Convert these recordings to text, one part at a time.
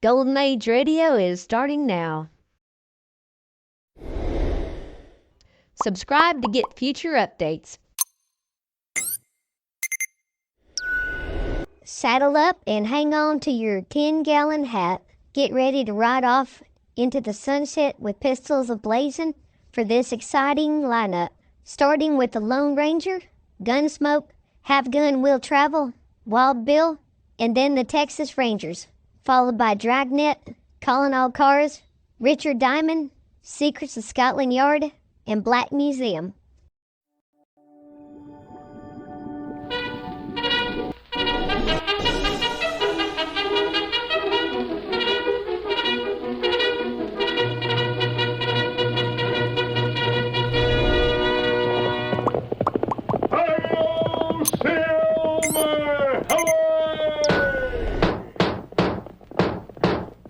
Golden Age Radio is starting now. Subscribe to get future updates. Saddle up and hang on to your 10-gallon hat. Get ready to ride off into the sunset with pistols a-blazing for this exciting lineup. Starting with the Lone Ranger, Gunsmoke, Have Gun Will Travel, Wild Bill, and then the Texas Rangers, followed by Dragnet, Calling All Cars, Richard Diamond, Secrets of Scotland Yard, and Black Museum.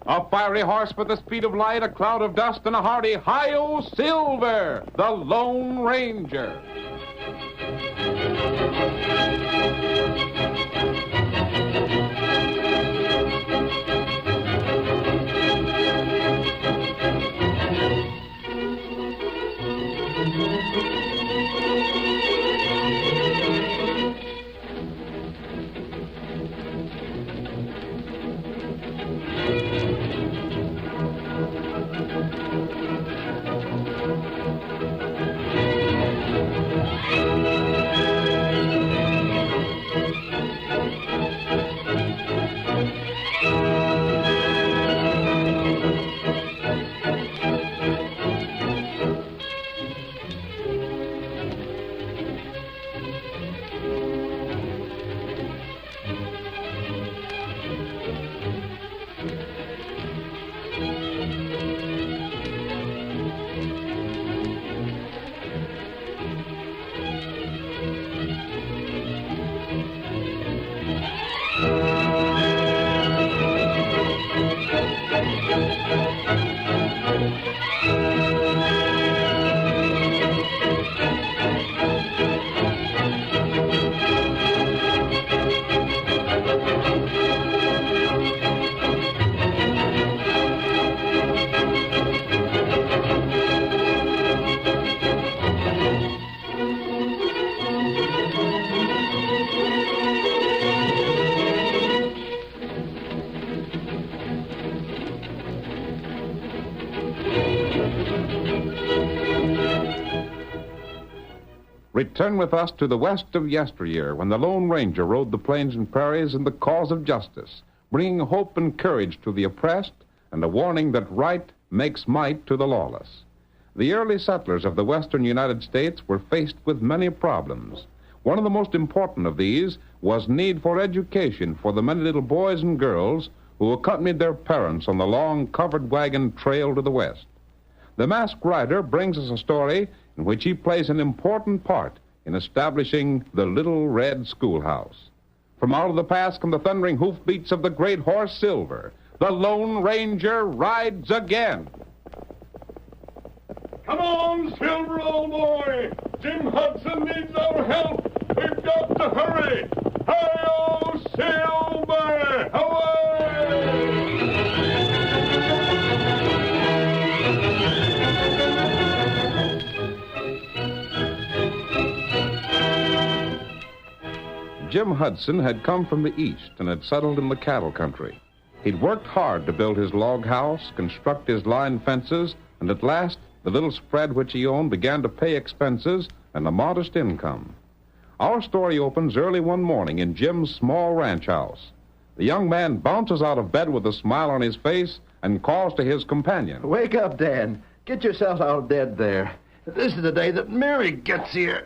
A fiery horse with the speed of light, a cloud of dust, and a hearty Hi-Yo Silver, the Lone Ranger. Return with us to the west of yesteryear, when the Lone Ranger rode the plains and prairies in the cause of justice, bringing hope and courage to the oppressed and a warning that right makes might to the lawless. The early settlers of the western United States were faced with many problems. One of the most important of these was need for education for the many little boys and girls who accompanied their parents on the long covered wagon trail to the west. The Masked Rider brings us a story in which he plays an important part in establishing the Little Red Schoolhouse. From out of the past come the thundering hoofbeats of the great horse Silver. The Lone Ranger rides again. Come on, Silver, old boy. Jim Hudson needs our help. We've got to hurry. Hi-yo, Silver! Away! Jim Hudson had come from the east and had settled in the cattle country. He'd worked hard to build his log house, construct his line fences, and at last the little spread which he owned began to pay expenses and a modest income. Our story opens early one morning in Jim's small ranch house. The young man bounces out of bed with a smile on his face and calls to his companion. Wake up, Dan. Get yourself out of bed there. This is the day that Mary gets here.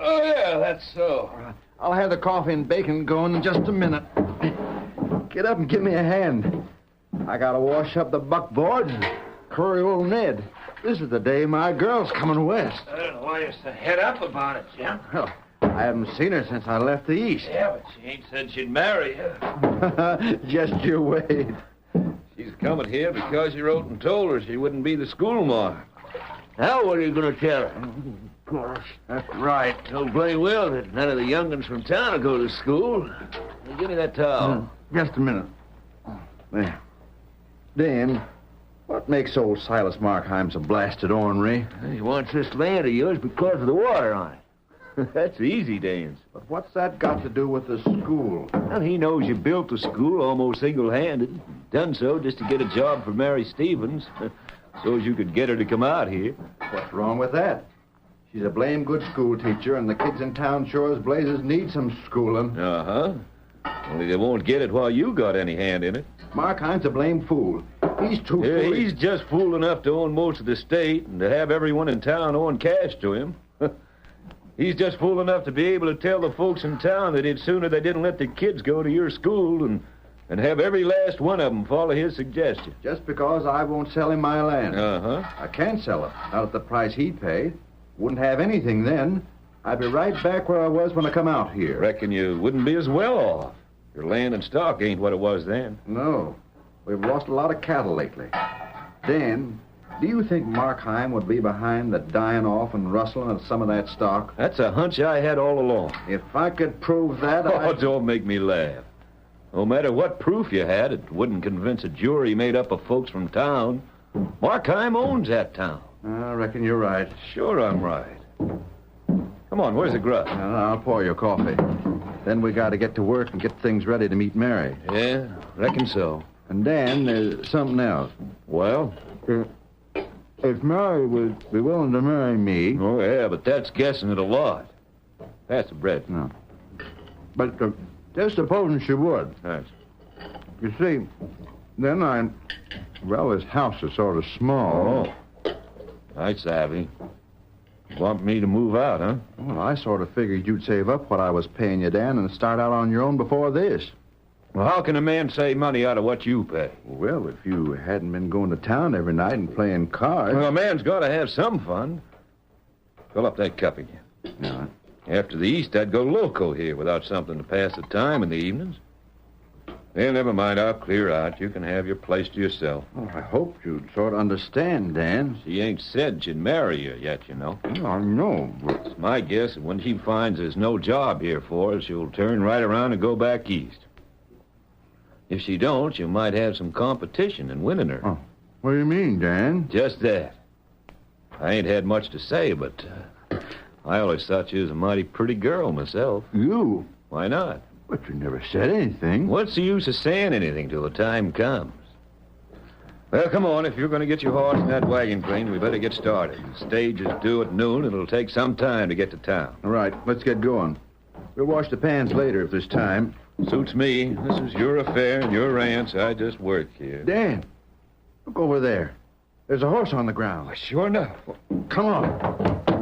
Oh, yeah, that's so. I'll have the coffee and bacon going in just a minute. Get up and give me a hand. I gotta wash up the buckboards and curry old Ned. This is the day my girl's coming west. I don't know why you're so head up about it, Jim. Well, I haven't seen her since I left the east. Yeah, but she ain't said she'd marry you. Just you wait. She's coming here because you wrote and told her she wouldn't be the schoolmarm. Now what are you going to tell her? Of course, that's right. Know blame well that none of the young'uns from town will go to school. Now, give me that towel. Just a minute. Well, Dan, what makes old Silas Markheim so blasted ornery? He wants this land of yours because of the water on it. That's easy, Dan. But what's that got to do with the school? Well, he knows you built the school almost single-handed. Done so just to get a job for Mary Stevens, so as you could get her to come out here. What's wrong with that? She's a blame good school teacher, and the kids in town sure as blazes need some schooling. Uh-huh. Only they won't get it while you got any hand in it. Markheim's a blame fool. He's too foolish. He's just fool enough to own most of the state and to have everyone in town own cash to him. He's just fool enough to be able to tell the folks in town that it's sooner they didn't let the kids go to your school and have every last one of them follow his suggestion. Just because I won't sell him my land. Uh-huh. I can't sell it. Not at the price he'd pay. Wouldn't have anything then. I'd be right back where I was when I come out here. Reckon you wouldn't be as well off. Your land and stock ain't what it was then. No. We've lost a lot of cattle lately. Dan, do you think Markheim would be behind the dying off and rustling of some of that stock? That's a hunch I had all along. If I could prove that, Oh, don't make me laugh. No matter what proof you had, it wouldn't convince a jury made up of folks from town. Markheim owns that town. I reckon you're right. Sure I'm right. Come on, where's the grub? I'll pour your coffee. Then we got to get to work and get things ready to meet Mary. Yeah, reckon so. And Dan, there's something else. Well? If Mary would be willing to marry me... Oh, yeah, but that's guessing it a lot. Pass the bread. No. But just supposing she would. Thanks. You see, then well, this house is sort of small. Oh. I savvy. Want me to move out, huh? Well, I sort of figured you'd save up what I was paying you, Dan, and start out on your own before this. Well, how can a man save money out of what you pay? Well, if you hadn't been going to town every night and playing cards... Well, a man's got to have some fun. Fill up that cup again. Yeah. After the East, I'd go loco here without something to pass the time in the evenings. Well, never mind. I'll clear out. You can have your place to yourself. Well, I hoped you'd sort of understand, Dan. She ain't said she'd marry you yet, you know. Well, I know, but... It's my guess that when she finds there's no job here for her, she'll turn right around and go back east. If she don't, you might have some competition in winning her. Oh, what do you mean, Dan? Just that. I ain't had much to say, but I always thought you was a mighty pretty girl myself. You? Why not? But you never said anything. What's the use of saying anything till the time comes? Well, come on. If you're going to get your horse in that wagon train, we better get started. The stage is due at noon, and it'll take some time to get to town. All right, let's get going. We'll wash the pans later if there's time. Suits me. This is your affair and your ranch. I just work here. Dan, look over there. There's a horse on the ground. Why, sure enough. Come on.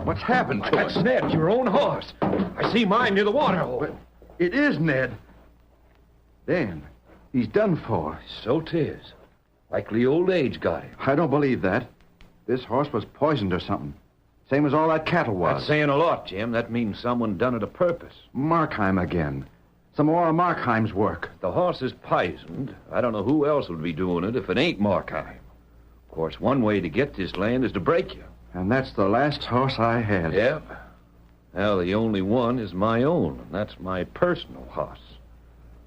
What's happened to That's it? Ned, your own horse. I see mine near the water hole. But it is Ned. Dan, he's done for. So 'tis. Likely old age got him. I don't believe that. This horse was poisoned or something. Same as all that cattle was. That's saying a lot, Jim. That means someone done it a purpose. Markheim again. Some more of Markheim's work. The horse is poisoned. I don't know who else would be doing it if it ain't Markheim. Of course, one way to get this land is to break you. And that's the last horse I had. Yep. Well, the only one is my own, and that's my personal horse.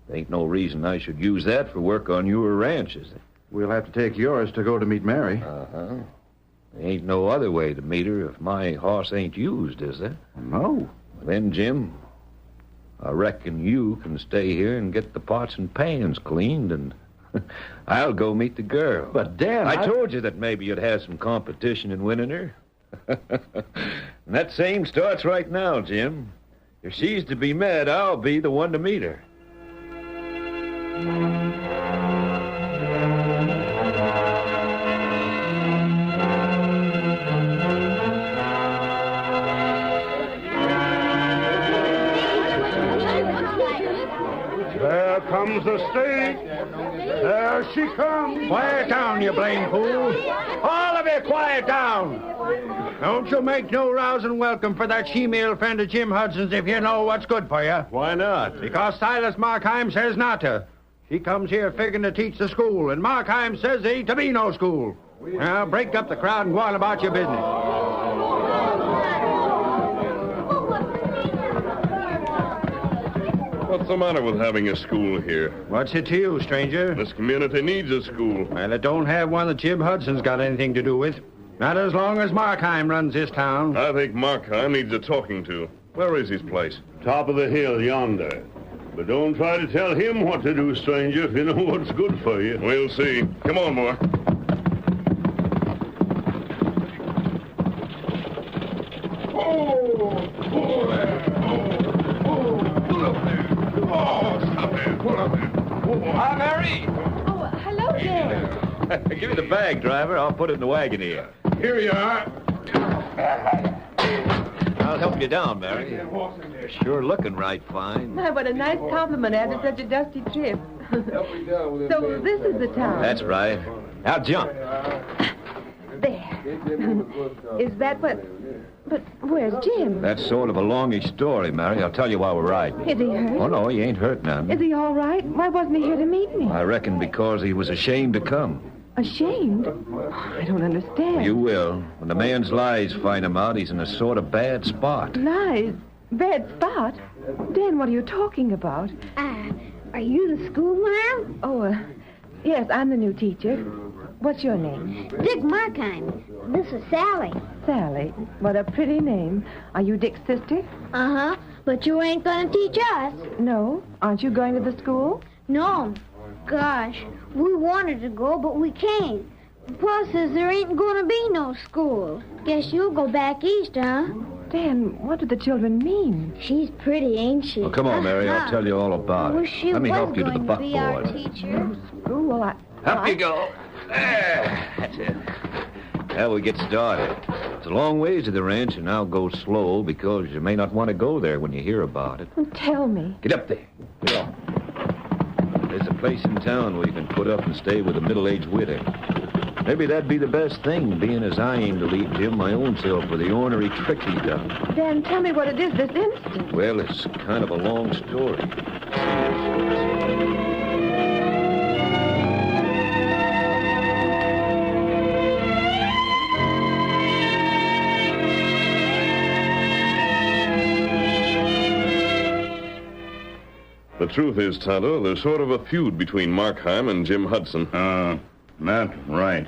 There ain't no reason I should use that for work on your ranch, is there? We'll have to take yours to go to meet Mary. Uh-huh. There ain't no other way to meet her if my horse ain't used, is there? No. Then, Jim, I reckon you can stay here and get the pots and pans cleaned, and I'll go meet the girl. But, Dan, I told you that maybe you'd have some competition in winning her. And that same starts right now, Jim. If she's to be met, I'll be the one to meet her. There comes the stage. There she comes. Quiet down, you blame fool. All of you, quiet down. Don't you make no rousing welcome for that she-male friend of Jim Hudson's if you know what's good for you. Why not? Because Silas Markheim says not to. She comes here figuring to teach the school, and Markheim says there ain't to be no school. Now, break up the crowd and go on about your business. What's the matter with having a school here? What's it to you, stranger? This community needs a school. Well, it don't have one that Jim Hudson's got anything to do with. Not as long as Markheim runs this town. I think Markheim needs a talking to. Where is his place? Top of the hill yonder. But don't try to tell him what to do, stranger, if you know what's good for you. We'll see. Come on, boy. Hi, Mary. Oh, hello there. Give me the bag, driver. I'll put it in the wagon here. Here you are. I'll help you down, Mary. Sure looking right fine. My, what a nice compliment after such a dusty trip. So this is the town. That's right. Now jump. There. Is that what... But where's Jim? That's sort of a longish story, Mary. I'll tell you while we're riding. Is he hurt? Oh, no, he ain't hurt none. Is he all right? Why wasn't he here to meet me? I reckon because he was ashamed to come. Ashamed? I don't understand. You will. When the man's lies find him out, he's in a sort of bad spot. Lies? Bad spot? Dan, what are you talking about? Are you the schoolmarm? Oh, yes, I'm the new teacher. What's your name? Dick Markheim. This is Sally. Sally. What a pretty name. Are you Dick's sister? Uh-huh. But you ain't gonna teach us. No. Aren't you going to the school? No. Gosh, we wanted to go, but we can't. Pa says there ain't gonna be no school. Guess you'll go back east, huh? Dan, what do the children mean? She's pretty, ain't she? Well, come on, Mary. I'll tell you all about Well, it. she Let me was help you to the going to be our buckboard. teacher. School? Up you go. There. That's it. Now we get started. It's a long ways to the ranch, and I'll go slow because you may not want to go there when you hear about it. Tell me. Get up there. Get up. There's a place in town where you can put up and stay with a middle-aged widow. Maybe that'd be the best thing, being as I aim to leave Jim my own self for the ornery trick he done. Dan, tell me what it is this instant. Well, it's kind of a long story. The truth is, Tonto, there's sort of a feud between Markheim and Jim Hudson. That's right.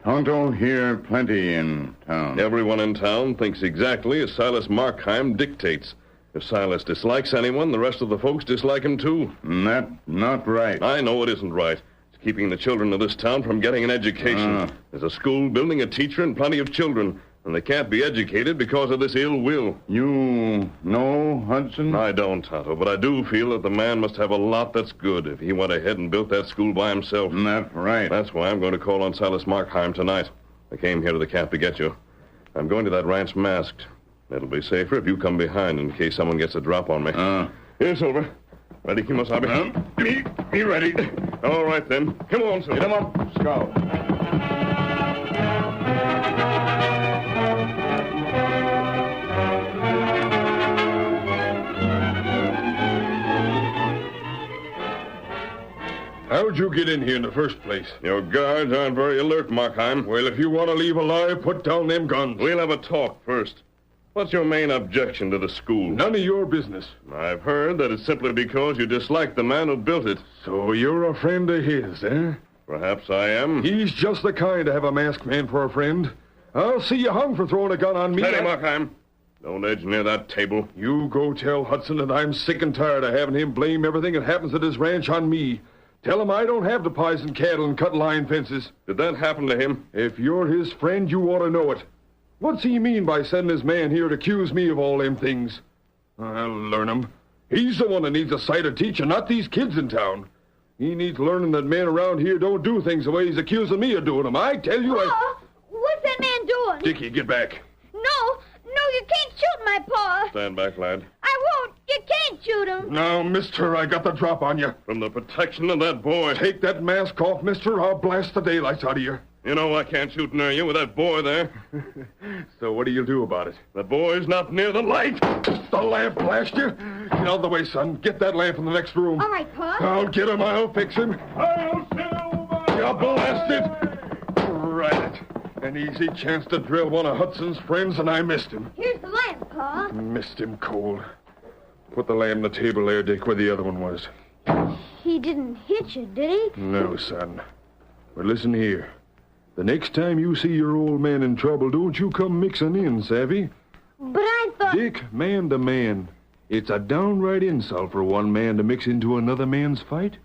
Tonto here plenty in town. Everyone in town thinks exactly as Silas Markheim dictates. If Silas dislikes anyone, the rest of the folks dislike him too. That's not right. I know it isn't right. It's keeping the children of this town from getting an education. There's a school, building, a teacher, and plenty of children. And they can't be educated because of this ill will. You know Hudson? I don't, Tonto, but I do feel that the man must have a lot that's good if he went ahead and built that school by himself. That's right. That's why I'm going to call on Silas Markheim tonight. I came here to the camp to get you. I'm going to that ranch masked. It'll be safer if you come behind in case someone gets a drop on me. Here, Silver. Ready, Kimosabe? Be ready. All right, then. Come on, Silver. Get him up, Scout. How'd you get in here in the first place? Your guards aren't very alert, Markheim. Well, if you want to leave alive, put down them guns. We'll have a talk first. What's your main objection to the school? None of your business. I've heard that it's simply because you dislike the man who built it. So you're a friend of his, eh? Perhaps I am. He's just the kind to have a masked man for a friend. I'll see you hung for throwing a gun on me. Steady, Markheim. Don't edge near that table. You go tell Hudson that I'm sick and tired of having him blame everything that happens at his ranch on me. Tell him I don't have to poison cattle and cut line fences. Did that happen to him? If you're his friend, you ought to know it. What's he mean by sending his man here to accuse me of all them things? I'll learn him. He's the one that needs a sight of teaching, not these kids in town. He needs learning that men around here don't do things the way he's accusing me of doing them. I tell you, What's that man doing? Dickie, get back. No, you can't shoot my pa. Stand back, lad. I won't. You can't shoot him. Now, mister, I got the drop on you. From the protection of that boy. Take that mask off, mister. I'll blast the daylights out of you. You know I can't shoot near you with that boy there. So what do you do about it? The boy's not near the light. The lamp blast you? Get out of the way, son. Get that lamp in the next room. All right, Pa. I'll get him. I'll fix him. I'll Silver! You blasted! Right it. An easy chance to drill one of Hudson's friends, and I missed him. Here's the lamp, Pa. Missed him cold. Put the lamp on the table there, Dick, where the other one was. He didn't hit you, did he? No, son. But listen here. The next time you see your old man in trouble, don't you come mixing in, savvy? But I thought... Dick, man to man. It's a downright insult for one man to mix into another man's fight.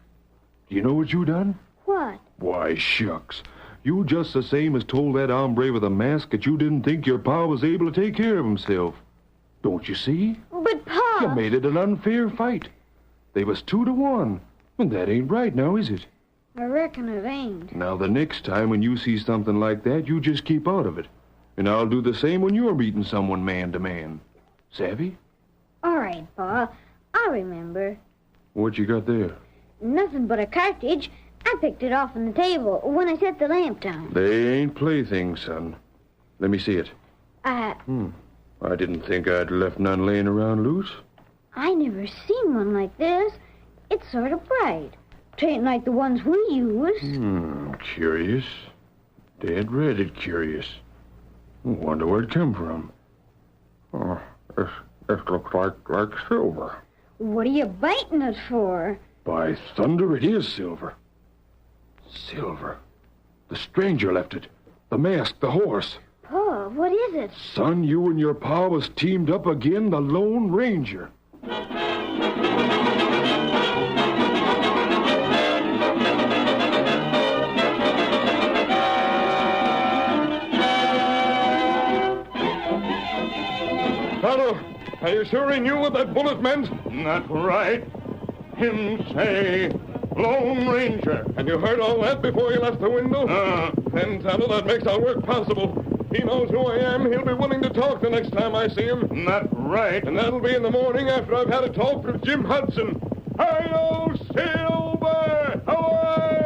Do you know what you done? What? Why, shucks. You just the same as told that hombre with a mask that you didn't think your pa was able to take care of himself. Don't you see? But, Pa... You made it an unfair fight. They was 2-1. And that ain't right now, is it? I reckon it ain't. Now, the next time when you see something like that, you just keep out of it. And I'll do the same when you're meeting someone man to man. Savvy? All right, Pa. I'll remember. What you got there? Nothing but a cartridge. I picked it off on the table when I set the lamp down. They ain't playthings, son. Let me see it. I didn't think I'd left none laying around loose. I never seen one like this. It's sort of bright. 'Tain't like the ones we use. Curious. Dead redded curious. Wonder where it come from. Oh, this looks like silver. What are you biting it for? By thunder, it is silver. Silver. The stranger left it. The mask, the horse. Pa, what is it? Son, you and your pa was teamed up again, the Lone Ranger. Tonto, are you sure he knew what that bullet meant? Not right. Him say, Lone Ranger. And you heard all that before you left the window? Then, Tonto, that makes our work possible. He knows who I am. He'll be willing to talk the next time I see him. Not right. And that'll be in the morning after I've had a talk with Jim Hudson. Hi-yo, Silver! Away!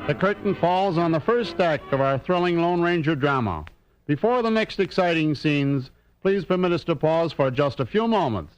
The curtain falls on the first act of our thrilling Lone Ranger drama. Before the next exciting scenes, please permit us to pause for just a few moments.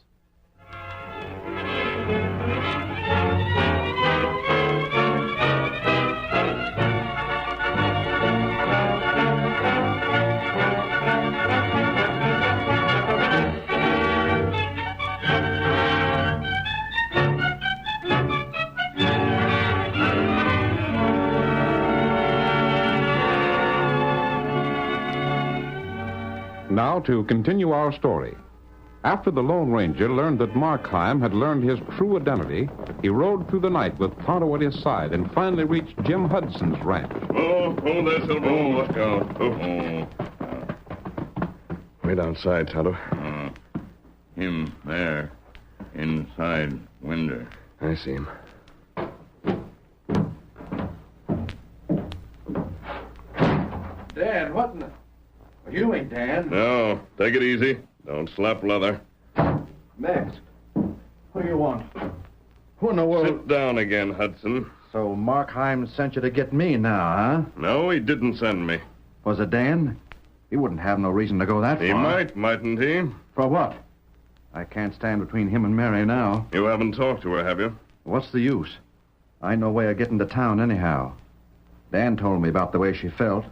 Now to continue our story. After the Lone Ranger learned that Markheim had learned his true identity, he rode through the night with Tonto at his side and finally reached Jim Hudson's ranch. Oh, there, Silver. Oh, look out. Wait outside, Tonto. Him there, inside window. I see him. Dan, what in the... You ain't Dan. No, take it easy. Don't slap leather. Max, what do you want? Who in the world... Sit down again, Hudson. So Markheim sent you to get me now, huh? No, he didn't send me. Was it Dan? He wouldn't have no reason to go that far. He might, mightn't he? For what? I can't stand between him and Mary now. You haven't talked to her, have you? What's the use? I ain't no way of getting to town anyhow. Dan told me about the way she felt.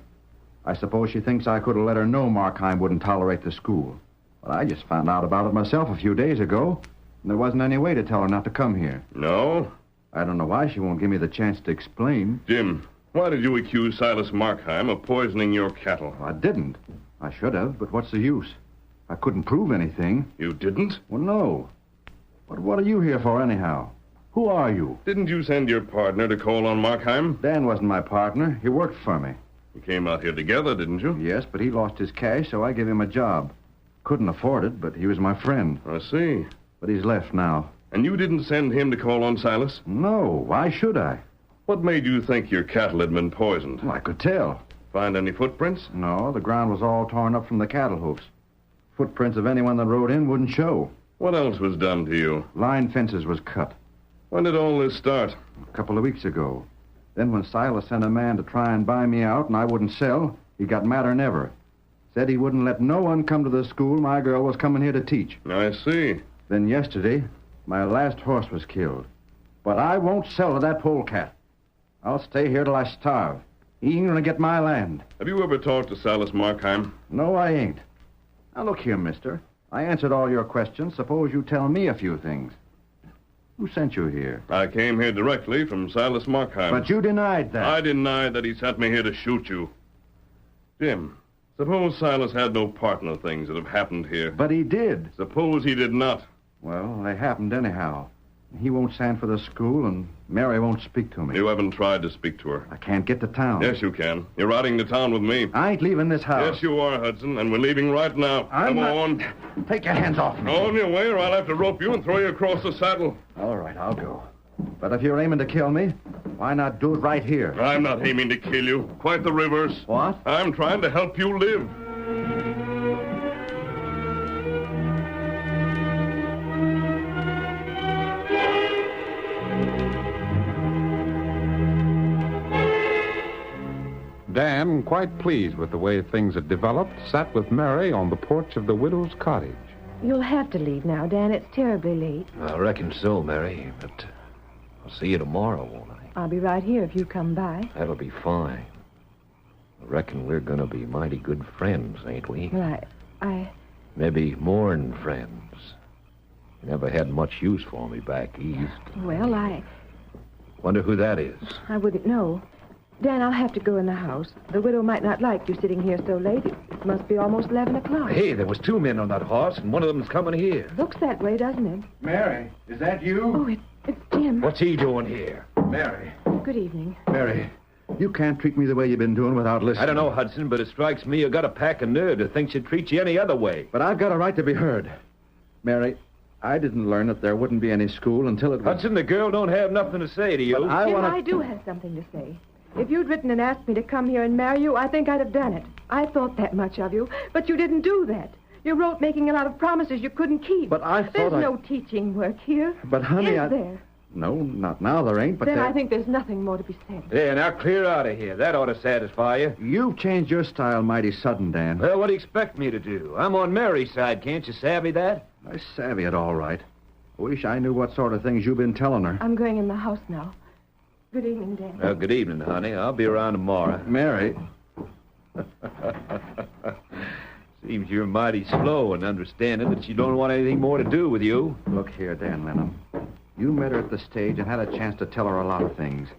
I suppose she thinks I could have let her know Markheim wouldn't tolerate the school. But I just found out about it myself a few days ago, and there wasn't any way to tell her not to come here. No? I don't know why she won't give me the chance to explain. Jim, why did you accuse Silas Markheim of poisoning your cattle? I didn't. I should have, but what's the use? I couldn't prove anything. You didn't? Well, no. But what are you here for, anyhow? Who are you? Didn't you send your partner to call on Markheim? Dan wasn't my partner. He worked for me. You came out here together, didn't you? Yes, but he lost his cash, so I gave him a job. Couldn't afford it, but he was my friend. I see. But he's left now. And you didn't send him to call on Silas? No, why should I? What made you think your cattle had been poisoned? Well, I could tell. Find any footprints? No, the ground was all torn up from the cattle hoofs. Footprints of anyone that rode in wouldn't show. What else was done to you? Line fences was cut. When did all this start? A couple of weeks ago. Then when Silas sent a man to try and buy me out and I wouldn't sell, he got madder than ever. Said he wouldn't let no one come to the school my girl was coming here to teach. I see. Then yesterday, my last horse was killed. But I won't sell to that polecat. I'll stay here till I starve. He ain't gonna get my land. Have you ever talked to Silas Markheim? No, I ain't. Now, look here, mister. I answered all your questions. Suppose you tell me a few things. Who sent you here? I came here directly from Silas Markheim. But you denied that. I denied that he sent me here to shoot you. Jim, suppose Silas had no part in the things that have happened here. But he did. Suppose he did not. Well, they happened anyhow. He won't stand for the school, and Mary won't speak to me. You haven't tried to speak to her. I can't get to town. Yes, you can. You're riding to town with me. I ain't leaving this house. Yes, you are, Hudson, and we're leaving right now. Come on. Take your hands off me. On your way, or I'll have to rope you and throw you across the saddle. All right, I'll go. But if you're aiming to kill me, why not do it right here? I'm not aiming to kill you. Quite the reverse. What? I'm trying to help you live. Dan, quite pleased with the way things had developed, sat with Mary on the porch of the widow's cottage. You'll have to leave now, Dan. It's terribly late. I reckon so, Mary, but I'll see you tomorrow, won't I? I'll be right here if you come by. That'll be fine. I reckon we're gonna be mighty good friends, ain't we? Well, I... Maybe more'n friends. You never had much use for me back east. Well, Wonder who that is. I wouldn't know. Dan, I'll have to go in the house. The widow might not like you sitting here so late. It must be almost 11 o'clock. Hey, there was 2 men on that horse, and one of them's coming here. Looks that way, doesn't it? Mary, is that you? Oh, it's Jim. What's he doing here? Mary. Good evening. Mary, you can't treat me the way you've been doing without listening. I don't know, Hudson, but it strikes me you got a pack of nerve to think she'd treat you any other way. But I've got a right to be heard. Mary, I didn't learn that there wouldn't be any school until it was... Hudson, the girl don't have nothing to say to you. But I Jim, want I do have something to say. If you'd written and asked me to come here and marry you, I think I'd have done it. I thought that much of you, but you didn't do that. You wrote making a lot of promises you couldn't keep. But I thought There's no teaching work here. But, honey, Is there? No, not now there ain't, but Then there... I think there's nothing more to be said. Yeah, now clear out of here. That ought to satisfy you. You've changed your style mighty sudden, Dan. Well, what do you expect me to do? I'm on Mary's side, can't you savvy that? I savvy it all right. Wish I knew what sort of things you've been telling her. I'm going in the house now. Good evening, Dan. Good evening, honey. I'll be around tomorrow. Mary. Seems you're mighty slow in understanding that she don't want anything more to do with you. Look here, Dan Lennon. You met her at the stage and had a chance to tell her a lot of things.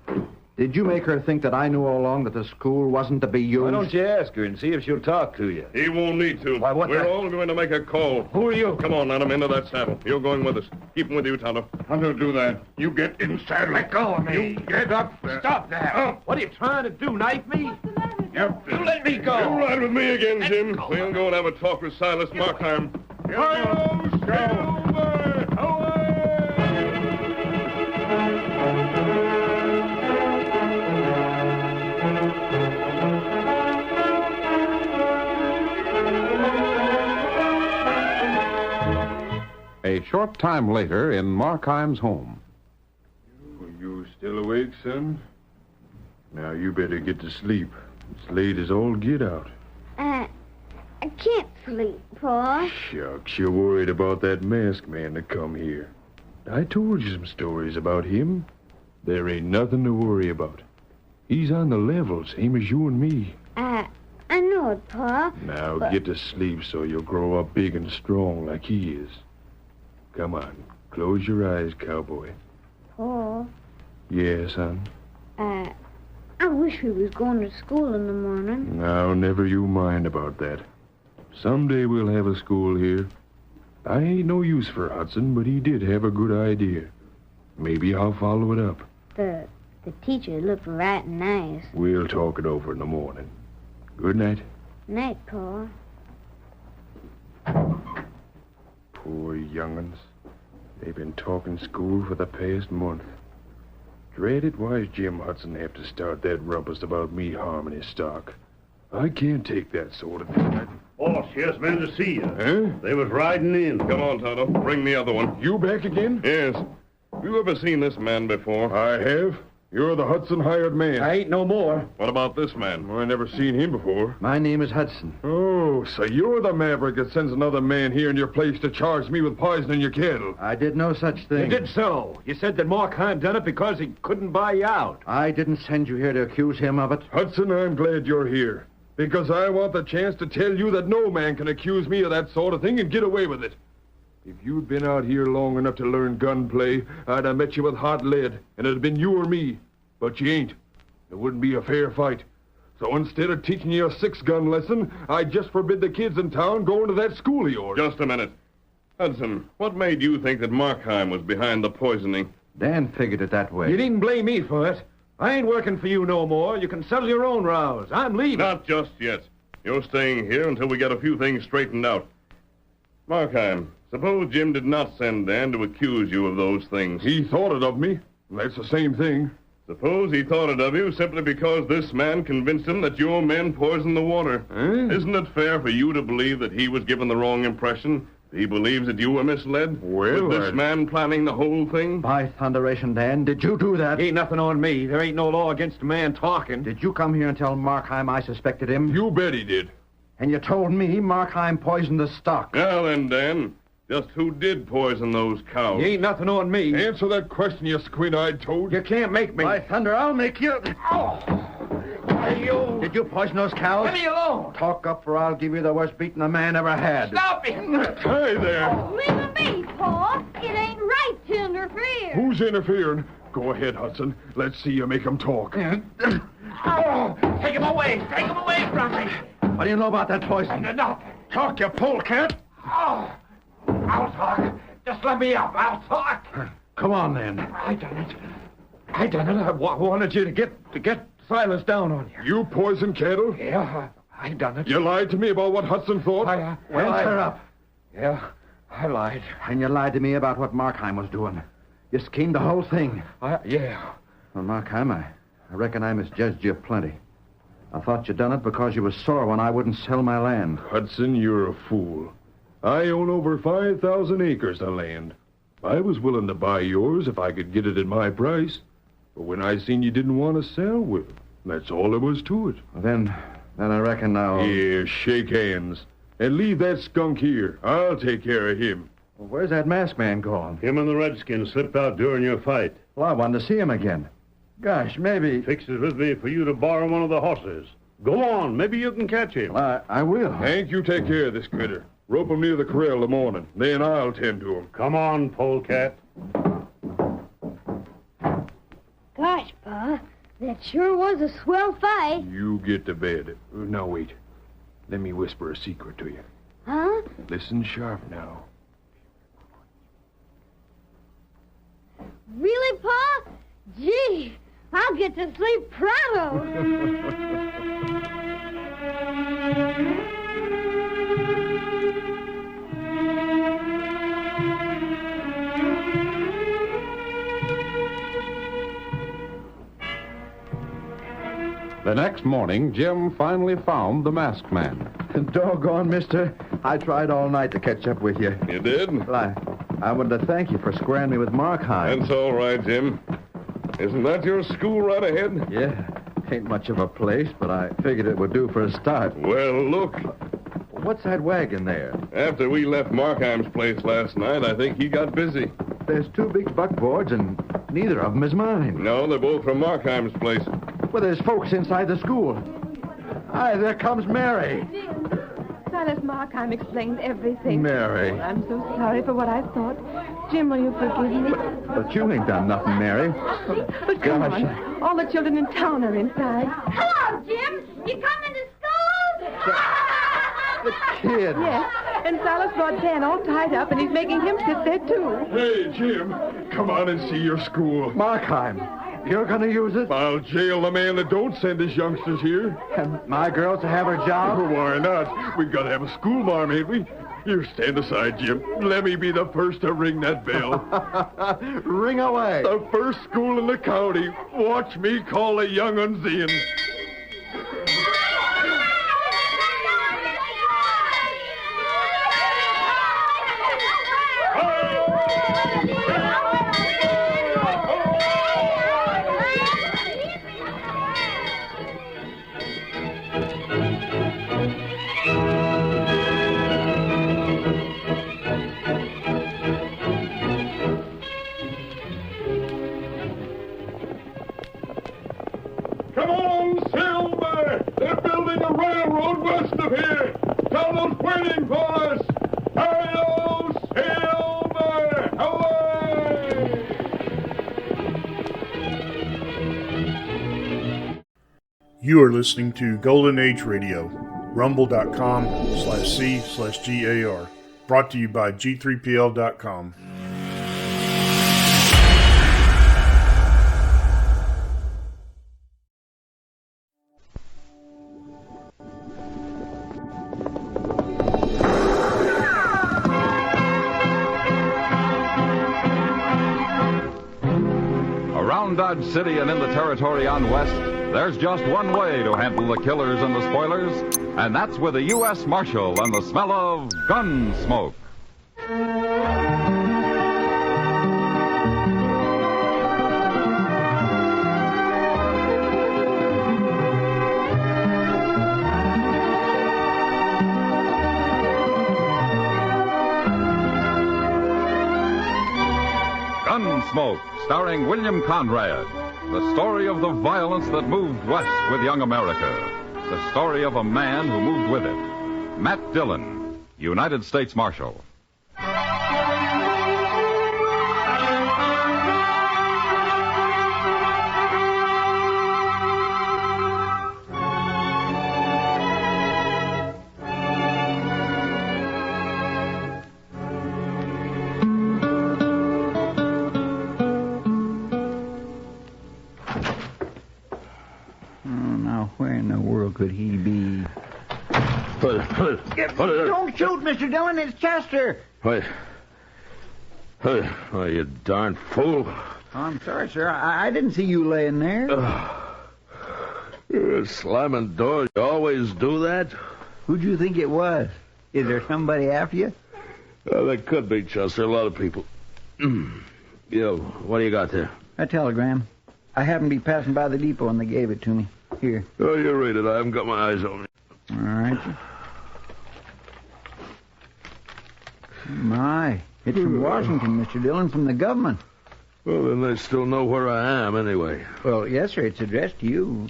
Did you make her think that I knew all along that the school wasn't to be used? Why don't you ask her and see if she'll talk to you? He won't need to. Why, what We're the... all going to make a call. Who are you? Come on, let him into that saddle. You're going with us. Keep him with you, Tonto. I'm going to do that. You get in saddle. Let go of me. You get up. Stop that. Oh. What are you trying to do, knife me? Yep. You let me go. You ride with me again, Jim. We'll go and have a talk with Silas Markheim. A short time later, in Markheim's home. You still awake, son? Now you better get to sleep. It's late as all get out. I can't sleep, Pa. Shucks, you're worried about that masked man that come here. I told you some stories about him. There ain't nothing to worry about. He's on the level, same as you and me. I know it, Pa. Now get to sleep so you'll grow up big and strong like he is. Come on, close your eyes, cowboy. Pa, Yeah, son? I wish we was going to school in the morning. Now, never you mind about that. Someday we'll have a school here. I ain't no use for Hudson, but he did have a good idea. Maybe I'll follow it up. The teacher looked right nice. We'll talk it over in the morning. Good night. Night, Pa. Poor young'uns. They've been talking school for the past month. Dreaded why's Jim Hudson have to start that rumpus about me harming his stock. I can't take that sort of thing. Boss, yes, men to see you. Huh? They was riding in. Come on, Tonto. Bring the other one. You back again? Yes. Have you ever seen this man before? I have. You're the Hudson hired man. I ain't no more. What about this man? I never seen him before. My name is Hudson. Oh, so you're the maverick that sends another man here in your place to charge me with poisoning your cattle. I did no such thing. You did so. You said that Markheim done it because he couldn't buy you out. I didn't send you here to accuse him of it. Hudson, I'm glad you're here. Because I want the chance to tell you that no man can accuse me of that sort of thing and get away with it. If you'd been out here long enough to learn gunplay, I'd have met you with hot lead, and it'd been you or me. But you ain't. It wouldn't be a fair fight. So instead of teaching you a 6-gun lesson, I just forbid the kids in town going to that school of yours. Just a minute. Hudson, what made you think that Markheim was behind the poisoning? Dan figured it that way. You needn't blame me for it. I ain't working for you no more. You can settle your own rows. I'm leaving. Not just yet. You're staying here until we get a few things straightened out. Markheim, suppose Jim did not send Dan to accuse you of those things. He thought it of me. That's the same thing. Suppose he thought it of you simply because this man convinced him that your men poisoned the water. Isn't it fair for you to believe that he was given the wrong impression? He believes that you were misled? Well, With this man planning the whole thing? By thunderation, Dan, did you do that? Ain't nothing on me. There ain't no law against a man talking. Did you come here and tell Markheim I suspected him? You bet he did. And you told me Markheim poisoned the stock. Now then, Dan, just who did poison those cows? Ain't nothing on me. Answer that question, you squint-eyed toad. You can't make me. By thunder, I'll make you. You. Did you poison those cows? Leave me alone. Talk up or I'll give you the worst beating a man ever had. Stop him. Hey there. Leave him be, Pa. It ain't right to interfere. Who's interfering? Go ahead, Hudson. Let's see you make him talk. Oh, take him away. Take him away from me. What do you know about that poison? No. Talk, you polecat. Oh, I'll talk. Just let me up. I'll talk. Come on, then. I done it. I wanted you to get Silas down on you. You poison cattle? Yeah, I done it. You lied to me about what Hudson thought? Answer up. Yeah, I lied. And you lied to me about what Markheim was doing. You schemed the whole thing. Yeah. Well, Markheim, I reckon I misjudged you plenty. I thought you done it because you was sore when I wouldn't sell my land. Hudson, you're a fool. I own over 5,000 acres of land. I was willing to buy yours if I could get it at my price. But when I seen you didn't want to sell, well, that's all there was to it. Well, then I reckon I'll... Here, shake hands. And leave that skunk here. I'll take care of him. Well, where's that masked man gone? Him and the Redskin slipped out during your fight. Well, I wanted to see him again. Gosh, maybe... Fixes with me for you to borrow one of the horses. Go on, maybe you can catch him. Well, I will. Hank, you take care of this critter. Rope him near the corral in the morning. Then I'll tend to him. Come on, polecat. Gosh, Pa, that sure was a swell fight. You get to bed. Now, wait. Let me whisper a secret to you. Huh? Listen sharp now. Really, Pa? Gee, I'll get to sleep pronto. The next morning, Jim finally found the masked man. Doggone, mister. I tried all night to catch up with you. You did? Well, I wanted to thank you for squaring me with Markheim. That's all right, Jim. Isn't that your school right ahead? Yeah. Ain't much of a place, but I figured it would do for a start. Well, look. What's that wagon there? After we left Markheim's place last night, I think he got busy. There's 2 big buckboards, and neither of them is mine. No, they're both from Markheim's place. Well, there's folks inside the school. Hi, there comes Mary. Silas Markheim explained everything. Mary. Oh, I'm so sorry for what I thought. Jim, will you forgive me? But you ain't done nothing, Mary. But come Gosh. on. All the children in town are inside. Hello, Jim. You coming to school? The kid. Yes, and Silas brought Dan all tied up, and he's making him sit there, too. Hey, Jim, come on and see your school. Markheim, you're going to use it? I'll jail the man that don't send his youngsters here. And my girls to have her job? Why not? We've got to have a school marm, ain't we? You stand aside, Jim. Let me be the first to ring that bell. Ring away. The first school in the county. Watch me call the young uns in. You are listening to Golden Age Radio, rumble.com/C/GAR, brought to you by G3PL.com. Around Dodge City and in the territory on west, there's just one way to handle the killers and the spoilers, and that's with a U.S. Marshal and the smell of Gunsmoke. Gunsmoke, starring William Conrad. The story of the violence that moved west with young America. The story of a man who moved with it. Matt Dillon, United States Marshal. Could he be? Don't shoot, Mr. Dillon. It's Chester. Wait. Oh, you darn fool. I'm sorry, sir. I didn't see you laying there. You're slamming doors. You always do that? Who'd you think it was? Is there somebody after you? There could be, Chester. A lot of people. Yo, what do you got there? A telegram. I happened to be passing by the depot and they gave it to me. Here. Oh, you read it. I haven't got my eyes on it. All right. My. It's from Washington, Mr. Dillon, from the government. Well, then they still know where I am anyway. Well, yes, sir. It's addressed to you.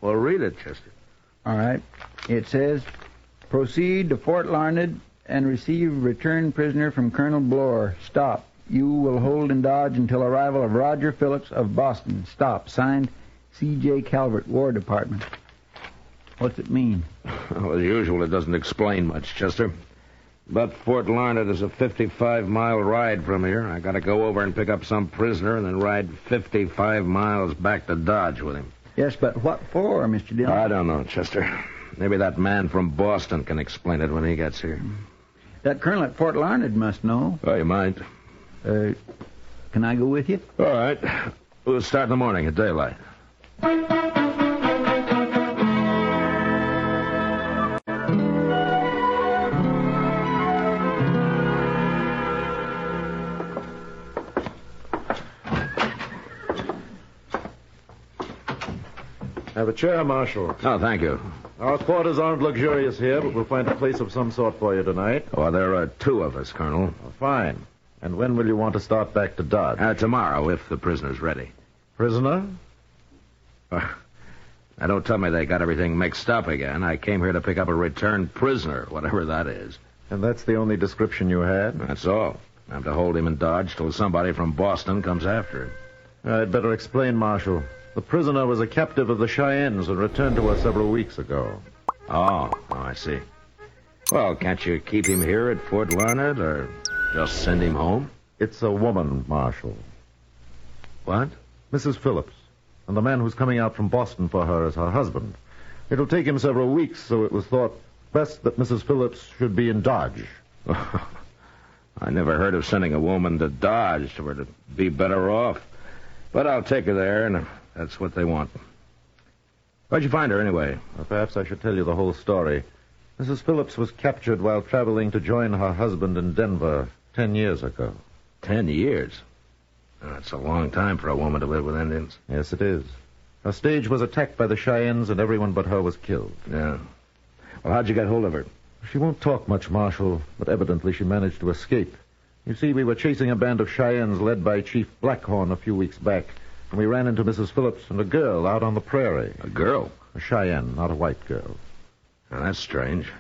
Well, read it, Chester. All right. It says, proceed to Fort Larned and receive return prisoner from Colonel Bloor. Stop. You will hold in Dodge until arrival of Roger Phillips of Boston. Stop. Signed, C.J. Calvert, War Department. What's it mean? Well, as usual, it doesn't explain much, Chester. But Fort Larned is a 55-mile ride from here. I gotta go over and pick up some prisoner and then ride 55 miles back to Dodge with him. Yes, but what for, Mr. Dillon? I don't know, Chester. Maybe that man from Boston can explain it when he gets here. That colonel at Fort Larned must know. Oh, you might. Can I go with you? All right. We'll start in the morning at daylight. Have a chair, Marshal. Oh, thank you. Our quarters aren't luxurious here, but we'll find a place of some sort for you tonight. Oh, there are two of us, Colonel. Oh, fine. And when will you want to start back to Dodge? Tomorrow, if the prisoner's ready. Prisoner? Now, don't tell me they got everything mixed up again. I came here to pick up a returned prisoner, whatever that is. And that's the only description you had? That's all. I'm to hold him in Dodge till somebody from Boston comes after him. I'd better explain, Marshal. The prisoner was a captive of the Cheyennes and returned to us several weeks ago. Oh, I see. Well, can't you keep him here at Fort Larned or just send him home? It's a woman, Marshal. What? Mrs. Phillips. And the man who's coming out from Boston for her is her husband. It'll take him several weeks, so it was thought best that Mrs. Phillips should be in Dodge. I never heard of sending a woman to Dodge for her to be better off. But I'll take her there, and that's what they want. Where'd you find her, anyway? Well, perhaps I should tell you the whole story. Mrs. Phillips was captured while traveling to join her husband in Denver 10 years ago. 10 years? That's a long time for a woman to live with Indians. Yes, it is. Her stage was attacked by the Cheyennes, and everyone but her was killed. Yeah. Well, how'd you get hold of her? She won't talk much, Marshal, but evidently she managed to escape. You see, we were chasing a band of Cheyennes led by Chief Blackhorn a few weeks back, and we ran into Mrs. Phillips and a girl out on the prairie. A girl? A Cheyenne, not a white girl. Now, that's strange.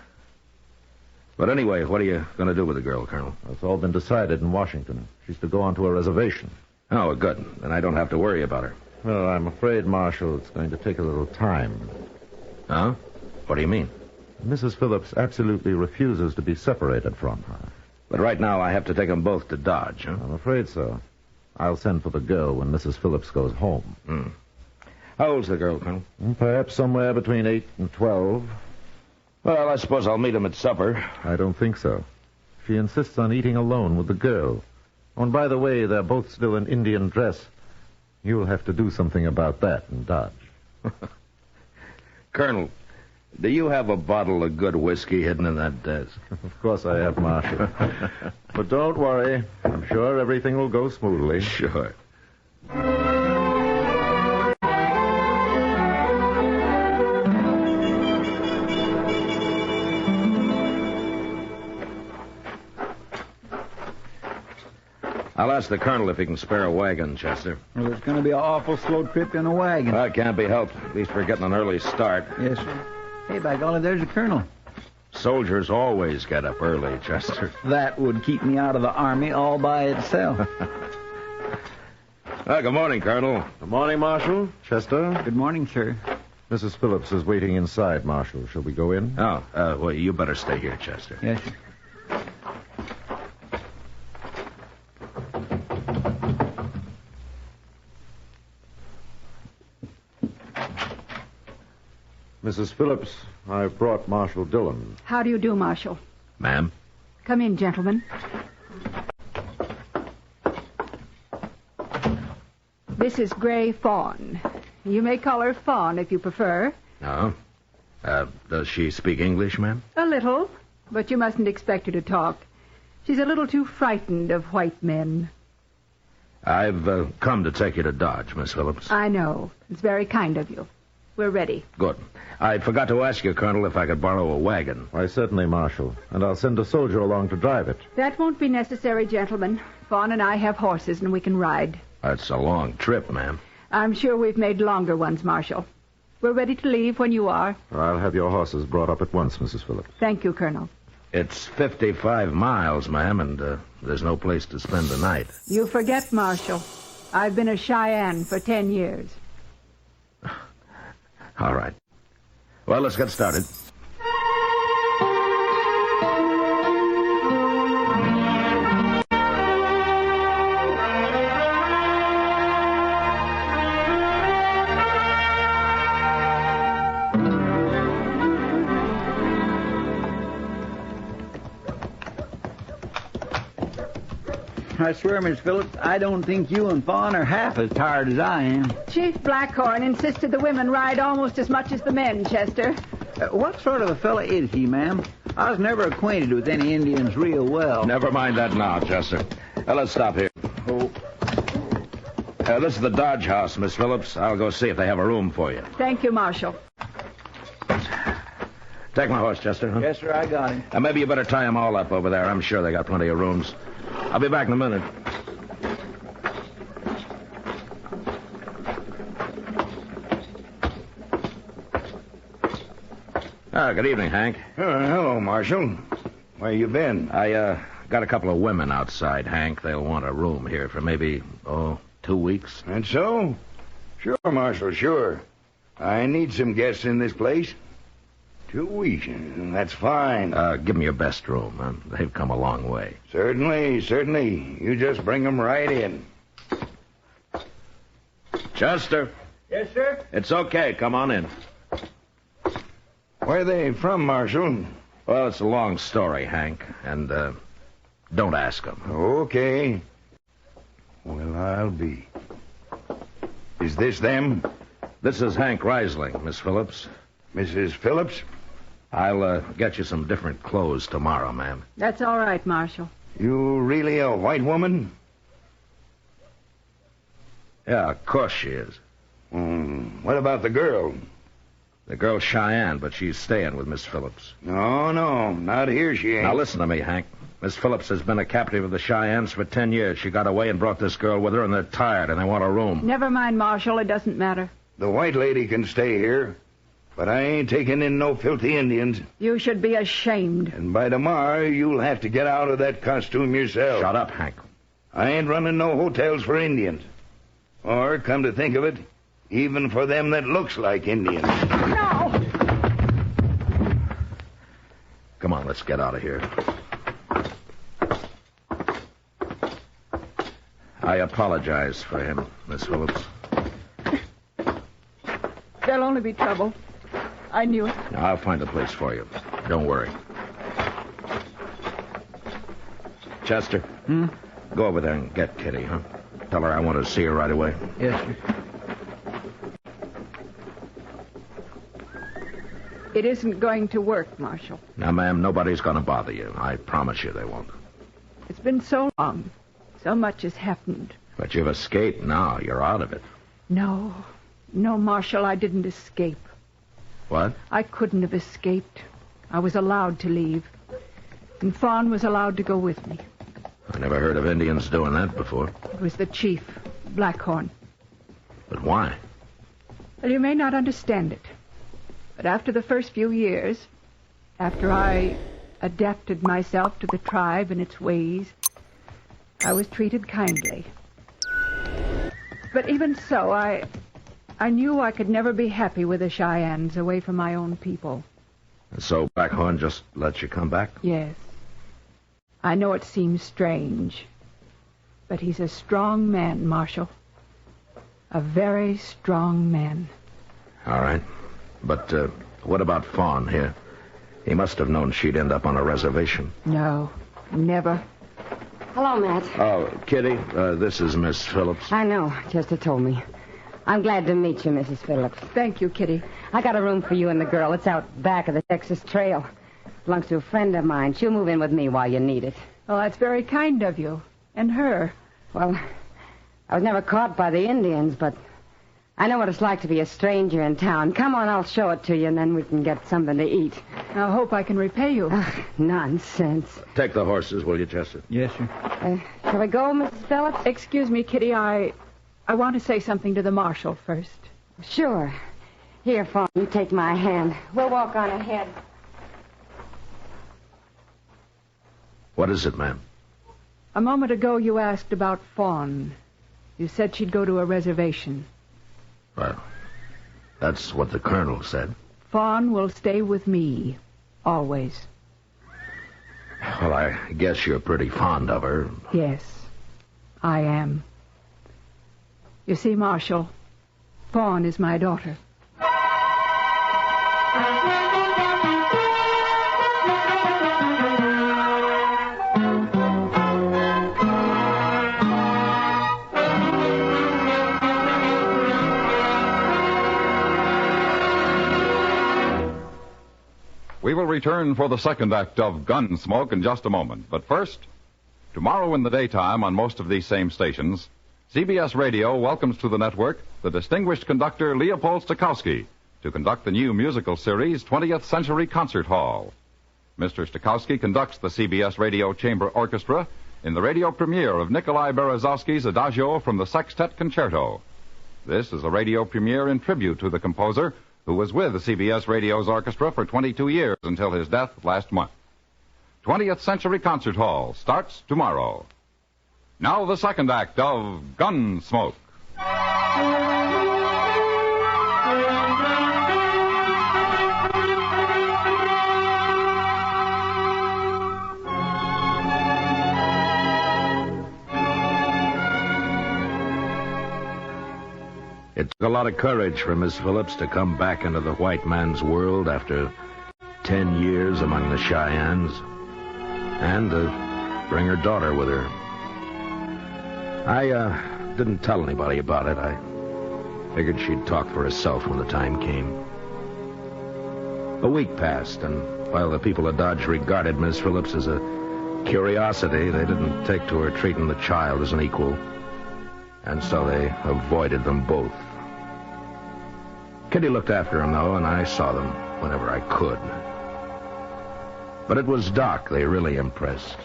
But anyway, what are you going to do with the girl, Colonel? It's all been decided in Washington. She's to go on to a reservation. Oh, good. Then I don't have to worry about her. Well, I'm afraid, Marshal, it's going to take a little time. Huh? What do you mean? Mrs. Phillips absolutely refuses to be separated from her. But right now I have to take them both to Dodge, huh? I'm afraid so. I'll send for the girl when Mrs. Phillips goes home. How old's the girl, Colonel? Perhaps somewhere between 8 and 12. Well, I suppose I'll meet him at supper. I don't think so. She insists on eating alone with the girl. Oh, and by the way, they're both still in Indian dress. You'll have to do something about that in Dodge. Colonel, do you have a bottle of good whiskey hidden in that desk? Of course I have, Marshal. But don't worry. I'm sure everything will go smoothly. Sure. I'll ask the colonel if he can spare a wagon, Chester. Well, it's going to be an awful slow trip in a wagon. That can't be helped. At least we're getting an early start. Yes, sir. Hey, by golly, there's the colonel. Soldiers always get up early, Chester. That would keep me out of the Army all by itself. Good morning, Colonel. Good morning, Marshal. Chester? Good morning, sir. Mrs. Phillips is waiting inside, Marshal. Shall we go in? Oh, well, you better stay here, Chester. Yes, sir. Mrs. Phillips, I've brought Marshal Dillon. How do you do, Marshal? Ma'am? Come in, gentlemen. This is Gray Fawn. You may call her Fawn if you prefer. Oh? Does she speak English, ma'am? A little, but you mustn't expect her to talk. She's a little too frightened of white men. I've come to take you to Dodge, Miss Phillips. I know. It's very kind of you. We're ready. Good. I forgot to ask you, Colonel, if I could borrow a wagon. Why, certainly, Marshal. And I'll send a soldier along to drive it. That won't be necessary, gentlemen. Fawn and I have horses, and we can ride. That's a long trip, ma'am. I'm sure we've made longer ones, Marshal. We're ready to leave when you are. I'll have your horses brought up at once, Mrs. Phillips. Thank you, Colonel. It's 55 miles, ma'am, and there's no place to spend the night. You forget, Marshal. I've been a Cheyenne for 10 years. All right. Well, let's get started. I swear, Miss Phillips, I don't think you and Fawn are half as tired as I am. Chief Blackhorn insisted the women ride almost as much as the men, Chester. What sort of a fella is he, ma'am? I was never acquainted with any Indians real well. Never mind that now, Chester. Let's stop here. Oh. This is the Dodge house, Miss Phillips. I'll go see if they have a room for you. Thank you, Marshal. Take my horse, Chester. Huh? Yes, sir, I got him. Maybe you better tie them all up over there. I'm sure they got plenty of rooms. I'll be back in a minute. Good evening, Hank. Hello, Marshal. Where you been? I got a couple of women outside, Hank. They'll want a room here for maybe, 2 weeks. And so? Sure, Marshal, sure. I need some guests in this place. 2 weeks. That's fine. Give them your best room. They've come a long way. Certainly, certainly. You just bring them right in. Chester. Yes, sir? It's okay. Come on in. Where are they from, Marshal? Well, it's a long story, Hank. And, don't ask them. Okay. Well, I'll be. Is this them? This is Hank Risling, Miss Phillips. Mrs. Phillips? I'll get you some different clothes tomorrow, ma'am. That's all right, Marshal. You really a white woman? Yeah, of course she is. What about the girl? The girl's Cheyenne, but she's staying with Miss Phillips. No, not here she ain't. Now listen to me, Hank. Miss Phillips has been a captive of the Cheyennes for 10 years. She got away and brought this girl with her, and they're tired, and they want a room. Never mind, Marshal. It doesn't matter. The white lady can stay here, but I ain't taking in no filthy Indians. You should be ashamed. And by tomorrow, you'll have to get out of that costume yourself. Shut up, Hank. I ain't running no hotels for Indians. Or, come to think of it, even for them that looks like Indians. No! Come on, let's get out of here. I apologize for him, Miss Phillips. There'll only be trouble. I knew it. I'll find a place for you. Don't worry. Chester? Go over there and get Kitty, huh? Tell her I want to see her right away. Yes, sir. It isn't going to work, Marshal. Now, ma'am, nobody's going to bother you. I promise you they won't. It's been so long. So much has happened. But you've escaped now. You're out of it. No, Marshal, I didn't escape. What? I couldn't have escaped. I was allowed to leave. And Fawn was allowed to go with me. I never heard of Indians doing that before. It was the chief, Blackhorn. But why? Well, you may not understand it. But after the first few years, after I adapted myself to the tribe and its ways, I was treated kindly. But even so, I knew I could never be happy with the Cheyennes away from my own people. And so Blackhorn just let you come back? Yes. I know it seems strange, but he's a strong man, Marshal. A very strong man. All right. But what about Fawn here? He must have known she'd end up on a reservation. No, never. Hello, Matt. Oh, Kitty, this is Miss Phillips. I know. Chester told me. I'm glad to meet you, Mrs. Phillips. Thank you, Kitty. I got a room for you and the girl. It's out back of the Texas Trail. Belongs to a friend of mine. She'll move in with me while you need it. Well, that's very kind of you. And her. Well, I was never caught by the Indians, but I know what it's like to be a stranger in town. Come on, I'll show it to you, and then we can get something to eat. I hope I can repay you. Nonsense. Take the horses, will you, Chester? Yes, sir. Shall we go, Mrs. Phillips? Excuse me, Kitty. I want to say something to the marshal first. Sure. Here, Fawn, you take my hand. We'll walk on ahead. What is it, ma'am? A moment ago, you asked about Fawn. You said she'd go to a reservation. Well, that's what the colonel said. Fawn will stay with me. Always. Well, I guess you're pretty fond of her. Yes, I am. You see, Marshal, Fawn is my daughter. We will return for the second act of Gunsmoke in just a moment. But first, tomorrow in the daytime on most of these same stations, CBS Radio welcomes to the network the distinguished conductor Leopold Stokowski to conduct the new musical series 20th Century Concert Hall. Mr. Stokowski conducts the CBS Radio Chamber Orchestra in the radio premiere of Nikolai Berezovsky's Adagio from the Sextet Concerto. This is a radio premiere in tribute to the composer who was with the CBS Radio's orchestra for 22 years until his death last month. 20th Century Concert Hall starts tomorrow. Now the second act of Gunsmoke. It took a lot of courage for Miss Phillips to come back into the white man's world after 10 years among the Cheyennes, and to bring her daughter with her. I didn't tell anybody about it. I figured she'd talk for herself when the time came. A week passed, and while the people of Dodge regarded Miss Phillips as a curiosity, they didn't take to her treating the child as an equal. And so they avoided them both. Kitty looked after them, though, and I saw them whenever I could. But it was Doc they really impressed.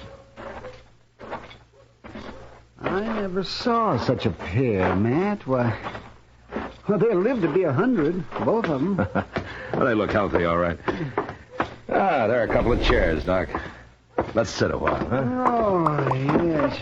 I never saw such a pair, Matt. Why, well, they'll live to be 100, both of them. Well, they look healthy, all right. Ah, there are a couple of chairs, Doc. Let's sit a while, huh? Oh, yes.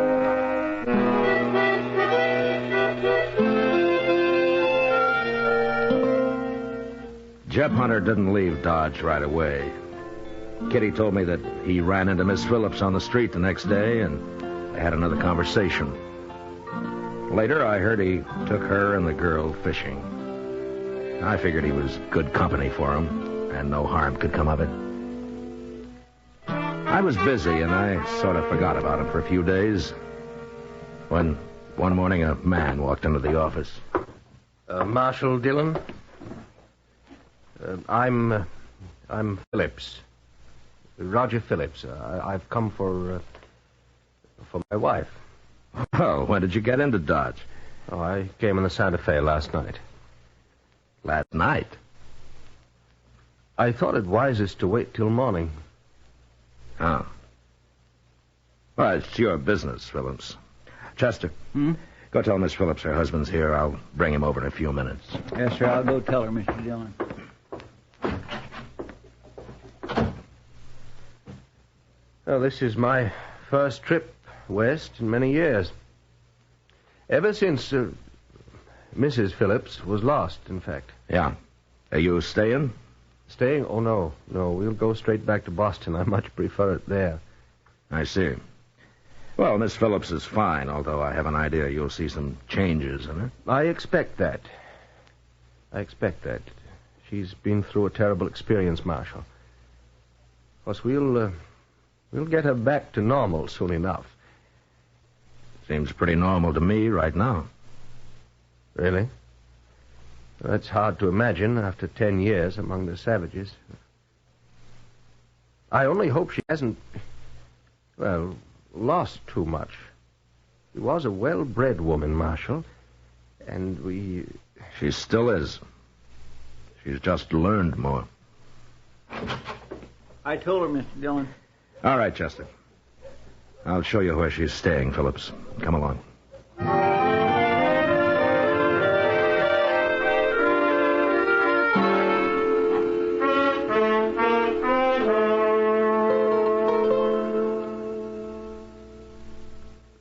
Jeb Hunter didn't leave Dodge right away. Kitty told me that he ran into Miss Phillips on the street the next day, and they had another conversation. Later, I heard he took her and the girl fishing. I figured he was good company for him, and no harm could come of it. I was busy, and I sort of forgot about him for a few days, when one morning a man walked into the office. Marshal Dillon? I'm Phillips. Roger Phillips. I've come for my wife. Well, when did you get into Dodge? Oh, I came in the Santa Fe last night. Last night? I thought it wisest to wait till morning. Oh. Well, it's your business, Phillips. Chester, go tell Miss Phillips her husband's here. I'll bring him over in a few minutes. Yes, sir. I'll go tell her, Mr. Dillon. Well, this is my first trip west in many years. Ever since Mrs. Phillips was lost, in fact. Yeah. Are you staying? Staying? Oh, no. No, we'll go straight back to Boston. I much prefer it there. I see. Well, Miss Phillips is fine, although I have an idea you'll see some changes in her. I expect that. She's been through a terrible experience, Marshal. Of course, we'll get her back to normal soon enough. Seems pretty normal to me right now. Really? That's hard to imagine after 10 years among the savages. I only hope she hasn't, lost too much. She was a well-bred woman, Marshal, and She still is. She's just learned more. I told her, Mr. Dillon. All right, Chester. I'll show you where she's staying, Phillips. Come along.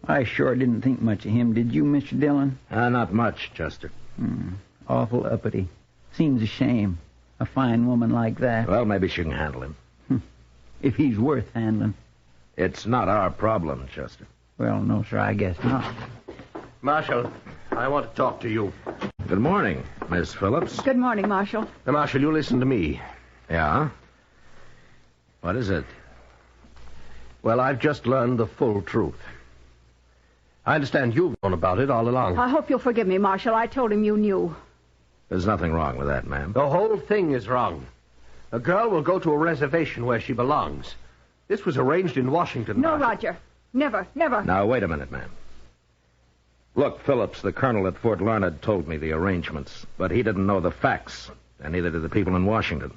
I sure didn't think much of him, did you, Mr. Dillon? Not much, Chester. Awful uppity. Seems a shame. A fine woman like that. Well, maybe she can handle him. If he's worth handling. It's not our problem, Chester. Well, no, sir, I guess not. Marshal, I want to talk to you. Good morning, Miss Phillips. Good morning, Marshal. Now, Marshal, you listen to me. Yeah? What is it? Well, I've just learned the full truth. I understand you've known about it all along. I hope you'll forgive me, Marshal. I told him you knew. There's nothing wrong with that, ma'am. The whole thing is wrong. A girl will go to a reservation where she belongs. This was arranged in Washington. No, Marshal. Roger. Never, never. Now, wait a minute, ma'am. Look, Phillips, the colonel at Fort Larned told me the arrangements, but he didn't know the facts, and neither did the people in Washington.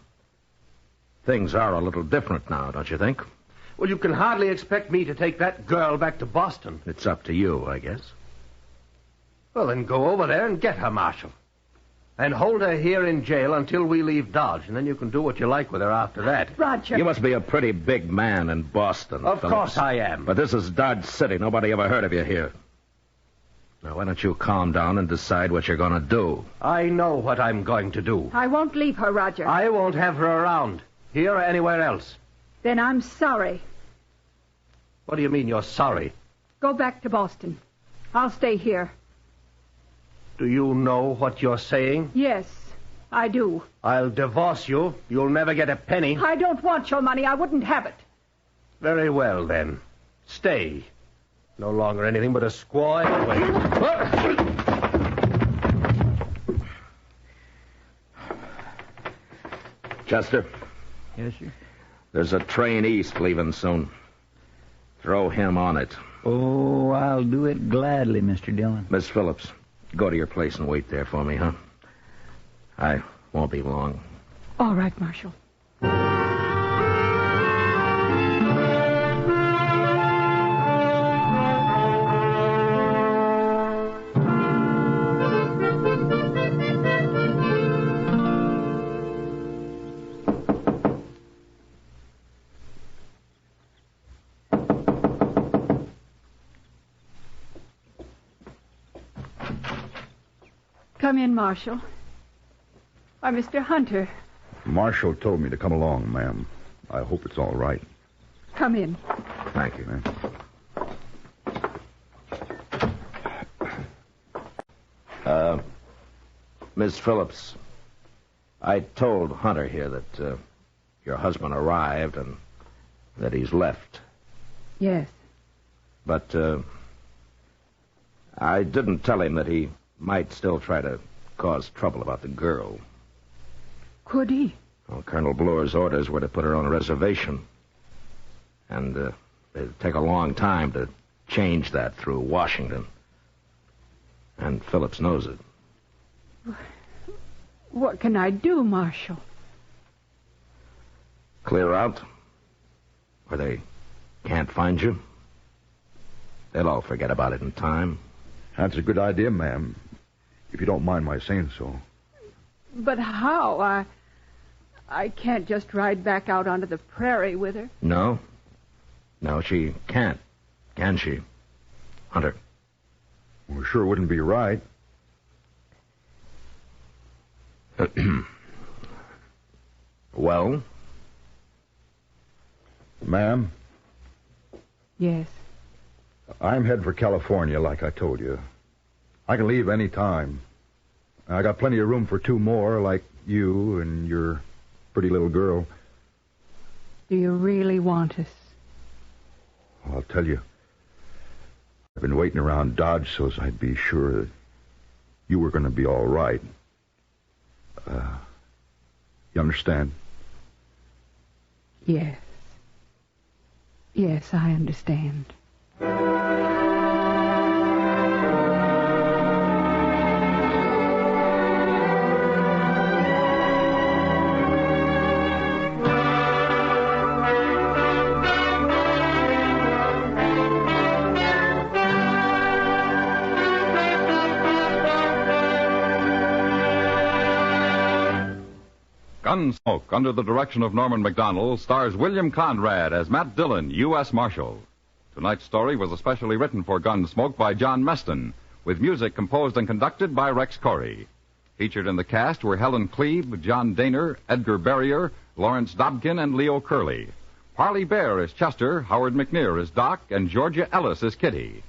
Things are a little different now, don't you think? Well, you can hardly expect me to take that girl back to Boston. It's up to you, I guess. Well, then go over there and get her, Marshal. And hold her here in jail until we leave Dodge, and then you can do what you like with her after that. Roger. You must be a pretty big man in Boston, Of Phillips. course I am. But this is Dodge City. Nobody ever heard of you here. Now, why don't you calm down and decide what you're going to do? I know what I'm going to do. I won't leave her, Roger. I won't have her around, here or anywhere else. Then I'm sorry. What do you mean you're sorry? Go back to Boston. I'll stay here. Do you know what you're saying? Yes, I do. I'll divorce you. You'll never get a penny. I don't want your money. I wouldn't have it. Very well, then. Stay. No longer anything but a squaw anyway. Chester? Yes, sir? There's a train east leaving soon. Throw him on it. Oh, I'll do it gladly, Mr. Dillon. Miss Phillips, go to your place and wait there for me, huh? I won't be long. All right, Marshal. Come in, Marshal. Why, Mr. Hunter, Marshal told me to come along, ma'am. I hope it's all right. Come in. Thank you, ma'am. Miss Phillips, I told Hunter here that your husband arrived and that he's left. Yes. But I didn't tell him that he might still try to cause trouble about the girl. Could he? Well, Colonel Bloor's orders were to put her on a reservation. And it'd take a long time to change that through Washington. And Phillips knows it. What can I do, Marshal? Clear out? Where they can't find you? They'll all forget about it in time. That's a good idea, ma'am. If you don't mind my saying so. But how? I can't just ride back out onto the prairie with her. No. No, she can't. Can she? Hunter. Well, sure wouldn't be right. Well? Ma'am? Yes. I'm headed for California, like I told you. I can leave any time. I got plenty of room for two more, like you and your pretty little girl. Do you really want us? I'll tell you. I've been waiting around Dodge so's I'd be sure that you were going to be all right. You understand? Yes. Yes, I understand. Gunsmoke, under the direction of Norman Macdonnell, stars William Conrad as Matt Dillon, U.S. Marshal. Tonight's story was especially written for Gunsmoke by John Meston, with music composed and conducted by Rex Corey. Featured in the cast were Helen Cleve, John Daner, Edgar Barrier, Lawrence Dobkin, and Leo Curley. Parley Bear is Chester, Howard McNear is Doc, and Georgia Ellis is Kitty.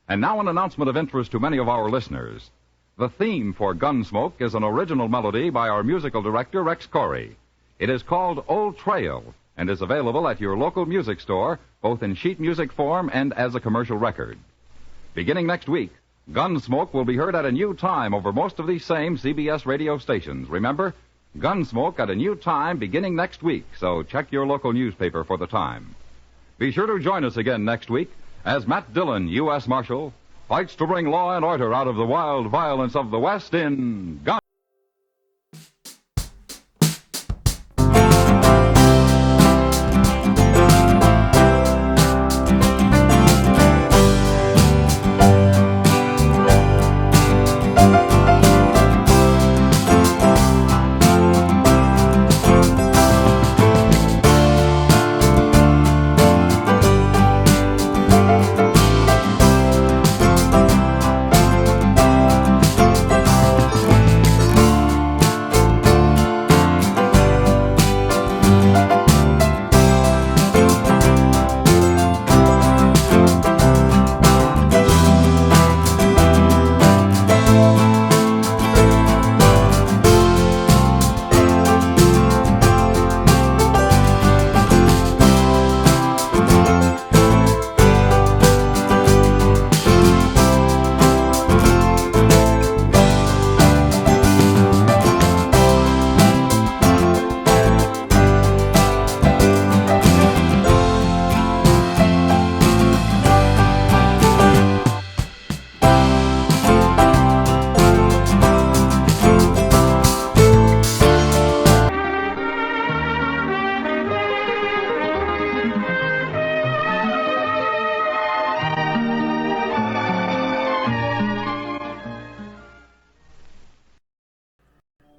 And now an announcement of interest to many of our listeners. The theme for Gunsmoke is an original melody by our musical director, Rex Corey. It is called Old Trail and is available at your local music store, both in sheet music form and as a commercial record. Beginning next week, Gunsmoke will be heard at a new time over most of these same CBS radio stations. Remember, Gunsmoke at a new time beginning next week, so check your local newspaper for the time. Be sure to join us again next week as Matt Dillon, U.S. Marshal, fights to bring law and order out of the wild violence of the West in Gun.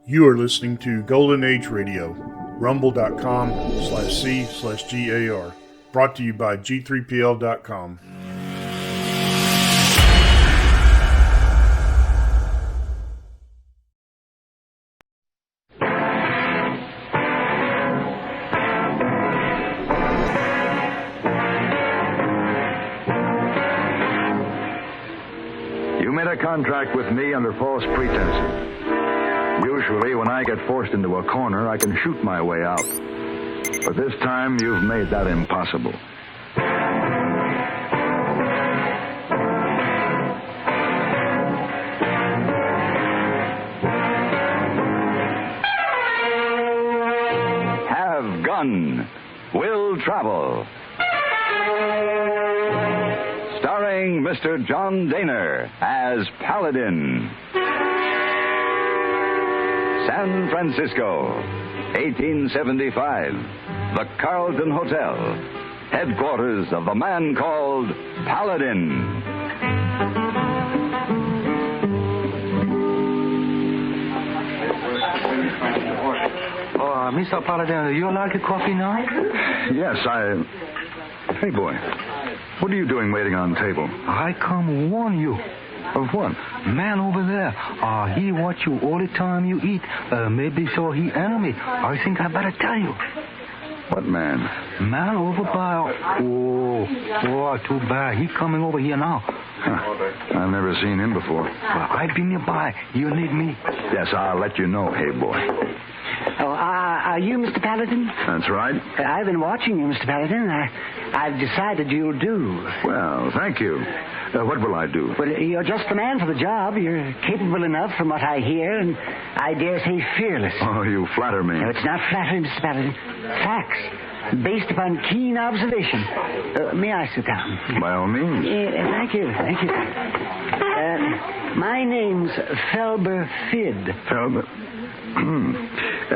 You are listening to Golden Age Radio, rumble.com/C/GAR. Brought to you by G3PL.com. contract with me under false pretenses. Usually, when I get forced into a corner, I can shoot my way out. But this time, you've made that impossible. Have gun. Will travel. Starring Mr. John Daner as Paladin. San Francisco, 1875. The Carlton Hotel, headquarters of the man called Paladin. Oh, Mr. Paladin, you like a coffee now? Yes, Hey, boy. What are you doing waiting on the table? I come warn you. Of what? Man over there. He watch you all the time you eat. Maybe so he enemy. I think I better tell you. What man? Man over by... Oh, too bad. He coming over here now. Huh. I've never seen him before. Well, I be nearby. You need me? Yes, I'll let you know, hey, boy. Oh, are you Mr. Paladin? That's right. I've been watching you, Mr. Paladin. I've decided you'll do. Well, thank you. What will I do? Well, you're just the man for the job. You're capable enough from what I hear, and I dare say fearless. Oh, you flatter me. No, it's not flattery, Mr. Paladin. Facts, based upon keen observation. May I sit down? By all means. Thank you. My name's Felber Fid. Felber?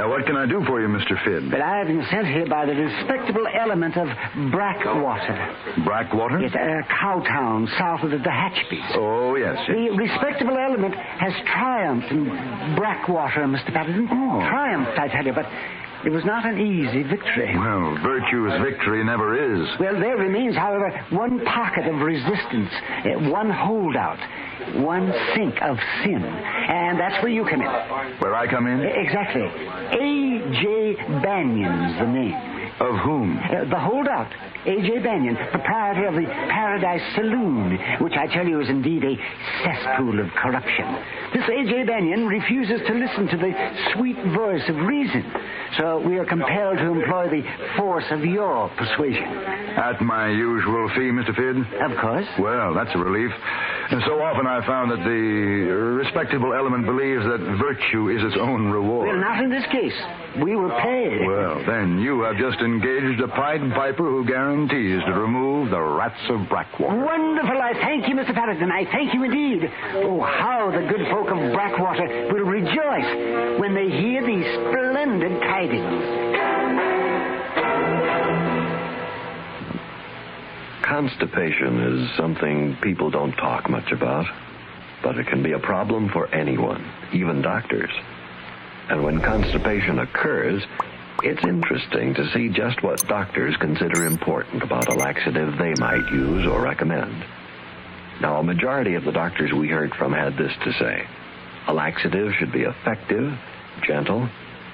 What can I do for you, Mr. Fid? But I've been sent here by the respectable element of Brackwater. Brackwater? It's a cow town south of the Hatchbees. Oh, yes. The respectable element has triumphed in Brackwater, Mr. Paladin. Oh. Triumphed, I tell you, but it was not an easy victory. Well, virtue's victory never is. Well, there remains, however, one pocket of resistance, one holdout, one sink of sin. And that's where you come in. Where I come in? Exactly. A.J. Banion's the name. Of whom? The holdout. A.J. Banion, proprietor of the Paradise Saloon, which I tell you is indeed a cesspool of corruption. This A.J. Banion refuses to listen to the sweet voice of reason, so we are compelled to employ the force of your persuasion. At my usual fee, Mr. Fid? Of course. Well, that's a relief. And so often I found that the respectable element believes that virtue is its own reward. Well, not in this case. We were paid. Well, then you have just engaged a Pied Piper who guarantees to remove the rats of Brackwater. Wonderful. I thank you, Mr. Paladin. I thank you indeed. Oh, how the good folk of Brackwater will rejoice when they hear these splendid tidings. Constipation is something people don't talk much about, but it can be a problem for anyone, even doctors. And when constipation occurs, it's interesting to see just what doctors consider important about a laxative they might use or recommend. Now, a majority of the doctors we heard from had this to say. A laxative should be effective, gentle,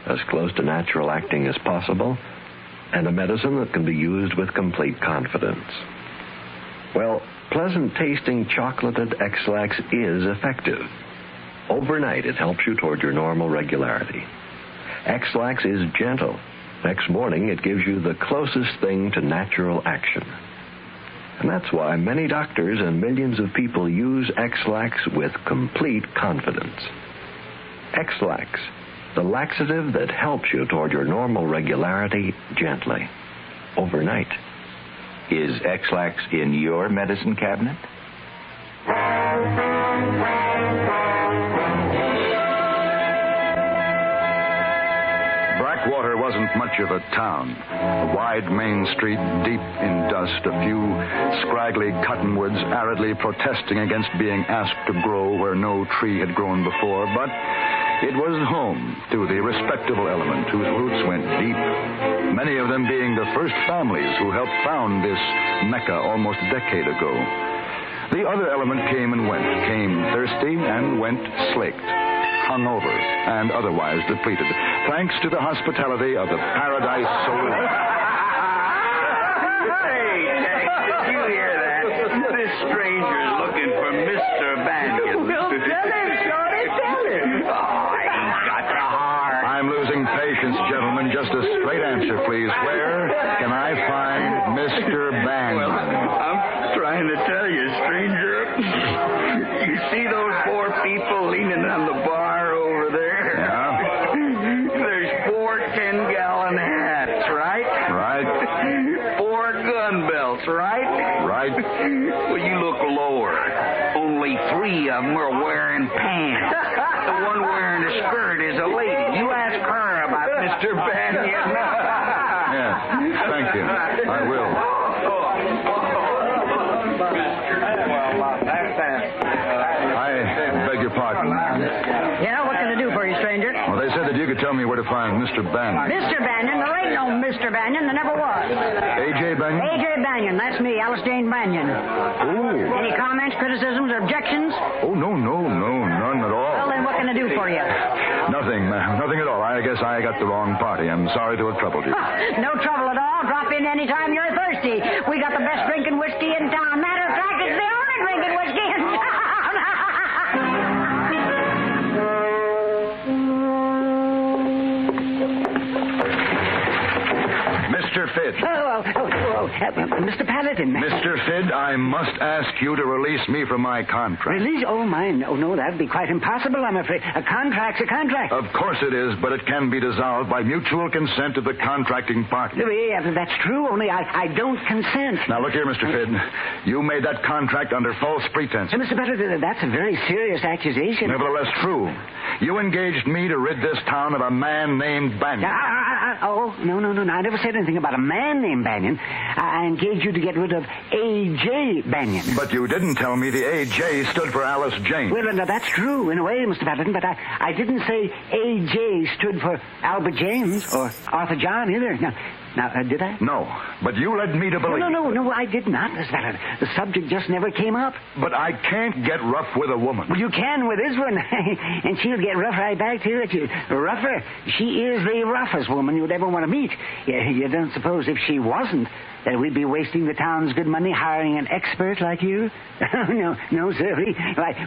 as close to natural acting as possible, and a medicine that can be used with complete confidence. Well, pleasant-tasting chocolated X-Lax is effective. Overnight, it helps you toward your normal regularity. X-Lax is gentle. Next morning, it gives you the closest thing to natural action. And that's why many doctors and millions of people use X-Lax with complete confidence. X-Lax, the laxative that helps you toward your normal regularity gently, overnight. Is X-Lax in your medicine cabinet? Brackwater wasn't much of a town. A wide main street, deep in dust, a few scraggly cottonwoods aridly protesting against being asked to grow where no tree had grown before, but it was home to the respectable element whose roots went deep, many of them being the first families who helped found this Mecca almost a decade ago. The other element came and went, came thirsty and went slaked, hungover, and otherwise depleted, thanks to the hospitality of the Paradise Saloon. Did you hear that? This stranger's looking for Mr. Bannion. Well, tell him, Shorty, tell him. Oh, he's got the heart. I'm losing patience, gentlemen. Just a straight answer, please. Where can I find Mr. Bannion? Well, I'm trying to tell you, stranger. You see those 4 people leaning on the bar over there? Yeah? There's 4 10-gallon hats, right? Right. 4 gun belts, right? Right. Well, you look lower. Only 3 of them are wearing pants. The one wearing a skirt is a lady. You ask her about Mr. Bannion. Yes. Thank you. I will. I beg your pardon. Yeah, what can I do for you, stranger? Well, they said that you could tell me where to find Mr. Bannion. Mr. Bannion? There ain't no Mr. Bannion. There never was. A.J. Bannion? A.J. Bannion. That's me, Alice Jane Bannion. Oh. Any comments, criticisms, or objections? Oh, no, none at all. Well, then what can I do for you? Nothing, ma'am. Nothing at all. I guess I got the wrong party. I'm sorry to have troubled you. No trouble at all. Drop in anytime you're thirsty. We got the best drinking whiskey in town. Matter of fact, it's the only drinking whiskey in town. Mr. Fidd. Mr. Paladin. Mr. Fidd, I must ask you to release me from my contract. Release? Oh, my. No, that'd be quite impossible, I'm afraid. A contract's a contract. Of course it is, but it can be dissolved by mutual consent of the contracting party. Yeah, that's true, only I don't consent. Now, look here, Mr. Fidd. You made that contract under false pretense. Mr. Paladin, that's a very serious accusation. Nevertheless, true. You engaged me to rid this town of a man named Bannion. No. I never said anything about a man named Bannion. I engaged you to get rid of A.J. Bannion. But you didn't tell me the A.J. stood for Alice Jane. Well, now, that's true in a way, Mr. Paladin, but I didn't say A.J. stood for Albert James or Arthur John either. Now, did I? No, but you led me to believe. No, I did not, Mr. Paladin. The subject just never came up. But I can't get rough with a woman. Well, you can with this one, and she'll get rough right back to you. Rougher. She is the roughest woman you'd ever want to meet. You don't suppose if she wasn't that we'd be wasting the town's good money hiring an expert like you? No, sir.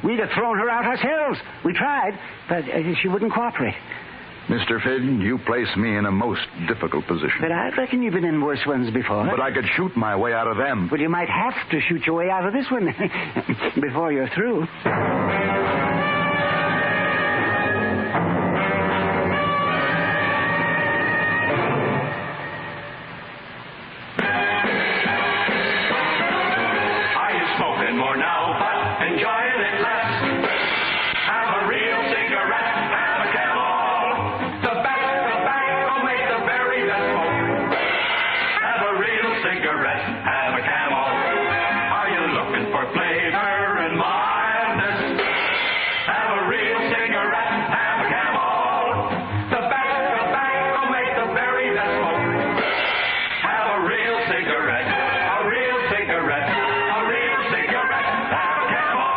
We'd have thrown her out ourselves. We tried, but she wouldn't cooperate. Mr. Fidd, you place me in a most difficult position. But I reckon you've been in worse ones before. But I could shoot my way out of them. Well, you might have to shoot your way out of this one before you're through. Are you smoking more now, but enjoying it less? Have a real cigarette, have a Camel. The best tobacco makes the very best smoke. Have a real cigarette, have a Camel. Are you looking for flavor and mildness? Have a real cigarette, have a Camel. The best tobacco makes the very best smoke. Have a real cigarette, a real cigarette, a real cigarette, have a Camel.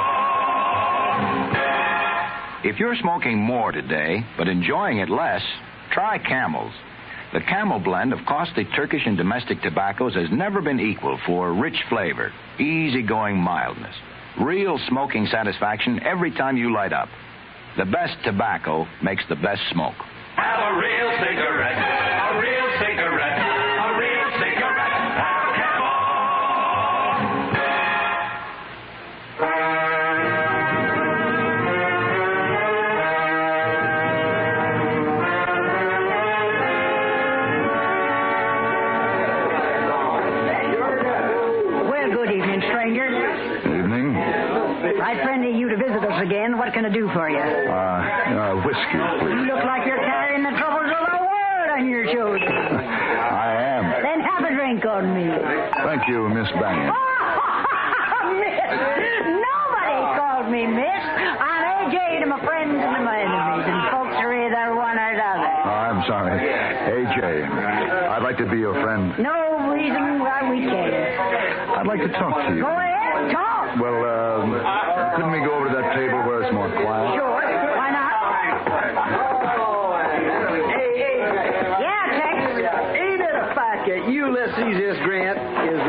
If you're smoking more today, but enjoying it less, try Camels. The Camel blend of costly Turkish and domestic tobaccos has never been equal for rich flavor, easygoing mildness, real smoking satisfaction every time you light up. The best tobacco makes the best smoke. Have a real cigarette, a real cigarette, a real cigarette, have a Camel. Well, good evening, stranger. Evening. Right friendly of you to visit us again. What can I do for you? Whiskey, You please. look like you're carrying the troubles of the world on your shoulders. I am. Then have a drink on me. Thank you, Miss Bannion. Miss! Nobody called me Miss. I'm A.J. to my friends and to my enemies, and folks are either one or the other. I'm sorry. A.J., I'd like to be your friend. No reason why we can't. I'd like to talk to you. Go ahead, talk. Well, couldn't we go over to that table where it's more quiet? Sure. Why not? Yeah, Tex. Ain't it a fact that Ulysses S. Grant is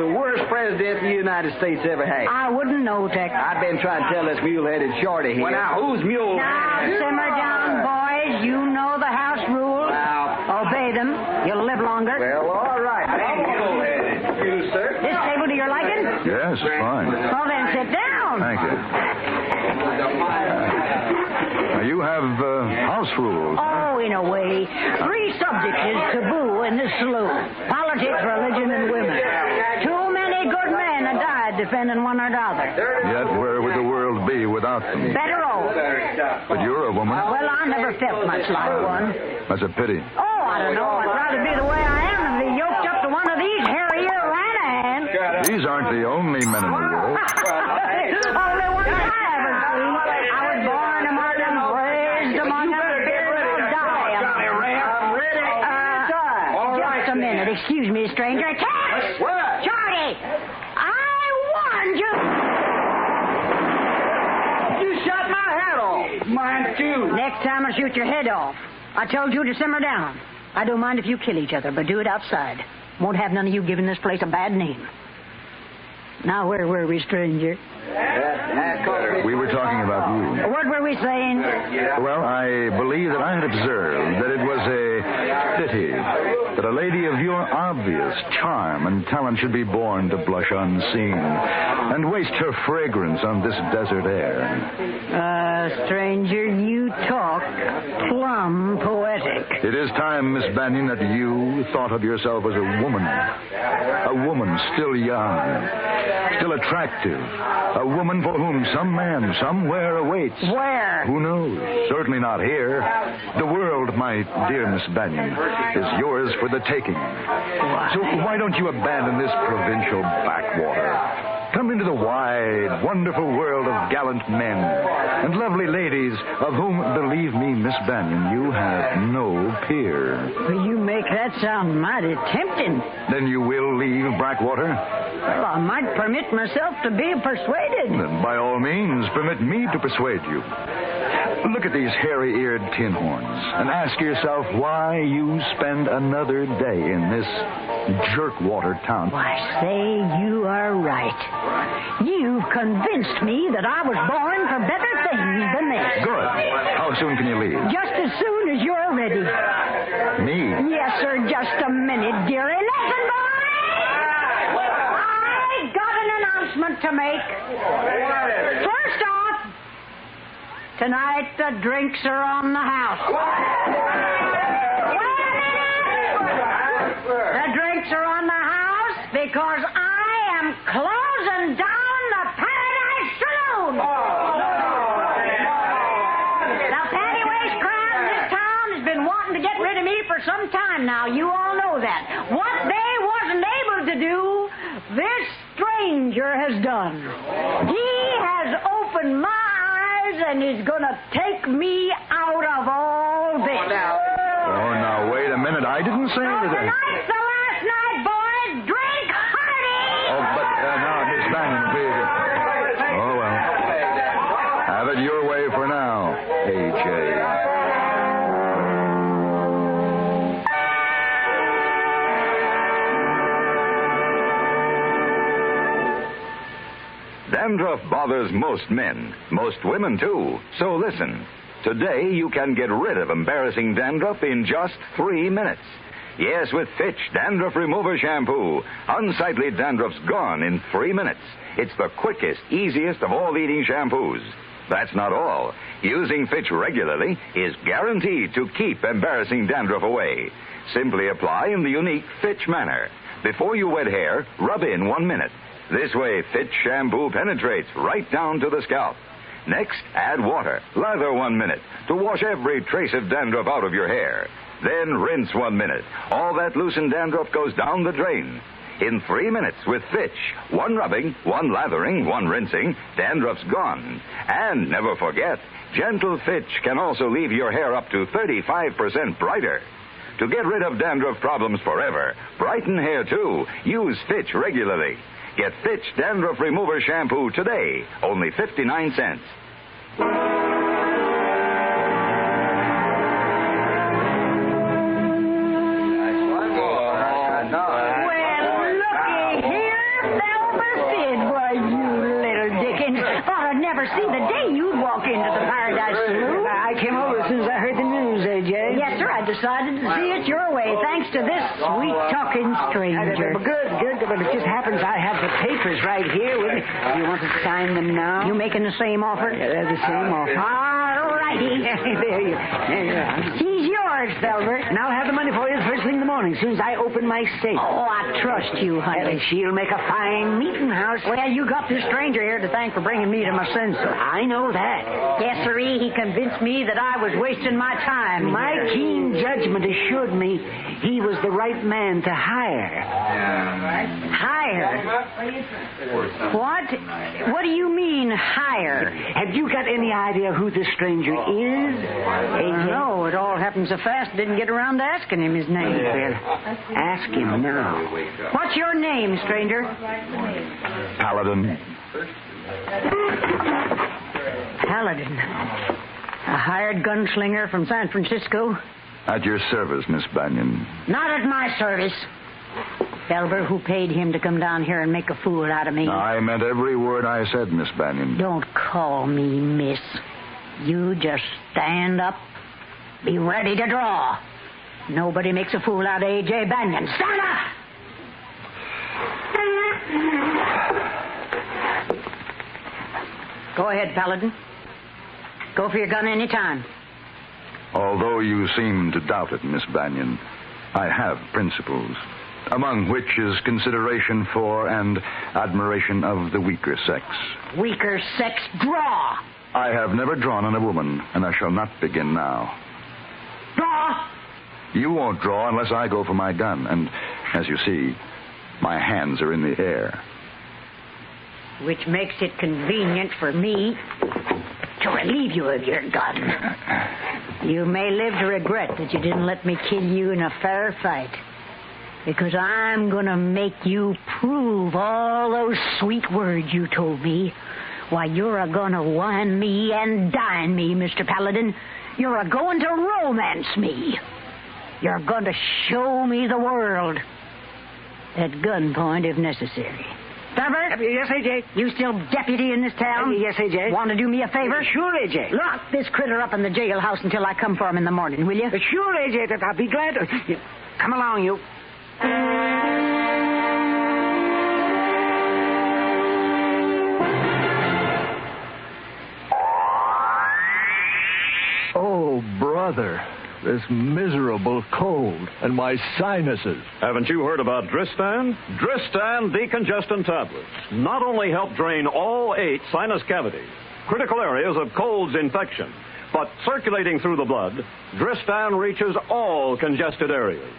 United States ever had? I wouldn't know, Tex. I've been trying to tell this mule-headed shorty here. Well, now, who's mule? Now, simmer down, boys. You know the house rules. Well, obey them. You'll live longer. Well, all right. I'm mule-headed. You, sir? This table to your liking? Yes, fine. Well, then sit down. Thank you. You have house rules. Oh, in a way. 3 subjects is taboo in this saloon. Politics, religion, and women. Too many good men have died defending one another. Yet where would the world be without them? Better off. But you're a woman. Well, I never felt much like one. That's a pity. Oh, I don't know. I'd rather be the way I am than be yoked up to one of these hairy-ear Ranahans. These aren't the only men in the world. Only one I ever seen. I was born among them, raised among them, I'll die among them. Just a minute. Excuse me, stranger. Tex! What? Shorty! I warned you! You shot my head off. Mine, too. Next time I'll shoot your head off. I told you to simmer down. I don't mind if you kill each other, but do it outside. Won't have none of you giving this place a bad name. Now, where were we, stranger? We were talking about you. What were we saying? Well, I believe that I had observed that it was a pity that a lady of your obvious charm and talent should be born to blush unseen and waste her fragrance on this desert air. Stranger, you talk plumb poetic. It is time, Miss Banyan, that you thought of yourself as a woman. A woman still young, still attractive. A woman for whom some man somewhere awaits. Where? Who knows? Certainly not here. The world, my dear Miss Banyan, is yours for the taking. So why don't you abandon this provincial backwater? Come into the wide, wonderful world of gallant men and lovely ladies of whom, believe me, Miss Banyan, you have no peer. You make that sound mighty tempting. Then you will leave Blackwater? Well, I might permit myself to be persuaded. Then by all means, permit me to persuade you. Look at these hairy-eared tin horns and ask yourself why you spend another day in this jerkwater town. Why, say you are right. You've convinced me that I was born for better things than this. Good. How soon can you leave? Just as soon as you're ready. Me? Yes, sir. Just a minute, dearie. Listen, boys! I got an announcement to make. First off, tonight the drinks are on the house. Wait a minute! The drinks are on the house because I am closing down the Paradise Saloon. The Patty-Waist crowd in this town has been wanting to get rid of me for some time now. You all know that. What they wasn't able to do, this stranger has done. He has opened my eyes and is going to take me out of all this. Oh, now, wait a minute. I didn't say anything. Tonight's the last night, boys. Drink hearty. Oh, but now, Miss Banyan, please. Oh, well. Have it your way for now, A.J. Dandruff bothers most men, most women too. So listen. Today you can get rid of embarrassing dandruff in just 3 minutes. Yes, with Fitch Dandruff Remover Shampoo. Unsightly dandruff's gone in 3 minutes. It's the quickest, easiest of all leading shampoos. That's not all. Using Fitch regularly is guaranteed to keep embarrassing dandruff away. Simply apply in the unique Fitch manner. Before you wet hair, rub in 1 minute. This way, Fitch shampoo penetrates right down to the scalp. Next, add water. Lather 1 minute to wash every trace of dandruff out of your hair. Then rinse 1 minute. All that loosened dandruff goes down the drain. In 3 minutes with Fitch, 1 rubbing, 1 lathering, 1 rinsing, dandruff's gone. And never forget, gentle Fitch can also leave your hair up to 35% brighter. To get rid of dandruff problems forever, brighten hair too, use Fitch regularly. Get Fitch Dandruff Remover Shampoo today, only 59 cents. Well, looky here, Thelma Sid. see the day you'd walk into the Paradise Saloon. I came over as soon as I heard the news, AJ. Yes, sir. I decided to see it your way, thanks to this sweet-talking stranger. Good. But it just happens I have the papers right here with me. Do you want to sign them now? You making the same offer? They're the same offer. All righty. There you are. He's yours, Velbert. And I'll have the money for you the first thing in the morning, as soon as I open my safe. Oh, I trust you, honey. She'll make a fine meeting house. Well, you got this stranger here to thank for bringing me to my senses. I know that. Yes, sirree, he convinced me that I was wasting my time. My keen judgment assured me he was the right man to hire. Hire? What? What do you mean, hire? Have you got any idea who this stranger is? No, it all happened so fast, didn't get around to asking him his name. Well, ask him now. What's your name, stranger? Paladin. Paladin. A hired gunslinger from San Francisco? At your service, Miss Banyan. Not at my service. Felber, who paid him to come down here and make a fool out of me? I meant every word I said, Miss Banyan. Don't call me miss. You just stand up, be ready to draw. Nobody makes a fool out of A.J. Banyan. Stand up! Go ahead, Paladin. Go for your gun any time. Although you seem to doubt it, Miss Banyan, I have principles, among which is consideration for and admiration of the weaker sex. Weaker sex, draw! I have never drawn on a woman, and I shall not begin now. Draw! You won't draw unless I go for my gun, and, as you see, my hands are in the air. Which makes it convenient for me to relieve you of your gun. You may live to regret that you didn't let me kill you in a fair fight. Because I'm going to make you prove all those sweet words you told me. Why, you're a-going to wine me and dine me, Mr. Paladin. You're a-going to romance me. You're going to show me the world. At gunpoint, if necessary. Trevor? Yes, A.J. You still deputy in this town? Yes, A.J. Want to do me a favor? Sure, A.J. Lock this critter up in the jailhouse until I come for him in the morning, will you? Sure, A.J. I'll be glad to. Come along, you. Oh, brother. This miserable cold and my sinuses. Haven't you heard about Dristan? Dristan decongestant tablets not only help drain all 8 sinus cavities, critical areas of cold's infection, but circulating through the blood, Dristan reaches all congested areas.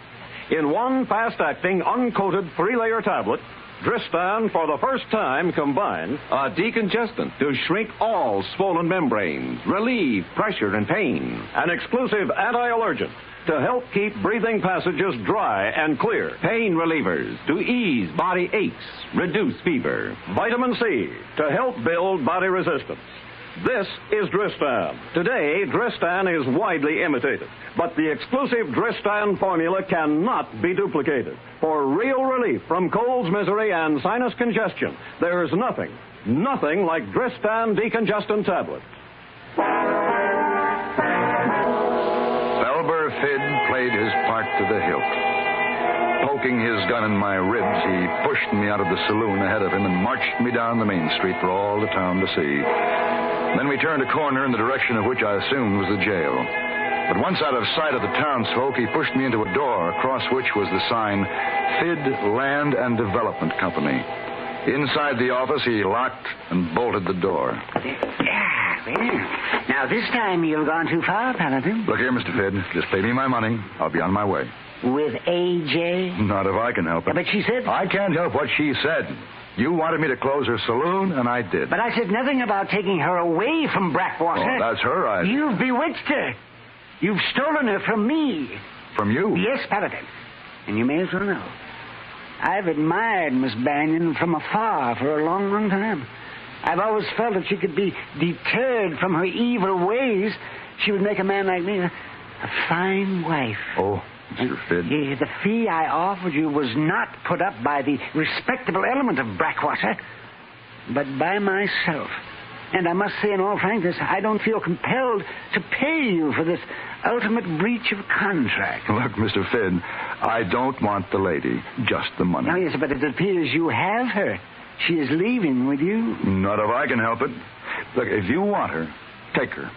In one fast-acting, uncoated 3-layer tablet, Dristan, for the first time, combines a decongestant to shrink all swollen membranes, relieve pressure and pain. An exclusive anti-allergen to help keep breathing passages dry and clear. Pain relievers to ease body aches, reduce fever. Vitamin C to help build body resistance. This is Dristan. Today, Dristan is widely imitated, but the exclusive Dristan formula cannot be duplicated. For real relief from cold's misery and sinus congestion, there's nothing like Dristan decongestant tablets. Felber Fid played his part to the hilt. Poking his gun in my ribs, he pushed me out of the saloon ahead of him and marched me down the main street for all the town to see. Then we turned a corner in the direction of which I assumed was the jail. But once out of sight of the townsfolk, he pushed me into a door across which was the sign, Fid Land and Development Company. Inside the office, he locked and bolted the door. Now, this time you've gone too far, Paladin. Look here, Mr. Fid. Just pay me my money. I'll be on my way. With A.J.? Not if I can help it. But she said... I can't help what she said. You wanted me to close her saloon, and I did. But I said nothing about taking her away from Blackwater. Oh, that's her idea. You've bewitched her. You've stolen her from me. From you? Yes, Paladin. And you may as well know. I've admired Miss Banyan from afar for a long, long time. I've always felt that she could be deterred from her evil ways. She would make a man like me a fine wife. Oh, Mr. Fid. The fee I offered you was not put up by the respectable element of Blackwater, but by myself. And I must say in all frankness, I don't feel compelled to pay you for this ultimate breach of contract. Look, Mr. Finn, I don't want the lady, just the money. Oh, yes, but it appears you have her. She is leaving with you. Not if I can help it. Look, if you want her, take her.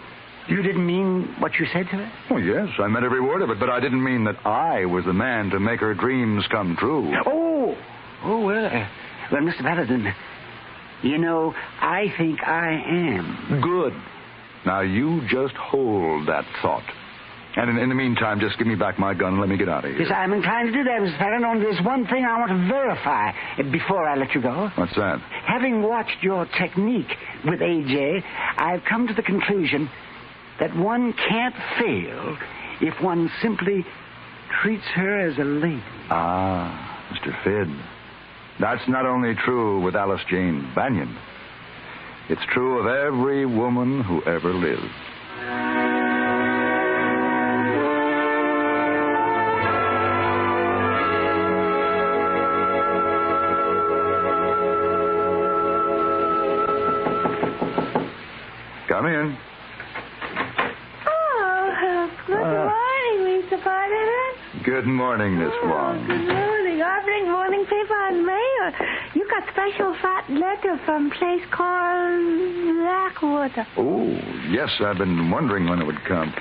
You didn't mean what you said to her? Oh, yes, I meant every word of it, but I didn't mean that I was the man to make her dreams come true. Oh, well, Mr. Paladin, you know, I think I am. Good. Now, you just hold that thought. And in the meantime, just give me back my gun and let me get out of here. Yes, I'm inclined to do that, Mr. Paladin. Only there's one thing I want to verify before I let you go. What's that? Having watched your technique with A.J., I've come to the conclusion that one can't fail if one simply treats her as a lady. Ah, Mr. Finn. That's not only true with Alice Jane Banyan. It's true of every woman who ever lived. Come in. Good morning, Mr. Paladin. Good morning, Miss Wong. Good morning. I bring morning paper and mail. You got special fat letter from place called Blackwater. Oh, yes, I've been wondering when it would come.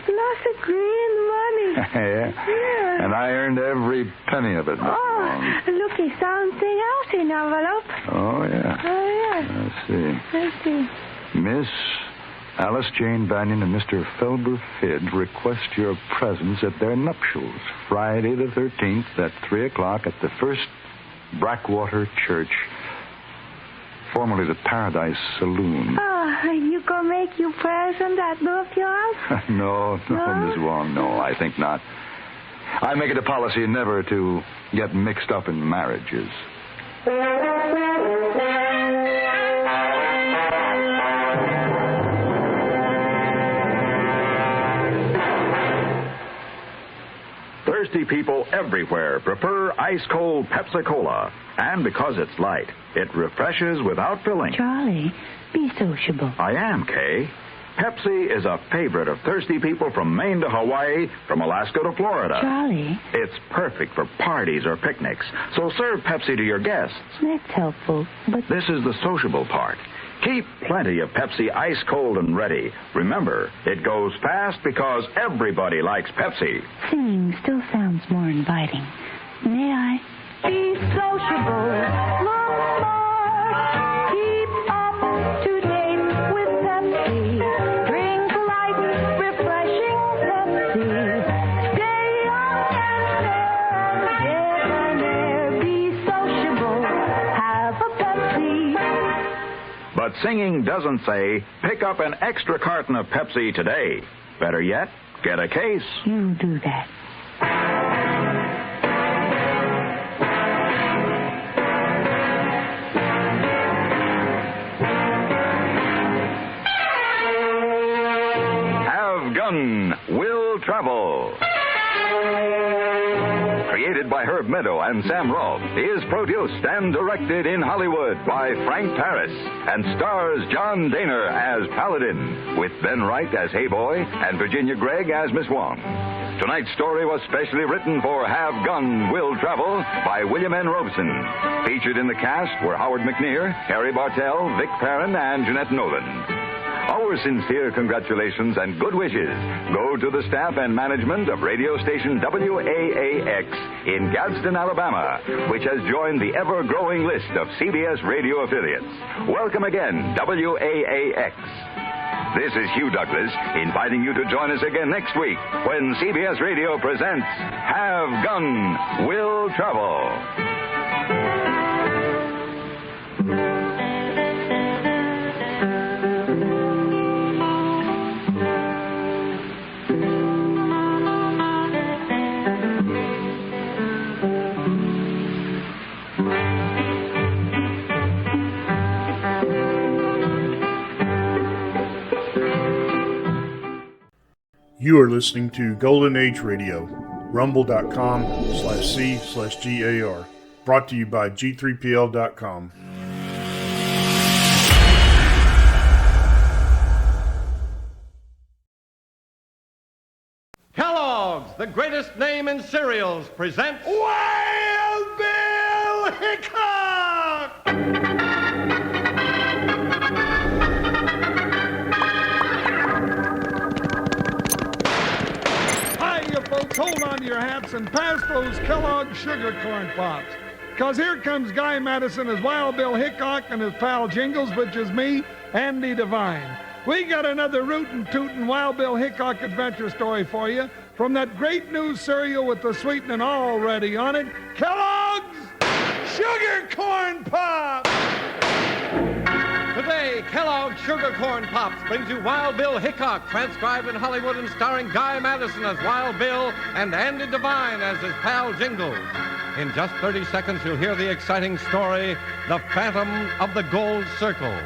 Lots of green money. Yeah. And I earned every penny of it, Miss Wong. Look, there's something else in the envelope. Oh, yeah. Oh, yeah. Let's see. Miss Alice Jane Banyan and Mr. Felber Fidd request your presence at their nuptials, Friday the 13th at 3 o'clock at the First Blackwater Church, formerly the Paradise Saloon. Oh, you gonna make you present at both yours? No, Miss Wong, no, I think not. I make it a policy never to get mixed up in marriages. Thirsty people everywhere prefer ice-cold Pepsi-Cola. And because it's light, it refreshes without filling. Charlie, be sociable. I am, Kay. Pepsi is a favorite of thirsty people from Maine to Hawaii, from Alaska to Florida. Charlie. It's perfect for parties or picnics, so serve Pepsi to your guests. That's helpful, but... This is the sociable part. Keep plenty of Pepsi ice cold and ready. Remember, it goes fast because everybody likes Pepsi. Singing still sounds more inviting. May I? Be sociable. Look smart. Keep up to date with Pepsi. Drink light, refreshing Pepsi. Stay young and fair and air. Be sociable. Have a Pepsi. But singing doesn't say, pick up an extra carton of Pepsi today. Better yet, get a case. You do that. Have Gun Will Travel. Created by Herb Meadow and Sam Rolfe, is produced and directed in Hollywood by Frank Paris and stars John Daner as Paladin, with Ben Wright as Hey Boy and Virginia Gregg as Miss Wong. Tonight's story was specially written for Have Gun Will Travel by William N. Robeson. Featured in the cast were Howard McNear, Harry Bartell, Vic Perrin, and Jeanette Nolan. Our sincere congratulations and good wishes go to the staff and management of radio station WAAX in Gadsden, Alabama, which has joined the ever-growing list of CBS radio affiliates. Welcome again, WAAX. This is Hugh Douglas inviting you to join us again next week when CBS Radio presents Have Gun Will Travel. You are listening to Golden Age Radio, rumble.com/C/GAR. Brought to you by G3PL.com. the greatest name in cereals, presents Wild Bill Hickok! Hi, you folks, hold on to your hats and pass those Kellogg Sugar Corn Pops. Because here comes Guy Madison as Wild Bill Hickok and his pal Jingles, which is me, Andy Devine. We got another rootin' tootin' Wild Bill Hickok adventure story for you from that great new cereal with the sweetening already on it, Kellogg's Sugar Corn Pops! Today, Kellogg's Sugar Corn Pops brings you Wild Bill Hickok, transcribed in Hollywood and starring Guy Madison as Wild Bill and Andy Devine as his pal Jingles. In just 30 seconds, you'll hear the exciting story, The Phantom of the Gold Circle.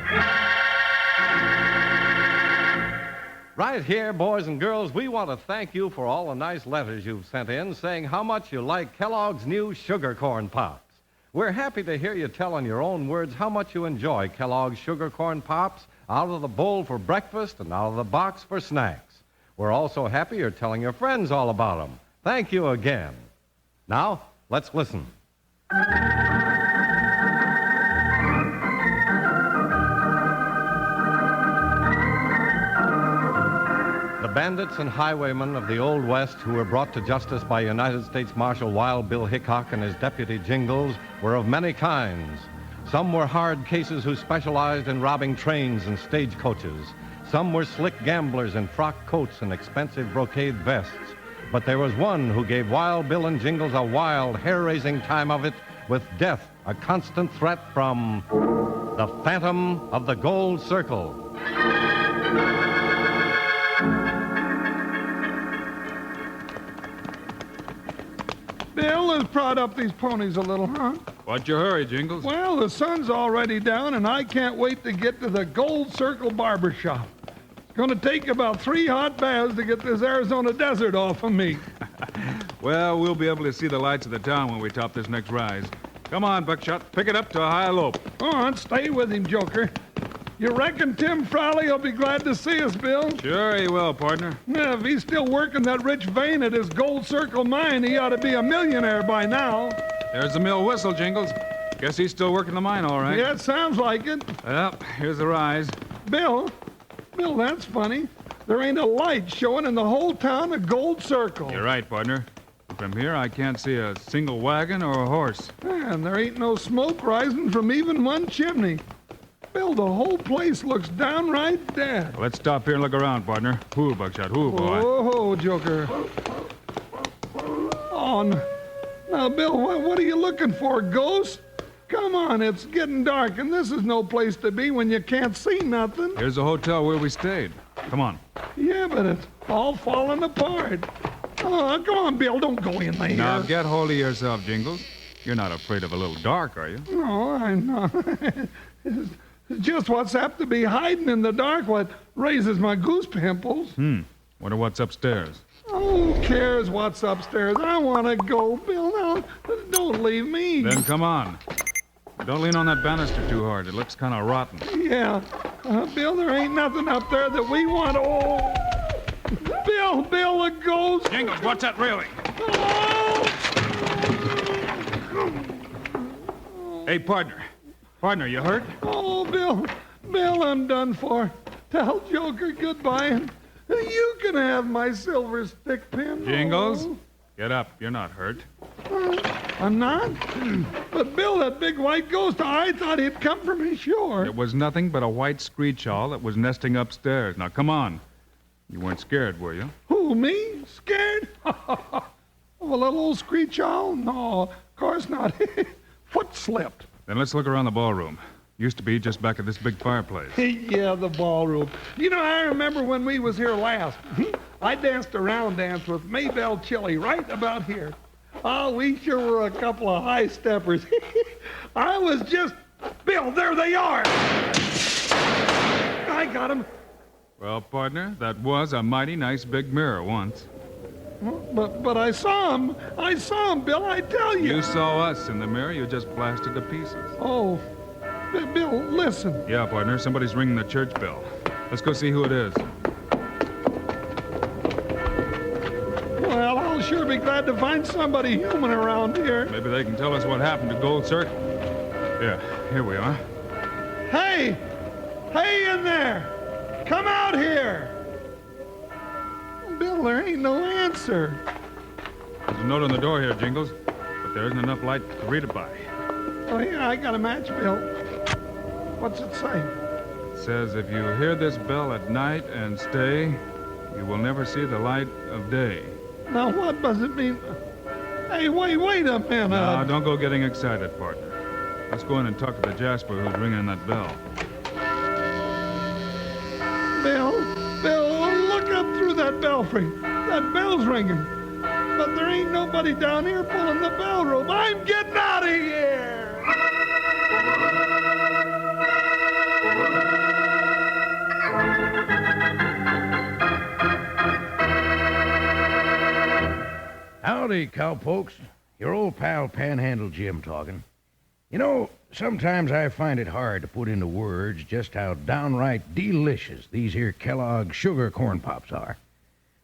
Right here, boys and girls, we want to thank you for all the nice letters you've sent in saying how much you like Kellogg's new Sugar Corn Pops. We're happy to hear you tell in your own words how much you enjoy Kellogg's Sugar Corn Pops out of the bowl for breakfast and out of the box for snacks. We're also happy you're telling your friends all about them. Thank you again. Now, let's listen. The bandits and highwaymen of the Old West who were brought to justice by United States Marshal Wild Bill Hickok and his deputy Jingles were of many kinds. Some were hard cases who specialized in robbing trains and stagecoaches. Some were slick gamblers in frock coats and expensive brocade vests. But there was one who gave Wild Bill and Jingles a wild, hair-raising time of it with death, a constant threat from the Phantom of the Gold Circle. Bill, let's prod up these ponies a little, huh? What's your hurry, Jingles? Well, the sun's already down, and I can't wait to get to the Gold Circle Barber Shop. It's going to take about 3 hot baths to get this Arizona desert off of me. Well, we'll be able to see the lights of the town when we top this next rise. Come on, Buckshot. Pick it up to a high lope. Go on, stay with him, Joker. You reckon Tim Frawley will be glad to see us, Bill? Sure he will, partner. Yeah, if he's still working that rich vein at his Gold Circle mine, he ought to be a millionaire by now. There's the mill whistle, Jingles. Guess he's still working the mine, all right. Yeah, it sounds like it. Well, here's the rise. Bill, that's funny. There ain't a light showing in the whole town of Gold Circle. You're right, partner. From here, I can't see a single wagon or a horse. And there ain't no smoke rising from even one chimney. Bill, the whole place looks downright dead. Let's stop here and look around, partner. Whoo, Buckshot, whoo, boy. Oh, Joker. Oh, now, Bill, what are you looking for, ghost? Come on, it's getting dark, and this is no place to be when you can't see nothing. Here's the hotel where we stayed. Come on. Yeah, but it's all falling apart. Oh, come on, Bill, don't go in there. Now, get hold of yourself, Jingles. You're not afraid of a little dark, are you? No, I'm not. It's just what's apt to be hiding in the dark what raises my goose pimples. Wonder what's upstairs. Who cares what's upstairs? I want to go, Bill. No, don't leave me. Then come on. Don't lean on that banister too hard. It looks kind of rotten. Yeah. Bill, there ain't nothing up there that we want. Oh. Bill, a ghost. Jingles, what's that railing? Oh. Hey, partner. Partner, you hurt? Oh, Bill, I'm done for. Tell Joker goodbye, and you can have my silver stick pin. Jingles, oh. Get up. You're not hurt. I'm not? But, Bill, that big white ghost, I thought he'd come from his shore. It was nothing but a white screech owl that was nesting upstairs. Now, come on. You weren't scared, were you? Who, me? Scared? Oh, a little old screech owl? No, of course not. Foot slipped. Then let's look around the ballroom. Used to be just back at this big fireplace. Yeah, the ballroom. You know, I remember when we was here last. I danced a round dance with Maybelle Chili right about here. Oh, we sure were a couple of high steppers. I was just... Bill, there they are! I got them. Well, partner, that was a mighty nice big mirror once. But I saw him. I saw him, Bill, I tell you. You saw us in the mirror. You just blasted to pieces. Oh, Bill, listen. Yeah, partner, somebody's ringing the church bell. Let's go see who it is. Well, I'll sure be glad to find somebody human around here. Maybe they can tell us what happened to Gold Circle. Yeah, here we are. Hey! Hey in there! Come out here! Bill, there ain't no answer. There's a note on the door here, Jingles, but there isn't enough light to read it by. Oh, yeah, I got a match, Bill. What's it say? It says, if you hear this bell at night and stay, you will never see the light of day. Now, what does it mean? Hey, wait a minute. No, don't go getting excited, partner. Let's go in and talk to the Jasper who's ringing that bell. Bill, look up through that belfry. That bell's ringing. But there ain't nobody down here pulling the bell rope. I'm getting out of here! Howdy, cowpokes. Your old pal Panhandle Jim talking. You know, sometimes I find it hard to put into words just how downright delicious these here Kellogg sugar corn pops are.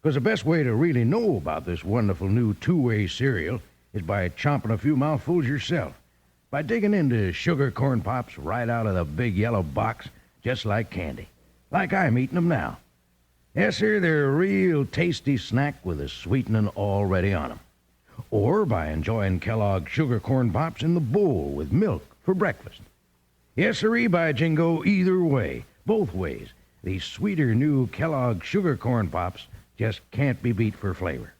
Because the best way to really know about this wonderful new two-way cereal is by chomping a few mouthfuls yourself. By digging into sugar corn pops right out of the big yellow box, just like candy. Like I'm eating them now. Yes, sir, they're a real tasty snack with a sweetening already on them. Or by enjoying Kellogg sugar corn pops in the bowl with milk for breakfast. Yes, sirree, by jingo, either way, both ways, these sweeter new Kellogg sugar corn pops just can't be beat for flavor.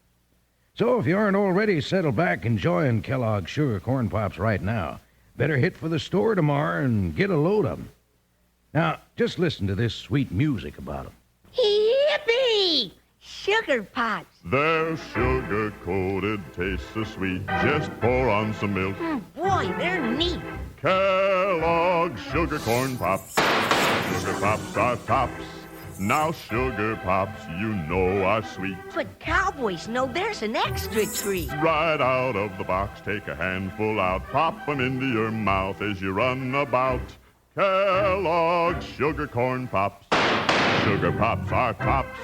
So if you aren't already settled back enjoying Kellogg sugar corn pops right now, better hit for the store tomorrow and get a load of them. Now, just listen to this sweet music about them. Yippee! Sugar pops. They're sugar-coated, taste so sweet. Just pour on some milk. Boy, they're neat. Kellogg Sugar Corn Pops. Sugar Pops are tops. Now Sugar Pops, you know, are sweet. But cowboys know there's an extra treat. Right out of the box, take a handful out. Pop 'em into your mouth as you run about. Kellogg Sugar Corn Pops. Sugar Pops are tops.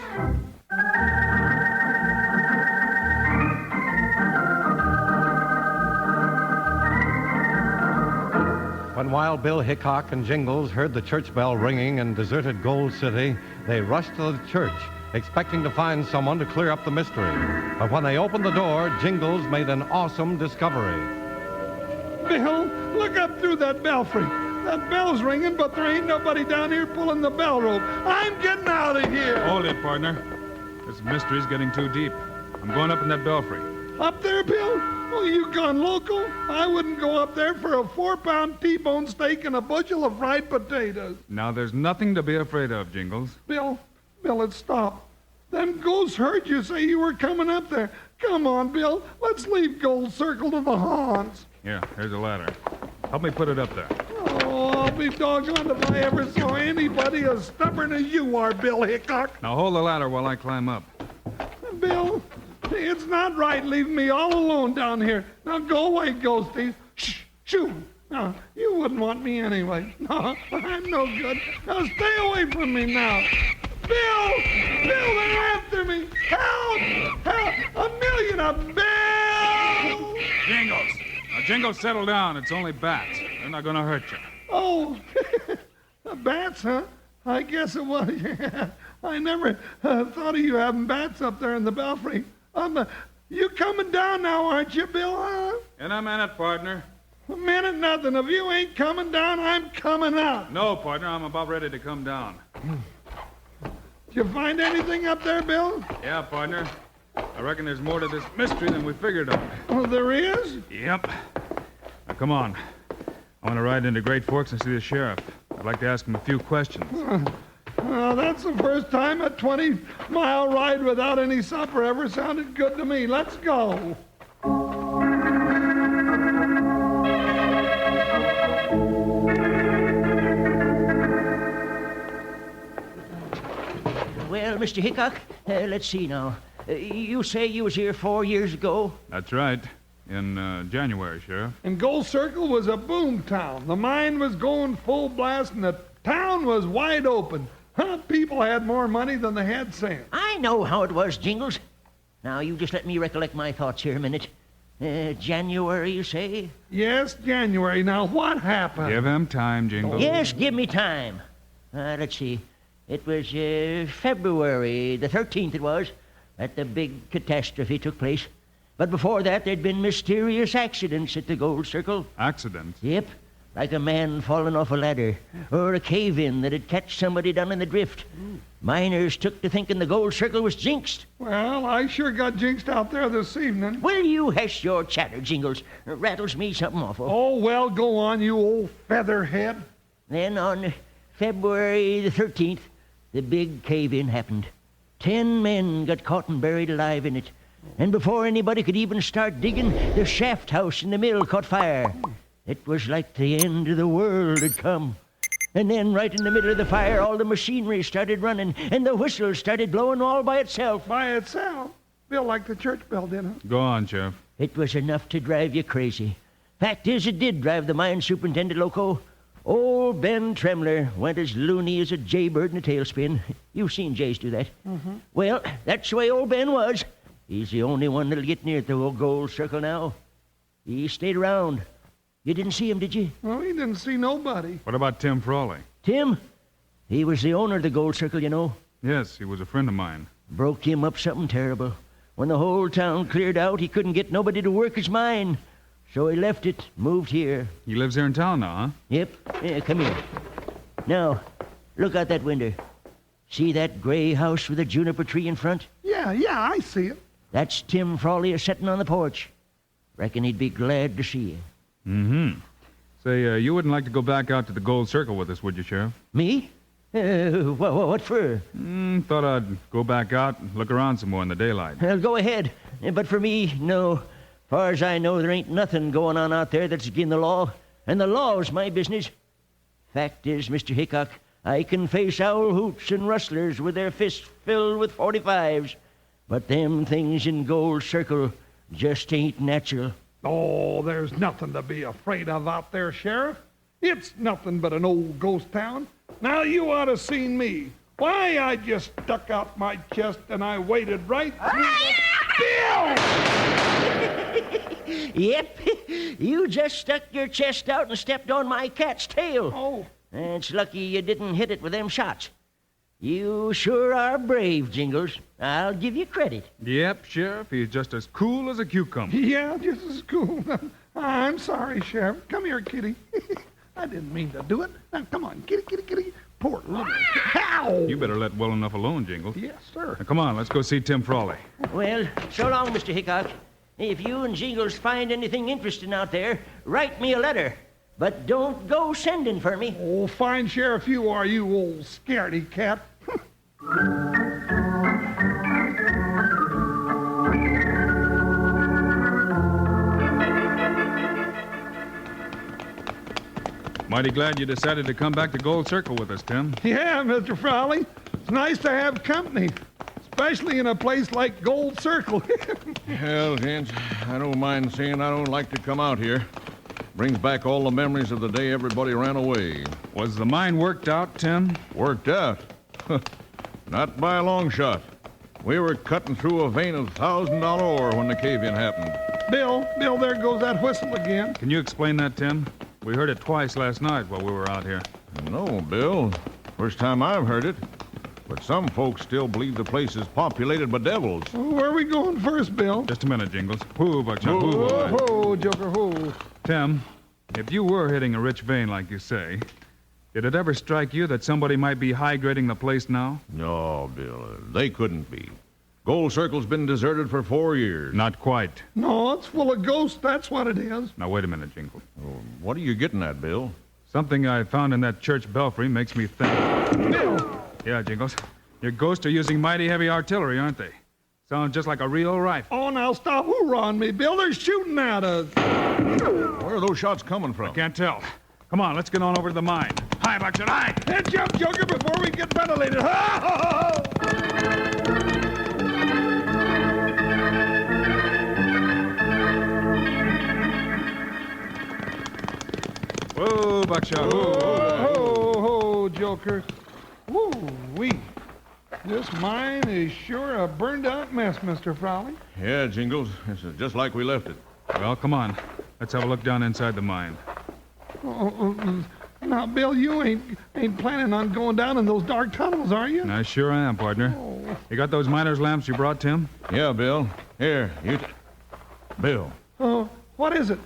When Wild Bill Hickok and Jingles heard the church bell ringing in deserted Gold City, they rushed to the church, expecting to find someone to clear up the mystery. But when they opened the door, Jingles made an awesome discovery. Bill, look up through that belfry. That bell's ringing, but there ain't nobody down here pulling the bell rope. I'm getting out of here. Hold it, partner. This mystery's getting too deep. I'm going up in that belfry. Up there, Bill? Oh, you gone local? I wouldn't go up there for a 4-pound T-bone steak and a bushel of fried potatoes. Now, there's nothing to be afraid of, Jingles. Bill, let's stop. Them ghosts heard you say you were coming up there. Come on, Bill. Let's leave Gold Circle to the haunts. Yeah, here's a ladder. Help me put it up there. Oh, I'll be doggone if I ever saw anybody as stubborn as you are, Bill Hickok. Now, hold the ladder while I climb up. Bill, it's not right leaving me all alone down here. Now go away, ghosties. Shoo. No, you wouldn't want me anyway. No, I'm no good. Now stay away from me now. Bill, they're after me. Help! A million of them. Bill! Jingles. Now, Jingles, settle down. It's only bats. They're not going to hurt you. Oh, bats, huh? I guess it was. Yeah. I never thought of you having bats up there in the belfry. You coming down now, aren't you, Bill? Huh? In a minute, partner. A minute, nothing. If you ain't coming down, I'm coming out. No, partner, I'm about ready to come down. Did you find anything up there, Bill? Yeah, partner. I reckon there's more to this mystery than we figured on. Oh, there is? Yep. Now, come on. I want to ride into Great Forks and see the sheriff. I'd like to ask him a few questions. Well, that's the first time a 20-mile ride without any supper ever sounded good to me. Let's go. Well, Mr. Hickok, let's see now. You say you was here 4 years ago? That's right. In January, Sheriff. And Gold Circle was a boom town. The mine was going full blast, and the town was wide open. People had more money than they had sense. I know how it was, Jingles. Now, you just let me recollect my thoughts here a minute. January, you say? Yes, January. Now, what happened? Give him time, Jingles. Yes, give me time. Let's see. It was February the 13th, it was, that the big catastrophe took place. But before that, there'd been mysterious accidents at the Gold Circle. Accidents? Yep. Like a man falling off a ladder, or a cave-in that'd catch somebody down in the drift. Miners took to thinking the Gold Circle was jinxed. Well, I sure got jinxed out there this evening. Will you hush your chatter, Jingles? It rattles me something awful. Oh, well, go on, you old featherhead. Then on February the 13th, the big cave-in happened. 10 men got caught and buried alive in it. And before anybody could even start digging, the shaft house in the mill caught fire. It was like the end of the world had come. And then, right in the middle of the fire, all the machinery started running, and the whistles started blowing all by itself. By itself? Bill, like the church bell, didn't it? Go on, Sheriff. It was enough to drive you crazy. Fact is, it did drive the mine superintendent loco. Old Ben Tremler went as loony as a jaybird in a tailspin. You've seen jays do that. Mm-hmm. Well, that's the way old Ben was. He's the only one that'll get near the old Gold Circle now. He stayed around. You didn't see him, did you? Well, he didn't see nobody. What about Tim Frawley? Tim? He was the owner of the Gold Circle, you know. Yes, he was a friend of mine. Broke him up something terrible. When the whole town cleared out, he couldn't get nobody to work his mine. So he left it, moved here. He lives here in town now, huh? Yep. Yeah, come here. Now, look out that window. See that gray house with a juniper tree in front? Yeah, I see it. That's Tim Frawley a-setting on the porch. Reckon he'd be glad to see you. Mm-hmm. Say, you wouldn't like to go back out to the Gold Circle with us, would you, Sheriff? Me? What for? Thought I'd go back out and look around some more in the daylight. Well, go ahead. But for me, no. Far as I know, there ain't nothing going on out there that's agin the law. And the law's my business. Fact is, Mr. Hickok, I can face owl hoots and rustlers with their fists filled with 45s. But them things in Gold Circle just ain't natural. Oh, there's nothing to be afraid of out there, Sheriff. It's nothing but an old ghost town. Now, you ought to seen me. Why, I just stuck out my chest and I waited right through the... Bill! Yep, you just stuck your chest out and stepped on my cat's tail. Oh. It's lucky you didn't hit it with them shots. You sure are brave, Jingles. I'll give you credit. Yep, Sheriff, he's just as cool as a cucumber. Yeah, just as cool. I'm sorry, Sheriff. Come here, kitty. I didn't mean to do it. Now, come on, kitty. Poor little... Ow! You better let well enough alone, Jingles. Yes, sir. Now, come on, let's go see Tim Frawley. Well, so long, Mr. Hickok. If you and Jingles find anything interesting out there, write me a letter. But don't go sending for me. Oh, fine sheriff you are, you old scaredy cat. Mighty glad you decided to come back to Gold Circle with us, Tim. Yeah, Mr. Frawley. It's nice to have company, especially in a place like Gold Circle. Hell, gents, I don't mind saying I don't like to come out here. Brings back all the memories of the day everybody ran away. Was the mine worked out, Tim? Worked out? Not by a long shot. We were cutting through a vein of $1,000 ore when the cave-in happened. Bill, there goes that whistle again. Can you explain that, Tim? We heard it twice last night while we were out here. No, Bill. First time I've heard it. But some folks still believe the place is populated by devils. Where are we going first, Bill? Just a minute, Jingles. Whoo, Buckshot, whoo. Whoa, Joker, whoo. Tim, if you were hitting a rich vein like you say, did it ever strike you that somebody might be high-grading the place now? No, Bill, they couldn't be. Gold Circle's been deserted for 4 years. Not quite. No, it's full of ghosts, that's what it is. Now, wait a minute, Jingles. What are you getting at, Bill? Something I found in that church belfry makes me think. Bill! Yeah, Jingles. Your ghosts are using mighty heavy artillery, aren't they? Sounds just like a real rifle. Oh, now stop hoorahing me, Bill. They're shooting at us. Where are those shots coming from? I can't tell. Come on, let's get on over to the mine. Hi, Buckshot, hi! Head jump, Joker, before we get ventilated. Ha! Whoa, Buckshot, whoa. Ho, Joker. Woo-wee. This mine is sure a burned-out mess, Mr. Frawley. Yeah, Jingles. It's just like we left it. Well, come on. Let's have a look down inside the mine. Now, Bill, you ain't planning on going down in those dark tunnels, are you? I sure am, partner. You got those miner's lamps you brought, Tim? Yeah, Bill. Here, Bill. Oh, what is it?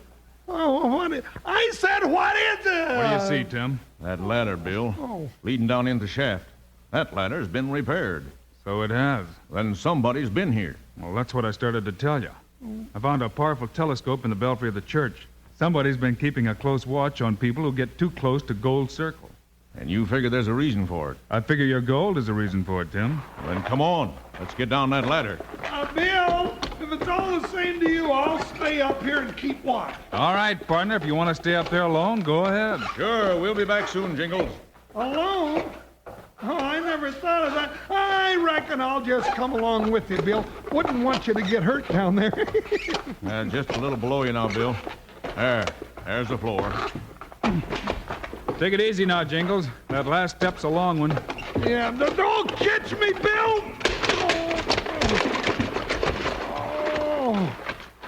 I said, what is it? What do you see, Tim? That ladder, Bill. Oh. Leading down in the shaft. That ladder's been repaired. So it has. Then somebody's been here. Well, that's what I started to tell you. I found a powerful telescope in the belfry of the church. Somebody's been keeping a close watch on people who get too close to Gold Circle. And you figure there's a reason for it? I figure your gold is a reason for it, Tim. Then come on. Let's get down that ladder. Bill, if it's all the same to you, I'll stay up here and keep watch. All right, partner. If you want to stay up there alone, go ahead. Sure, we'll be back soon, Jingles. Alone? Oh, I never thought of that. I reckon I'll just come along with you, Bill. Wouldn't want you to get hurt down there. Just a little below you now, Bill. There's the floor. Take it easy now, Jingles. That last step's a long one. Yeah, don't catch me, Bill!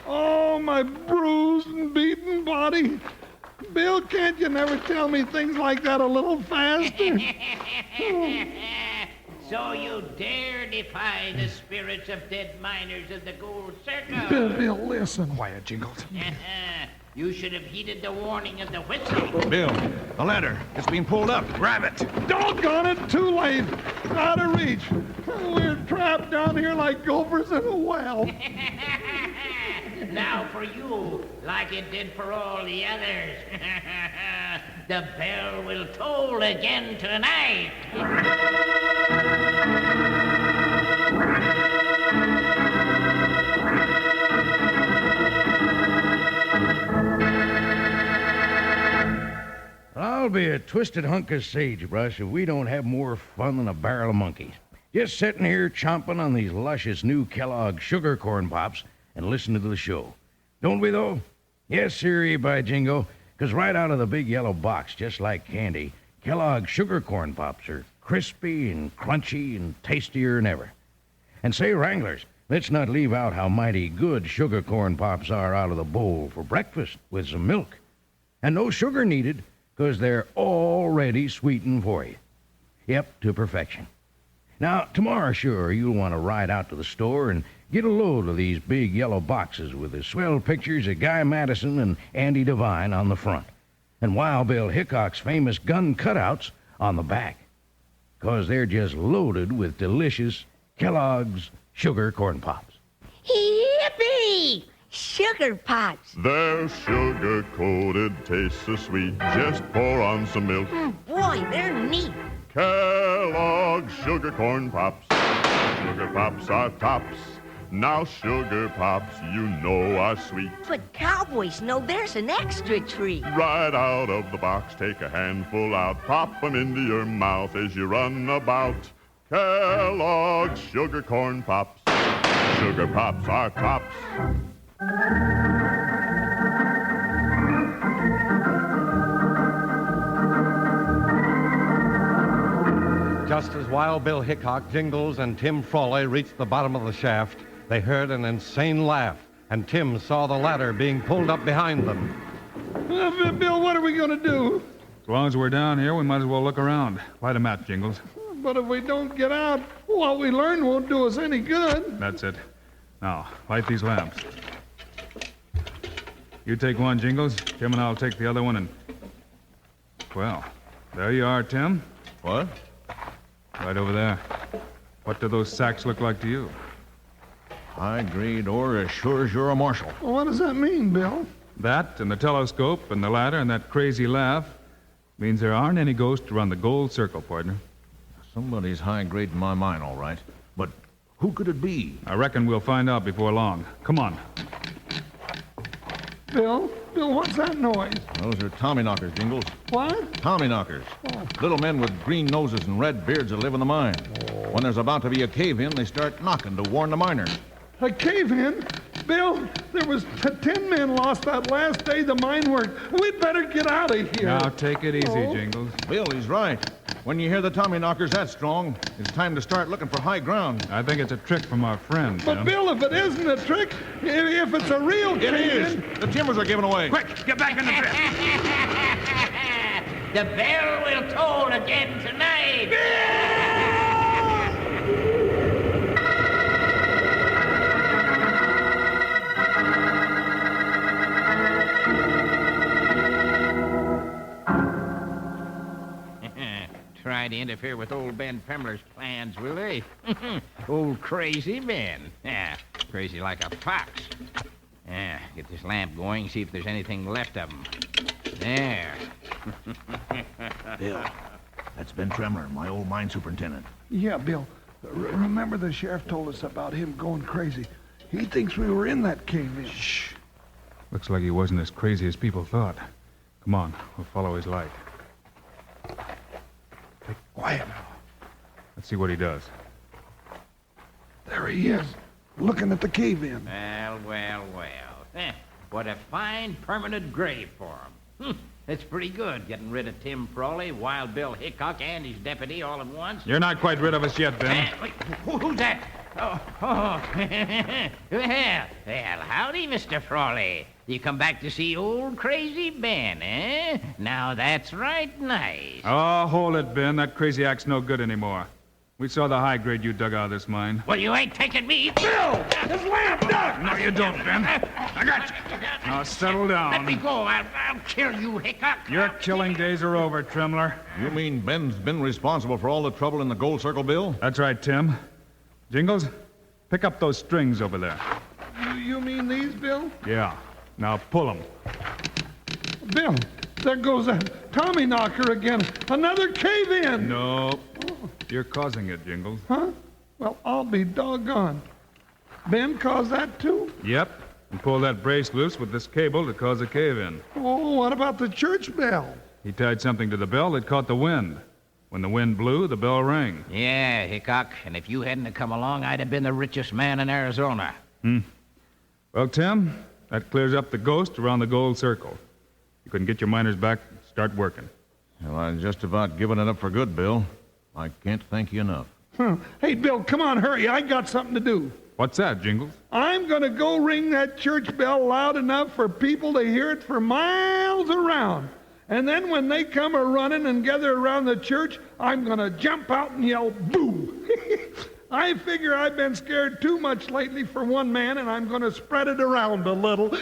Oh, my bruised and beaten body. Bill, can't you never tell me things like that a little faster? So you dare defy the spirits of dead miners of the Gold Circle? Bill, listen. Quiet, Jingles. You should have heeded the warning of the whistle. Bill, the ladder. It's being pulled up. Grab it. Doggone it, too late. Out of reach. We're trapped down here like gophers in a well. Now for you, like it did for all the others. The bell will toll again tonight. I'll be a twisted hunk of sagebrush if we don't have more fun than a barrel of monkeys. Just sitting here chomping on these luscious new Kellogg sugar corn pops and listening to the show. Don't we, though? Yes, sirree, by jingo, 'cause right out of the big yellow box, just like candy, Kellogg sugar corn pops are crispy and crunchy and tastier than ever. And say, Wranglers, let's not leave out how mighty good sugar corn pops are out of the bowl for breakfast with some milk. And no sugar needed, 'cause they're already sweetened for you. Yep, to perfection. Now, tomorrow, sure, you'll want to ride out to the store and get a load of these big yellow boxes with the swell pictures of Guy Madison and Andy Devine on the front, and Wild Bill Hickok's famous gun cutouts on the back, 'cause they're just loaded with delicious Kellogg's sugar corn pops. Yippee! Sugar pops. They're sugar-coated, taste so sweet. Just pour on some milk. Boy, they're neat. Kellogg's sugar corn pops. Sugar pops are tops. Now sugar pops, you know, are sweet. But cowboys know there's an extra treat. Right out of the box, take a handful out. Pop 'em into your mouth as you run about. Kellogg's sugar corn pops. Sugar pops are tops. Just as Wild Bill Hickok, Jingles, and Tim Frawley reached the bottom of the shaft, they heard an insane laugh, and Tim saw the ladder being pulled up behind them. Bill, what are we going to do? As long as we're down here, we might as well look around. Light a match, Jingles. But if we don't get out, what we learn won't do us any good. That's it. Now, light these lamps. You take one, Jingles. Tim and I'll take the other one, and... Well, there you are, Tim. What? Right over there. What do those sacks look like to you? High-grade ore as sure as you're a marshal. Well, what does that mean, Bill? That, and the telescope, and the ladder, and that crazy laugh means there aren't any ghosts to run the Gold Circle, partner. Somebody's high-grading my mine, all right. But who could it be? I reckon we'll find out before long. Come on. Bill, what's that noise? Those are Tommyknockers, Jingles. What? Tommyknockers. Oh. Little men with green noses and red beards that live in the mine. When there's about to be a cave-in, they start knocking to warn the miners. A cave-in? Bill, there was 10 men lost that last day the mine worked. We'd better get out of here. Now, take it easy, Jingles. Bill, he's right. When you hear the Tommyknockers that strong, it's time to start looking for high ground. I think it's a trick from our friend, But, Bill, if it isn't a trick, if it's a real It is. cave-in... The timbers are giving away. Quick, get back in the pit. The bell will toll again tonight. Try to interfere with old Ben Pemler's plans, will they? Old crazy Ben. Yeah, crazy like a fox. Yeah, get this lamp going, see if there's anything left of him. There. Bill, that's Ben Tremler, my old mine superintendent. Yeah, Bill. Remember the sheriff told us about him going crazy. He thinks we were in that cave-in. Shh. Looks like he wasn't as crazy as people thought. Come on, we'll follow his light. Be quiet now. Let's see what he does. There he is, looking at the cave-in. Well. What a fine permanent grave for him. That's pretty good, getting rid of Tim Frawley, Wild Bill Hickok, and his deputy all at once. You're not quite rid of us yet, Ben. Wait, who's that? Oh. Well, howdy, Mr. Frawley. You come back to see old crazy Ben, eh? Now, that's right nice. Oh, hold it, Ben. That crazy act's no good anymore. We saw the high grade you dug out of this mine. Well, you ain't taking me. Bill! His lamp, Doug! No, you don't, Ben. I got you. Now, settle down. Let me go. I'll kill you, Hickok. Your killing days are over, Tremler. You mean Ben's been responsible for all the trouble in the gold circle, Bill? That's right, Tim. Jingles, pick up those strings over there. You mean these, Bill? Yeah. Now, pull them. Bill, there goes that Tommyknocker again. Another cave-in. Nope. You're causing it, Jingles. Huh? Well, I'll be doggone. Ben caused that, too? Yep. And pull that brace loose with this cable to cause a cave-in. Oh, what about the church bell? He tied something to the bell that caught the wind. When the wind blew, the bell rang. Yeah, Hickok. And if you hadn't have come along, I'd have been the richest man in Arizona. Well, Tim, that clears up the ghost around the gold circle. You couldn't get your miners back, start working. Well, I've just about given it up for good, Bill. I can't thank you enough. Hey, Bill, come on, hurry. I got something to do. What's that, Jingles? I'm going to go ring that church bell loud enough for people to hear it for miles around. And then when they come a-running and gather around the church, I'm going to jump out and yell, boo! I figure I've been scared too much lately for one man, and I'm going to spread it around a little.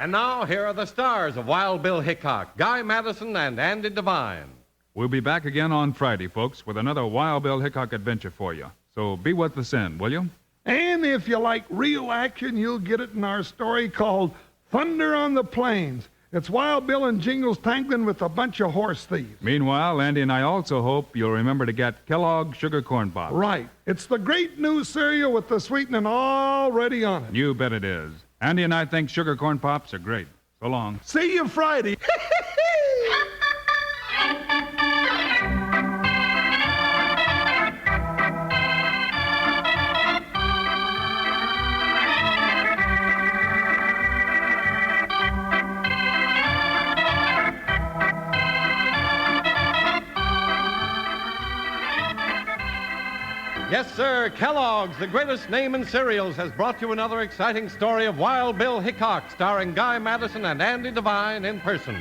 And now, here are the stars of Wild Bill Hickok, Guy Madison, and Andy Devine. We'll be back again on Friday, folks, with another Wild Bill Hickok adventure for you. So be with us then, will you? And if you like real action, you'll get it in our story called Thunder on the Plains. It's Wild Bill and Jingles tangling with a bunch of horse thieves. Meanwhile, Andy and I also hope you'll remember to get Kellogg's Sugar Corn Pops. Right. It's the great new cereal with the sweetening already on it. You bet it is. Andy and I think Sugar Corn Pops are great. So long. See you Friday. Yes, sir, Kellogg's, the greatest name in cereals, has brought you another exciting story of Wild Bill Hickok, starring Guy Madison and Andy Devine in person.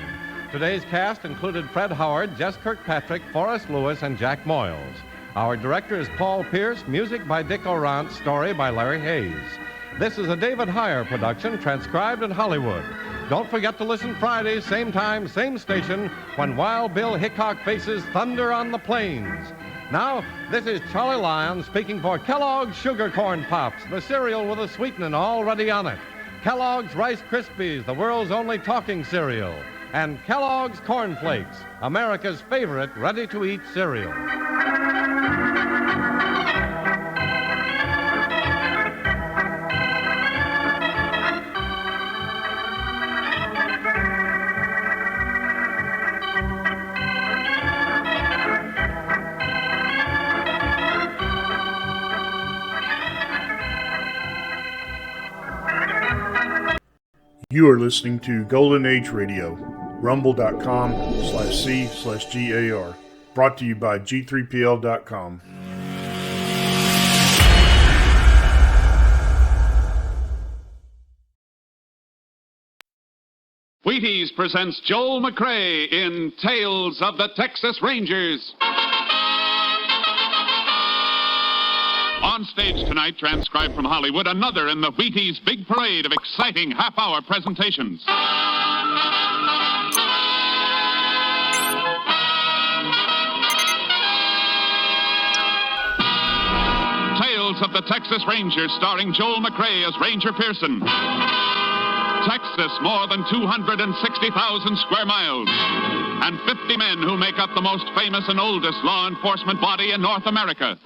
Today's cast included Fred Howard, Jess Kirkpatrick, Forrest Lewis, and Jack Moyles. Our director is Paul Pierce, music by Dick Orant, story by Larry Hayes. This is a David Heyer production, transcribed in Hollywood. Don't forget to listen Friday, same time, same station, when Wild Bill Hickok faces Thunder on the Plains. Now, this is Charlie Lyon speaking for Kellogg's Sugar Corn Pops, the cereal with a sweetening already on it. Kellogg's Rice Krispies, the world's only talking cereal. And Kellogg's Corn Flakes, America's favorite ready-to-eat cereal. You are listening to Golden Age Radio, rumble.com/C/GAR. Brought to you by G3PL.com. Wheaties presents Joel McCrea in Tales of the Texas Rangers. On stage tonight, transcribed from Hollywood, another in the Wheaties big parade of exciting half-hour presentations. Tales of the Texas Rangers, starring Joel McCrea as Ranger Pearson. Texas, more than 260,000 square miles, and 50 men who make up the most famous and oldest law enforcement body in North America.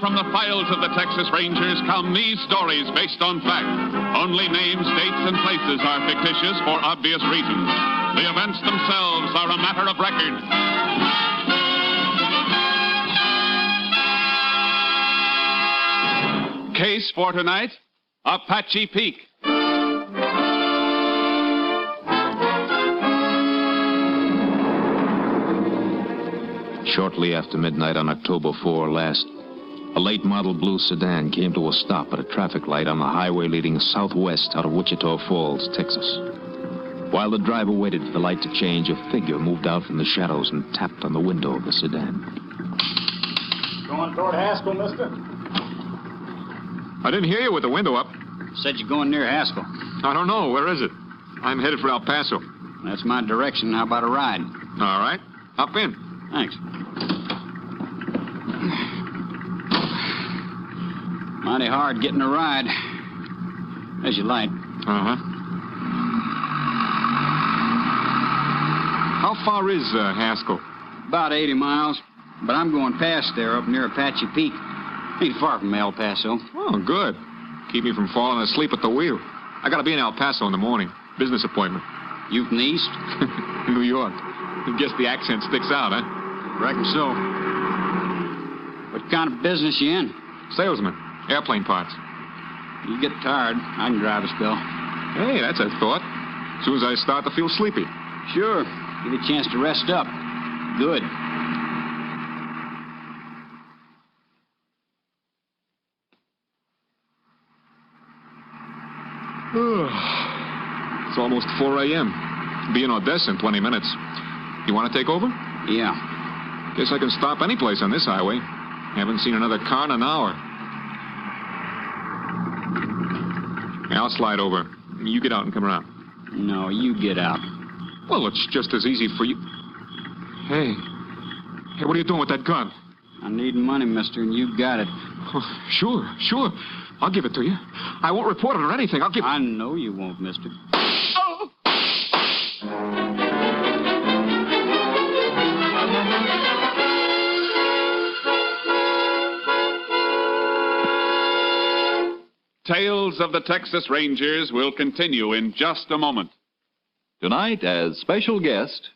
From the files of the Texas Rangers come these stories based on fact. Only names, dates, and places are fictitious for obvious reasons. The events themselves are a matter of record. Case for tonight, Apache Peak. Shortly after midnight on October 4 last, a late model blue sedan came to a stop at a traffic light on the highway leading southwest out of Wichita Falls, Texas. While the driver waited for the light to change, a figure moved out from the shadows and tapped on the window of the sedan. Going toward Haskell, mister? I didn't hear you with the window up. Said you're going near Haskell. I don't know. Where is it? I'm headed for El Paso. That's my direction. How about a ride? All right. Hop in. Thanks. Mighty hard getting a ride. There's your light. Uh-huh. How far is Haskell? About 80 miles. But I'm going past there up near Apache Peak. Ain't far from El Paso. Oh, good. Keep me from falling asleep at the wheel. I gotta be in El Paso in the morning. Business appointment. You from the east? New York. I guess the accent sticks out, huh? Reckon so. What kind of business you in? Salesman. Airplane parts. You get tired, I can drive a spell. Hey, that's a thought. As soon as I start to feel sleepy. Sure. Give you a chance to rest up. Good. It's almost 4 a.m. Be in Odessa in 20 minutes. You want to take over? Yeah. Guess I can stop any place on this highway. Haven't seen another car in an hour. I'll slide over. You get out and come around. No, you get out. Well, it's just as easy for you. Hey, what are you doing with that gun? I need money, mister, and you got it. Oh, sure. I'll give it to you. I won't report it or anything. I know you won't, mister. Oh! Tales of the Texas Rangers will continue in just a moment. Tonight, as special guest,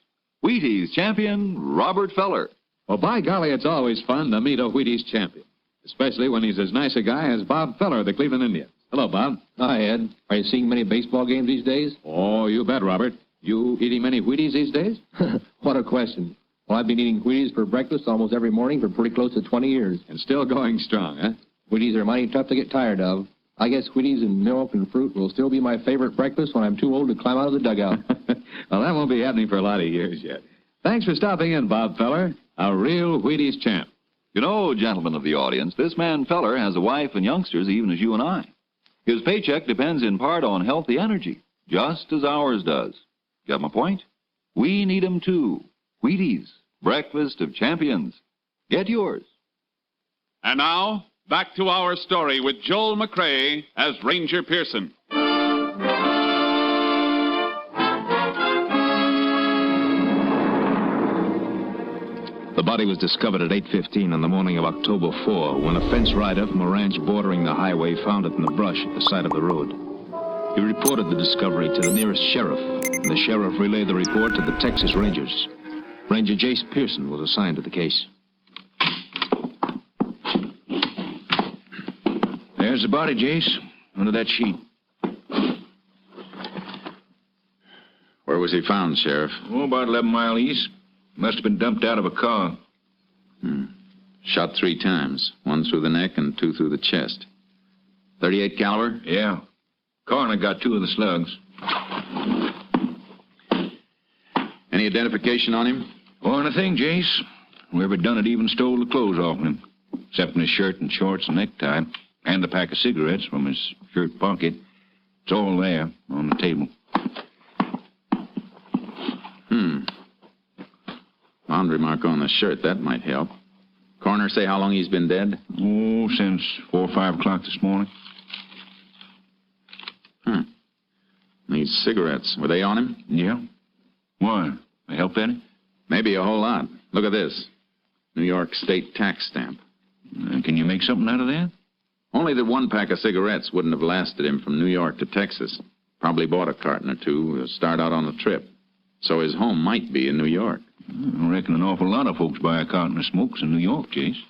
Wheaties champion Robert Feller. Well, by golly, it's always fun to meet a Wheaties champion, especially when he's as nice a guy as Bob Feller of the Cleveland Indians. Hello, Bob. Hi, Ed. Are you seeing many baseball games these days? Oh, you bet, Robert. You eating many Wheaties these days? What a question. Well, I've been eating Wheaties for breakfast almost every morning for pretty close to 20 years. And still going strong, huh? Wheaties are mighty tough to get tired of. I guess Wheaties and milk and fruit will still be my favorite breakfast when I'm too old to climb out of the dugout. Well, that won't be happening for a lot of years yet. Thanks for stopping in, Bob Feller, a real Wheaties champ. You know, gentlemen of the audience, this man Feller has a wife and youngsters even as you and I. His paycheck depends in part on healthy energy, just as ours does. Got my point? We need 'em too. Wheaties, breakfast of champions. Get yours. And now, back to our story with Joel McCrea as Ranger Pearson. The body was discovered at 8:15 on the morning of October 4, when a fence rider from a ranch bordering the highway found it in the brush at the side of the road. He reported the discovery to the nearest sheriff, and the sheriff relayed the report to the Texas Rangers. Ranger Jace Pearson was assigned to the case. There's the body, Jace, under that sheet. Where was he found, Sheriff? Oh, about 11 miles east. Must have been dumped out of a car. Shot 3 times, 1 through the neck and 2 through the chest. 38 caliber? Yeah. Coroner got 2 of the slugs. Any identification on him? Wasn't a thing, Jace. Whoever done it even stole the clothes off him, except in his shirt and shorts and necktie, and a pack of cigarettes from his shirt pocket. It's all there on the table. Laundry mark on the shirt, that might help. Coroner say how long he's been dead? Oh, since 4 or 5 o'clock this morning. These cigarettes, were they on him? Yeah. Why? They help any? Maybe a whole lot. Look at this. New York State tax stamp. Can you make something out of that? Only that 1 pack of cigarettes wouldn't have lasted him from New York to Texas. Probably bought a carton or 2 to start out on the trip. So his home might be in New York. I reckon an awful lot of folks buy a carton of smokes in New York, Jace.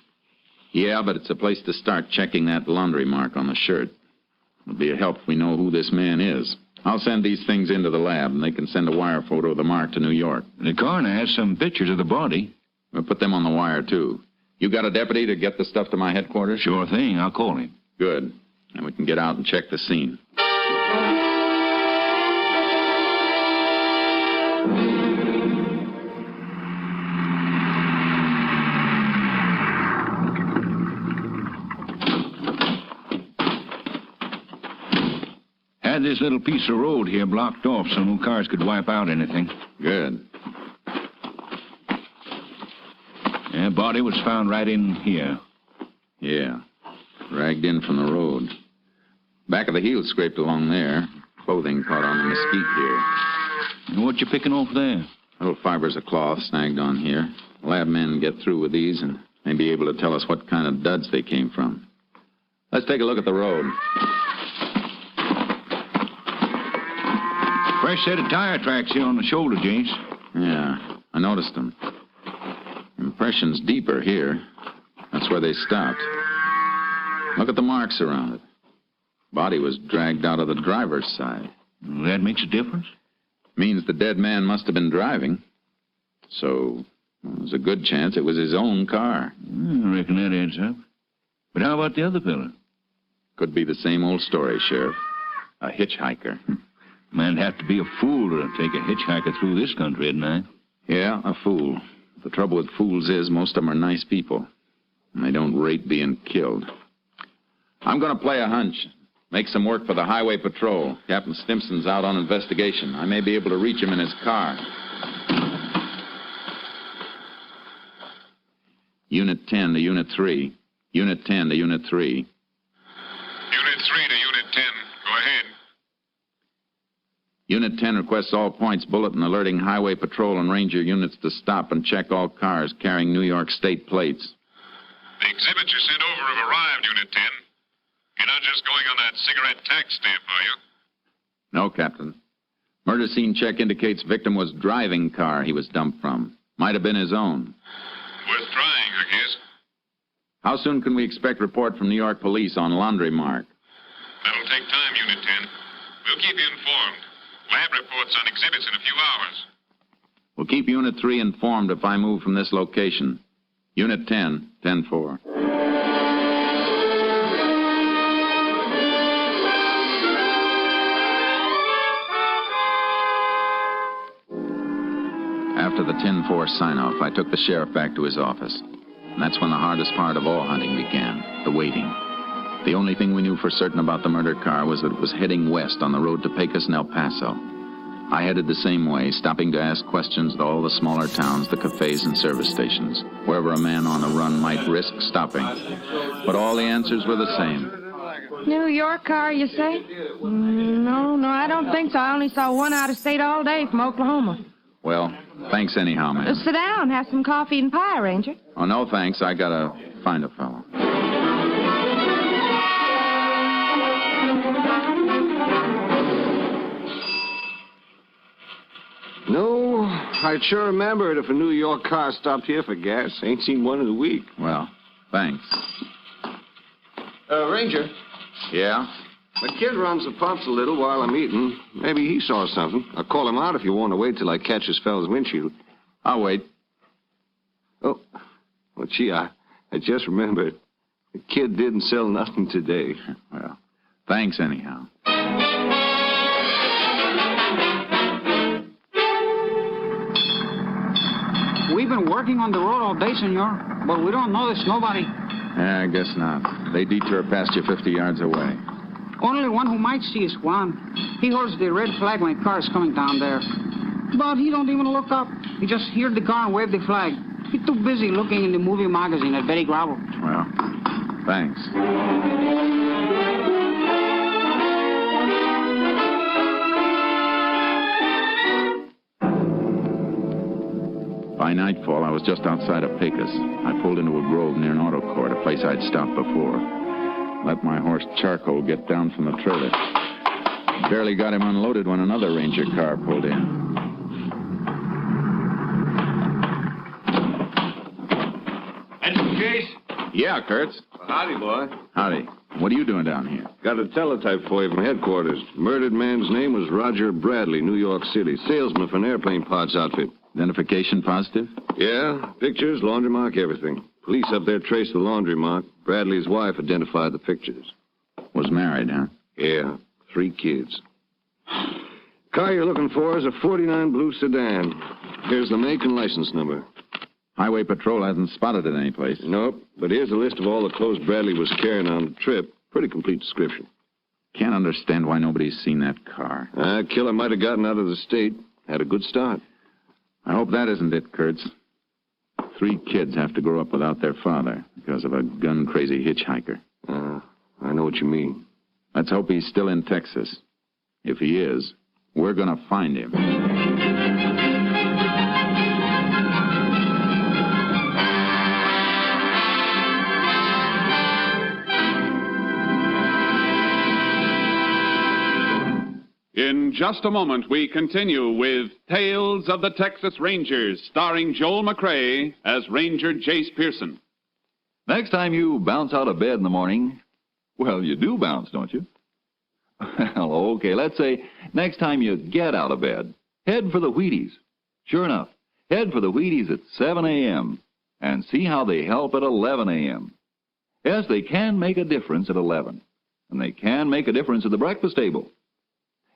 Yeah, but it's a place to start checking that laundry mark on the shirt. It'll be a help if we know who this man is. I'll send these things into the lab, and they can send a wire photo of the mark to New York. The coroner has some pictures of the body. We'll put them on the wire, too. You got a deputy to get the stuff to my headquarters? Sure thing. I'll call him. Good. And we can get out and check the scene. Had this little piece of road here blocked off so no cars could wipe out anything. Good. Yeah, body was found right in here. Yeah. Dragged in from the road. Back of the heel scraped along there. Clothing caught on the mesquite here. And what you picking off there? Little fibers of cloth snagged on here. Lab men get through with these and may be able to tell us what kind of duds they came from. Let's take a look at the road. Fresh set of tire tracks here on the shoulder, Jace. Yeah, I noticed them. Impression's deeper here. That's where they stopped. Look at the marks around it. Body was dragged out of the driver's side. That makes a difference? Means the dead man must have been driving. So, there's a good chance it was his own car. I reckon that adds up. But how about the other fella? Could be the same old story, Sheriff. A hitchhiker. Man'd have to be a fool to take a hitchhiker through this country at night. Yeah, a fool. The trouble with fools is most of them are nice people. And they don't rate being killed. I'm going to play a hunch. Make some work for the highway patrol. Captain Stimson's out on investigation. I may be able to reach him in his car. Unit 10 to Unit 3. Unit 10 to Unit 3. Unit 3 to Unit 10. Go ahead. Unit 10 requests all points bulletin alerting highway patrol and ranger units to stop and check all cars carrying New York State plates. The exhibits you sent over have arrived, Unit 10. You're not just going on that cigarette tax stamp, are you? No, Captain. Murder scene check indicates victim was driving car he was dumped from. Might have been his own. Worth trying, I guess. How soon can we expect report from New York police on laundry mark? That'll take time, Unit 10. We'll keep you informed. Lab reports on exhibits in a few hours. We'll keep Unit 3 informed if I move from this location. Unit 10, 10-4. After the 10-4 sign-off, I took the sheriff back to his office. And that's when the hardest part of all hunting began, the waiting. The only thing we knew for certain about the murder car was that it was heading west on the road to Pecos and El Paso. I headed the same way, stopping to ask questions at all the smaller towns, the cafes and service stations, wherever a man on the run might risk stopping. But all the answers were the same. New York car, you say? No, I don't think so. I only saw one out of state all day from Oklahoma. Well, thanks anyhow, ma'am. Sit down, have some coffee and pie, Ranger. Oh, no, thanks. I gotta find a fellow. No, I'd sure remember it if a New York car stopped here for gas. Ain't seen one in a week. Well, thanks. Ranger. Yeah? The kid runs the pumps a little while I'm eating. Maybe he saw something. I'll call him out if you want to wait till I catch this fella's windshield. I'll wait. Oh, well, gee, I just remembered. The kid didn't sell nothing today. Well, thanks anyhow. We've been working on the road all day, senor, but we don't notice nobody. Yeah, I guess not. They detour past you 50 yards away. Only one who might see is Juan. He holds the red flag when a car is coming down there. But he don't even look up. He just heard the car and waved the flag. He's too busy looking in the movie magazine at Betty Gravel. Well, thanks. By nightfall, I was just outside of Pecos. I pulled into a grove near an auto court, a place I'd stopped before. Let my horse Charcoal get down from the trailer. Barely got him unloaded when another Ranger car pulled in. Case? Yeah, Kurtz. Howdy, boy. Howdy. What are you doing down here? Got a teletype for you from headquarters. Murdered man's name was Roger Bradley, New York City. Salesman for an airplane parts outfit. Identification positive? Yeah, pictures, laundry mark, everything. Police up there traced the laundry mark. Bradley's wife identified the pictures. Was married, huh? Yeah, 3 kids. Car you're looking for is a 49 blue sedan. Here's the make and license number. Highway Patrol hasn't spotted it anyplace. Nope, but here's a list of all the clothes Bradley was carrying on the trip. Pretty complete description. Can't understand why nobody's seen that car. Killer might have gotten out of the state. Had a good start. I hope that isn't it, Kurtz. 3 kids have to grow up without their father because of a gun-crazy hitchhiker. I know what you mean. Let's hope he's still in Texas. If he is, we're going to find him. In just a moment, we continue with Tales of the Texas Rangers, starring Joel McCrea as Ranger Jace Pearson. Next time you bounce out of bed in the morning, well, you do bounce, don't you? Well, okay, let's say next time you get out of bed, head for the Wheaties. Sure enough, head for the Wheaties at 7 a.m. and see how they help at 11 a.m. Yes, they can make a difference at 11, and they can make a difference at the breakfast table.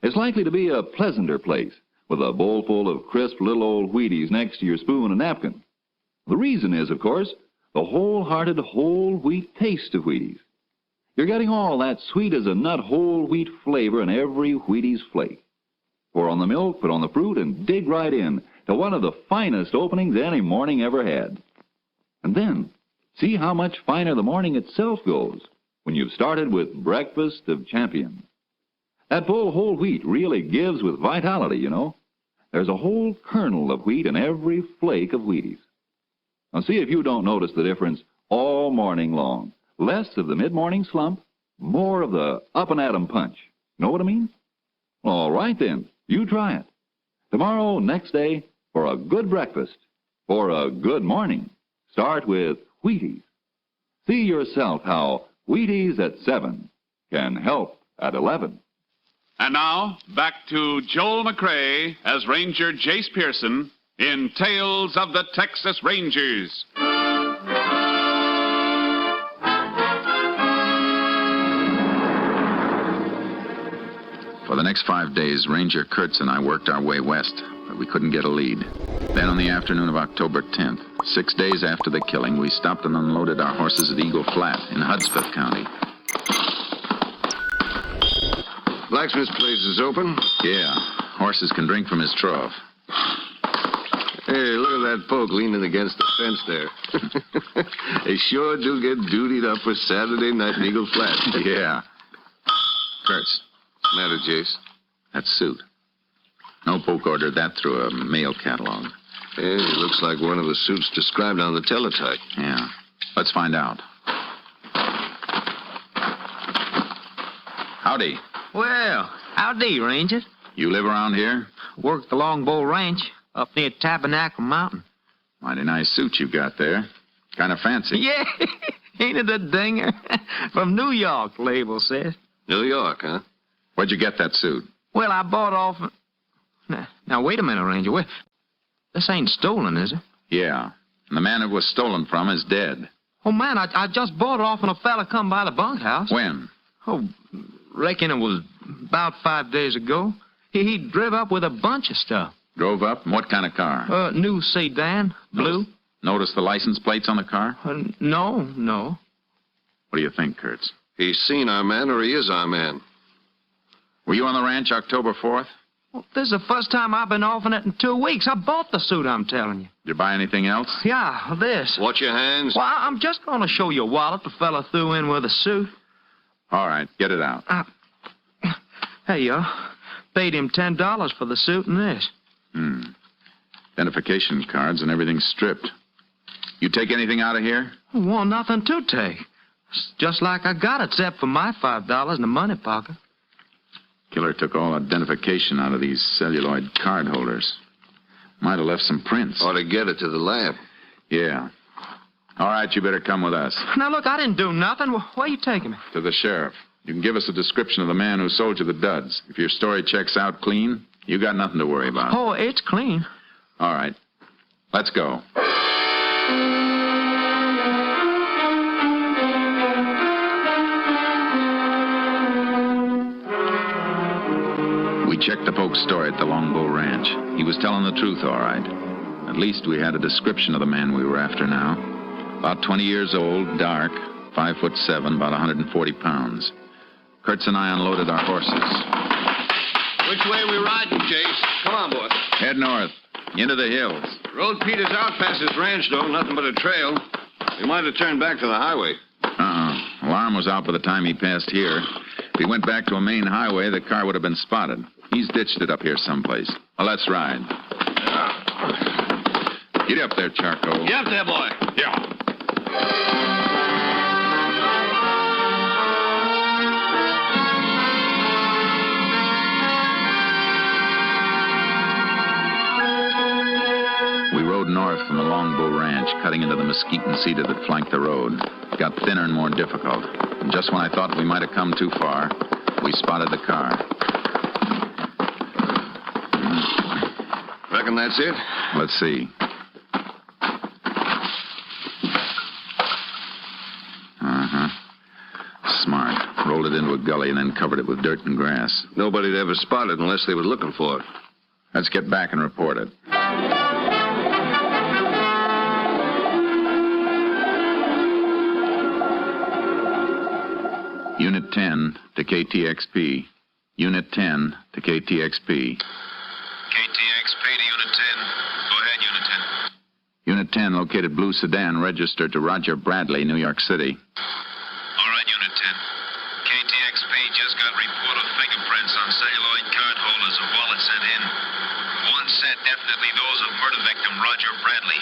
It's likely to be a pleasanter place with a bowl full of crisp little old Wheaties next to your spoon and napkin. The reason is, of course, the wholehearted whole wheat taste of Wheaties. You're getting all that sweet-as-a-nut whole wheat flavor in every Wheaties flake. Pour on the milk, put on the fruit, and dig right in to one of the finest openings any morning ever had. And then, see how much finer the morning itself goes when you've started with Breakfast of Champions. That full whole wheat really gives with vitality, you know. There's a whole kernel of wheat in every flake of Wheaties. Now see if you don't notice the difference all morning long. Less of the mid-morning slump, more of the up-and-at-'em punch. Know what I mean? All right, then. You try it. Tomorrow, next day, for a good breakfast, for a good morning, start with Wheaties. See yourself how Wheaties at 7 can help at 11. And now, back to Joel McCrea as Ranger Jace Pearson in Tales of the Texas Rangers. For the next 5 days, Ranger Kurtz and I worked our way west, but we couldn't get a lead. Then on the afternoon of October 10th, 6 days after the killing, we stopped and unloaded our horses at Eagle Flat in Hudspeth County. Blacksmith's place is open? Yeah. Horses can drink from his trough. Hey, look at that poke leaning against the fence there. They sure do get dutied up for Saturday night in Eagle Flat. Yeah. Kurtz. Matter, Jace? That suit. No poke ordered that through a mail catalog. Hey, it looks like one of the suits described on the teletype. Yeah. Let's find out. Howdy. Well, howdy, Ranger. You live around here? Work the Longbow Ranch up near Tabernacle Mountain. Mighty nice suit you got there. Kind of fancy. Yeah, ain't it a dinger? From New York, label says. New York, huh? Where'd you get that suit? Well, I bought off... Now, wait a minute, Ranger. This ain't stolen, is it? Yeah. And the man it was stolen from is dead. Oh, man, I just bought it off when a fella come by the bunkhouse. When? Oh, reckon it was about 5 days ago. He drove up with a bunch of stuff. Drove up? What kind of car? New sedan, blue. Notice the license plates on the car? No. What do you think, Kurtz? He's seen our man or he is our man. Were you on the ranch October 4th? Well, this is the first time I've been off in it in 2 weeks. I bought the suit, I'm telling you. Did you buy anything else? Yeah, this. Watch your hands. Well, I'm just going to show you a wallet the fella threw in with the suit. All right, get it out. Hey, yo. Paid him $10 for the suit and this. Identification cards and everything stripped. You take anything out of here? Well, nothing to take. It's just like I got it, except for my $5 in the money pocket. Killer took all identification out of these celluloid card holders. Might have left some prints. Ought to get it to the lab. Yeah. All right, you better come with us. Now, look, I didn't do nothing. Where you taking me? To the sheriff. You can give us a description of the man who sold you the duds. If your story checks out clean, you got nothing to worry about. Oh, it's clean. All right. Let's go. We checked the Polk's story at the Longbow Ranch. He was telling the truth, all right. At least we had a description of the man we were after now. About 20 years old, dark, 5'7", about 140 pounds. Kurtz and I unloaded our horses. Which way we riding, Chase? Come on, boy. Head north, into the hills. Road peters out past this ranch, though. Nothing but a trail. We might have turned back to the highway. Alarm was out by the time he passed here. If he went back to a main highway, the car would have been spotted. He's ditched it up here someplace. Well, let's ride. Get up there, Charcoal. Get up there, boy. Yeah. We rode north from the Longbow Ranch, cutting into the mesquite and cedar that flanked the road. It got thinner and more difficult. And just when I thought we might have come too far, we spotted the car. Reckon that's it? Let's see. Smart. Rolled it into a gully and then covered it with dirt and grass. Nobody'd ever spot it unless they were looking for it. Let's get back and report it. Unit 10 to KTXP. Unit 10 to KTXP. KTXP to Unit 10. Go ahead, Unit 10. Unit 10 located blue sedan registered to Roger Bradley, New York City. All right, Unit 10. KTXP just got report of fingerprints on celluloid card holders of wallets sent in. One set definitely those of murder victim Roger Bradley.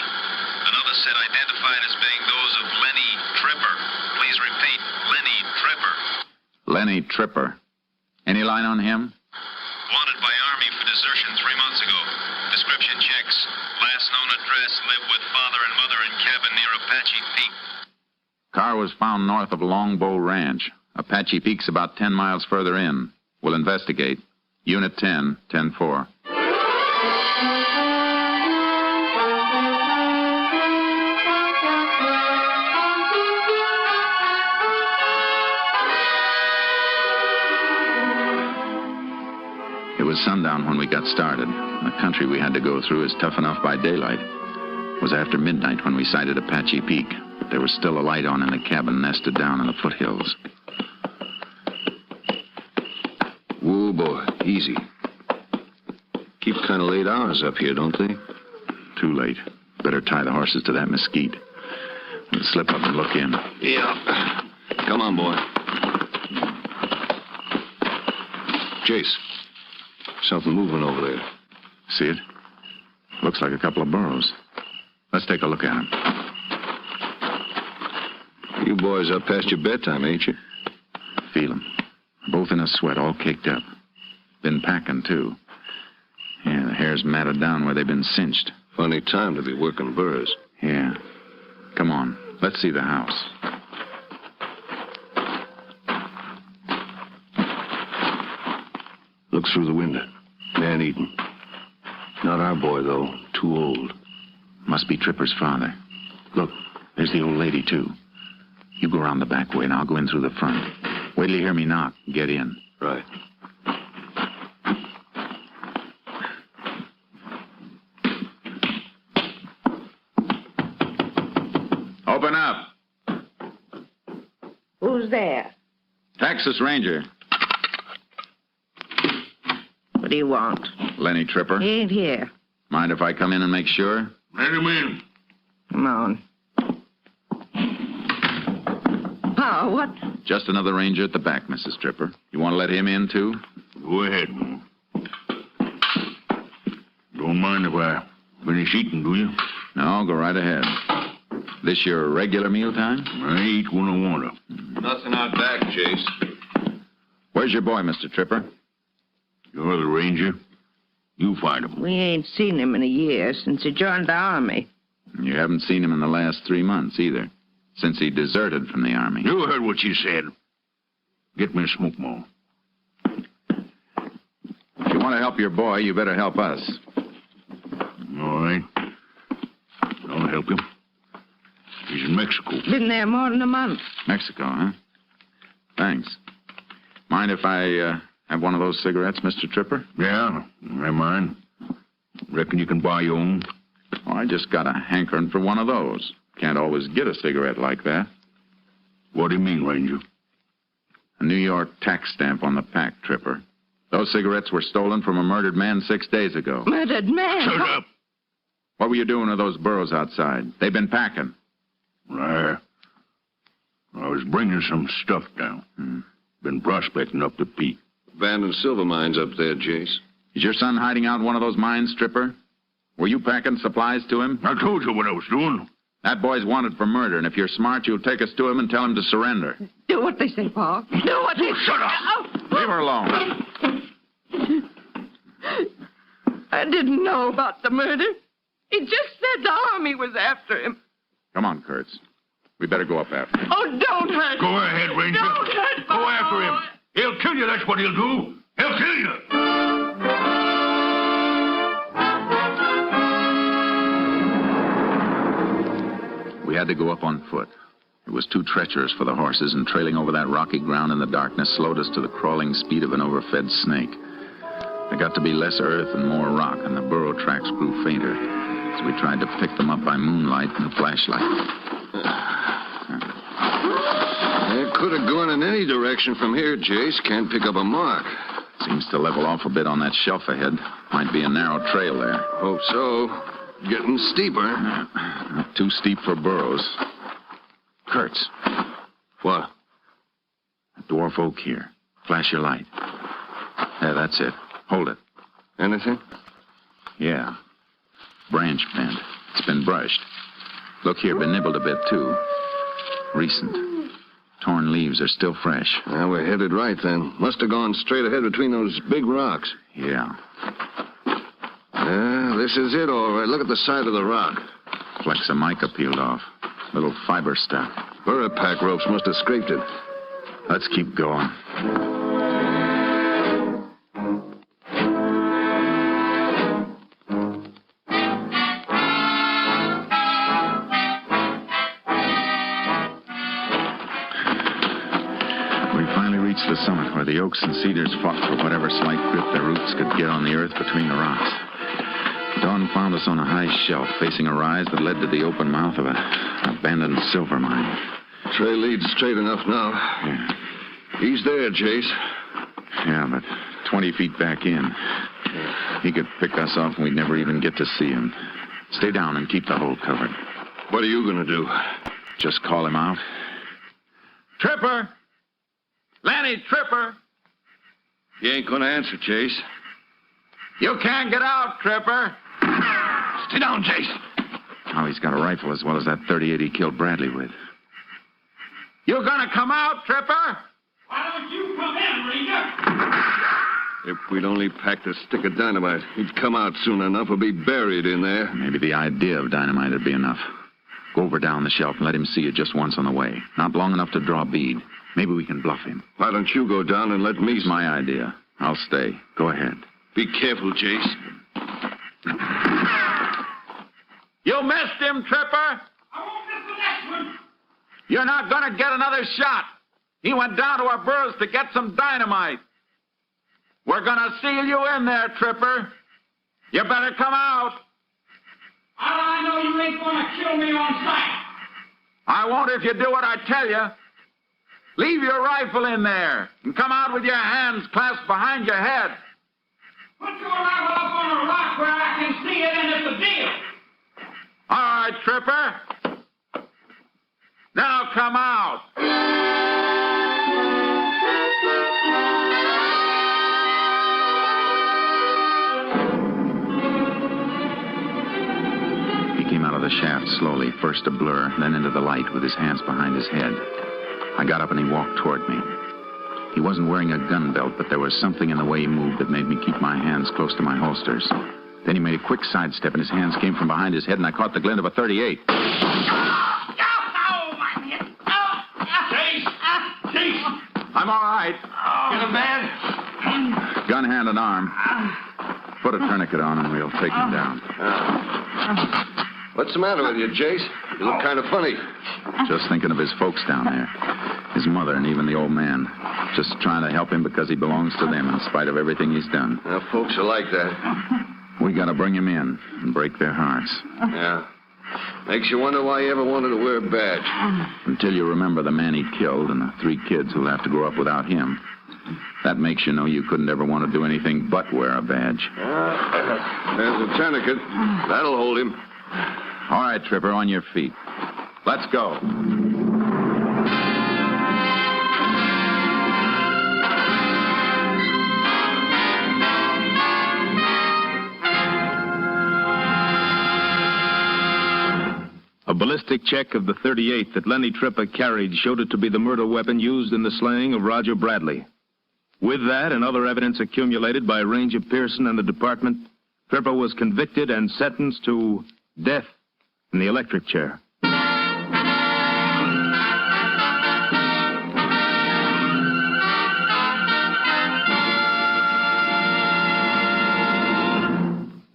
Another set identified as being those of Lenny Tripper. Please repeat, Lenny Tripper. Lenny Tripper. Any line on him? Wanted by Army for desertion 3 months ago. Description checks. Last known address, live with father and mother in cabin near Apache Peak. Car was found north of Longbow Ranch. Apache Peak's about 10 miles further in. We'll investigate. Unit 10, 10-4. It was sundown when we got started. The country we had to go through is tough enough by daylight. It was after midnight when we sighted Apache Peak. There was still a light on in the cabin nested down in the foothills. Whoa, boy. Easy. Keep kind of late hours up here, don't they? Too late. Better tie the horses to that mesquite. We'll slip up and look in. Yeah. Come on, boy. Chase. Something moving over there. See it? Looks like a couple of burros. Let's take a look at them. You boys up past your bedtime, ain't you? Feel them. Both in a sweat, all caked up. Been packing, too. hair's matted down where they've been cinched. Funny time to be working burrs. Yeah. Come on. Let's see the house. Look through the window. Man eating. Not our boy, though. Too old. Must be Tripper's father. Look, there's the old lady, too. You go around the back way, and I'll go in through the front. Wait till you hear me knock. Get in. Right. Open up. Who's there? Texas Ranger. What do you want? Lenny Tripper. He ain't here. Mind if I come in and make sure? Let him in. Come on. Oh, what? Just another ranger at the back, Mrs. Tripper. You want to let him in, too? Go ahead. Don't mind if I finish eating, do you? No, go right ahead. This your regular mealtime? I eat when I want to. Nothing out back, Chase. Where's your boy, Mr. Tripper? You're the ranger. You find him. We ain't seen him in a year since he joined the army. You haven't seen him in the last 3 months, either. Since he deserted from the army. You heard what she said. Get me a smoke more. If you want to help your boy, you better help us. All right. I'll help him. He's in Mexico. Been there more than a month. Mexico, huh? Thanks. Mind if I have one of those cigarettes, Mr. Tripper? Yeah, I mind. Reckon you can buy your own? Oh, I just got a hankering for one of those. Can't always get a cigarette like that. What do you mean, Ranger? A New York tax stamp on the pack, Tripper. Those cigarettes were stolen from a murdered man 6 days ago. Murdered man? Shut up! What were you doing with those burros outside? They've been packing. I was bringing some stuff down. Been prospecting up the peak. Abandoned silver mines up there, Jace. Is your son hiding out in one of those mines, Tripper? Were you packing supplies to him? I told you what I was doing. That boy's wanted for murder, and if you're smart, you'll take us to him and tell him to surrender. Do what they say, Pa. Do what they say. Shut up! Leave her alone. I didn't know about the murder. He just said the army was after him. Come on, Kurtz. We better go up after him. Oh, don't hurt him. Go ahead, Ranger. Don't hurt him. Go after him. He'll kill you, that's what he'll do. He'll kill you. We had to go up on foot. It was too treacherous for the horses, and trailing over that rocky ground in the darkness slowed us to the crawling speed of an overfed snake. There got to be less earth and more rock, and the burro tracks grew fainter as we tried to pick them up by moonlight and flashlight. It could have gone in any direction from here, Jace. Can't pick up a mark. Seems to level off a bit on that shelf ahead. Might be a narrow trail there. Hope so. Getting steeper. Not too steep for burros. Kurtz. What? A dwarf oak here. Flash your light. There, that's it. Hold it. Anything? Yeah. Branch bent. It's been brushed. Look here, been nibbled a bit, too. Recent. Torn leaves are still fresh. Well, we're headed right, then. Must have gone straight ahead between those big rocks. Yeah. This is it, all right. Look at the side of the rock. Flecks of mica peeled off. Little fiber stuff. Burra pack ropes must have scraped it. Let's keep going. Reached the summit where the oaks and cedars fought for whatever slight grip their roots could get on the earth between the rocks. Dawn found us on a high shelf facing a rise that led to the open mouth of an abandoned silver mine. Trail leads straight enough now. Yeah. He's there, Jace. Yeah, but 20 feet back in. He could pick us off and we'd never even get to see him. Stay down and keep the hole covered. What are you going to do? Just call him out. Tripper! Lenny Tripper! You ain't going to answer, Chase. You can't get out, Tripper! Stay down, Chase. Oh, he's got a rifle as well as that .38 he killed Bradley with. You gonna come out, Tripper? Why don't you come in, Ranger? If we'd only packed a stick of dynamite, he'd come out soon enough or be buried in there. Maybe the idea of dynamite would be enough. Go over down the shelf and let him see you just once on the way. Not long enough to draw a bead. Maybe we can bluff him. Why don't you go down and let me... It's my idea. I'll stay. Go ahead. Be careful, Jace. You missed him, Tripper. You're not going to get another shot. He went down to our burrows to get some dynamite. We're going to seal you in there, Tripper. You better come out. How do I know you ain't going to kill me on sight? I won't if you do what I tell you. Leave your rifle in there and come out with your hands clasped behind your head. Put your rifle up on a rock where I can see it, and it's a deal. All right, Tripper. Now come out. He came out of the shaft slowly, first a blur, then into the light with his hands behind his head. I got up and he walked toward me. He wasn't wearing a gun belt, but there was something in the way he moved that made me keep my hands close to my holsters. Then he made a quick sidestep and his hands came from behind his head and I caught the glint of a .38. I'm all right. In a bed? Gun, hand, and arm. Put a tourniquet on and we'll take him down. What's the matter with you, Jace? You look kind of funny. Just thinking of his folks down there. His mother and even the old man. Just trying to help him because he belongs to them in spite of everything he's done. Folks are like that. We gotta bring him in and break their hearts. Yeah. Makes you wonder why he ever wanted to wear a badge. Until you remember the man he killed and the 3 kids who'll have to grow up without him. That makes you know you couldn't ever want to do anything but wear a badge. There's a tourniquet. That'll hold him. All right, Tripper, on your feet. Let's go. A ballistic check of the .38 that Lenny Tripper carried showed it to be the murder weapon used in the slaying of Roger Bradley. With that and other evidence accumulated by Ranger Pearson and the department, Tripper was convicted and sentenced to death in the electric chair.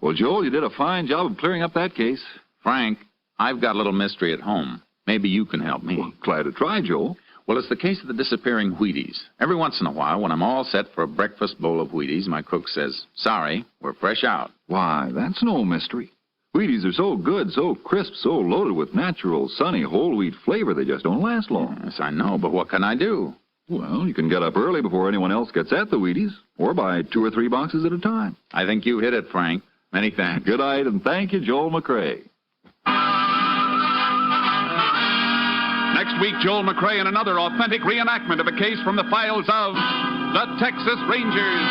Well, Joel, you did a fine job of clearing up that case. Frank, I've got a little mystery at home. Maybe you can help me. Well, glad to try, Joel. Well, it's the case of the disappearing Wheaties. Every once in a while, when I'm all set for a breakfast bowl of Wheaties, my cook says, "Sorry, we're fresh out." Why, that's no mystery. Wheaties are so good, so crisp, so loaded with natural, sunny, whole wheat flavor, they just don't last long. Yes, I know, but what can I do? Well, you can get up early before anyone else gets at the Wheaties, or buy 2 or 3 boxes at a time. I think you hit it, Frank. Many thanks. Good night, and thank you, Joel McCrae. Next week, Joel McCrae in another authentic reenactment of a case from the files of the Texas Rangers.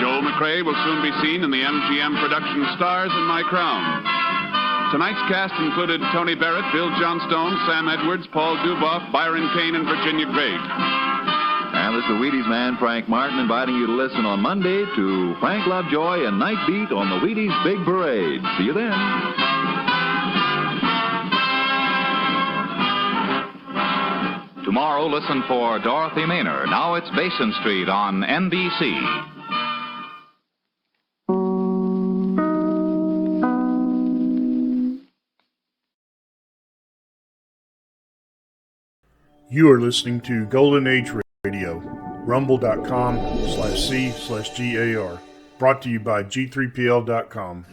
Joel McCrae will soon be seen in the MGM production Stars in My Crown. Tonight's cast included Tony Barrett, Bill Johnstone, Sam Edwards, Paul Duboff, Byron Kane, and Virginia Gregg. And this is the Wheaties man, Frank Martin, inviting you to listen on Monday to Frank Lovejoy and Night Beat on the Wheaties Big Parade. See you then. Tomorrow, listen for Dorothy Maynor. Now it's Basin Street on NBC. You are listening to Golden Age Radio, rumble.com/C/GAR. Brought to you by G3PL.com.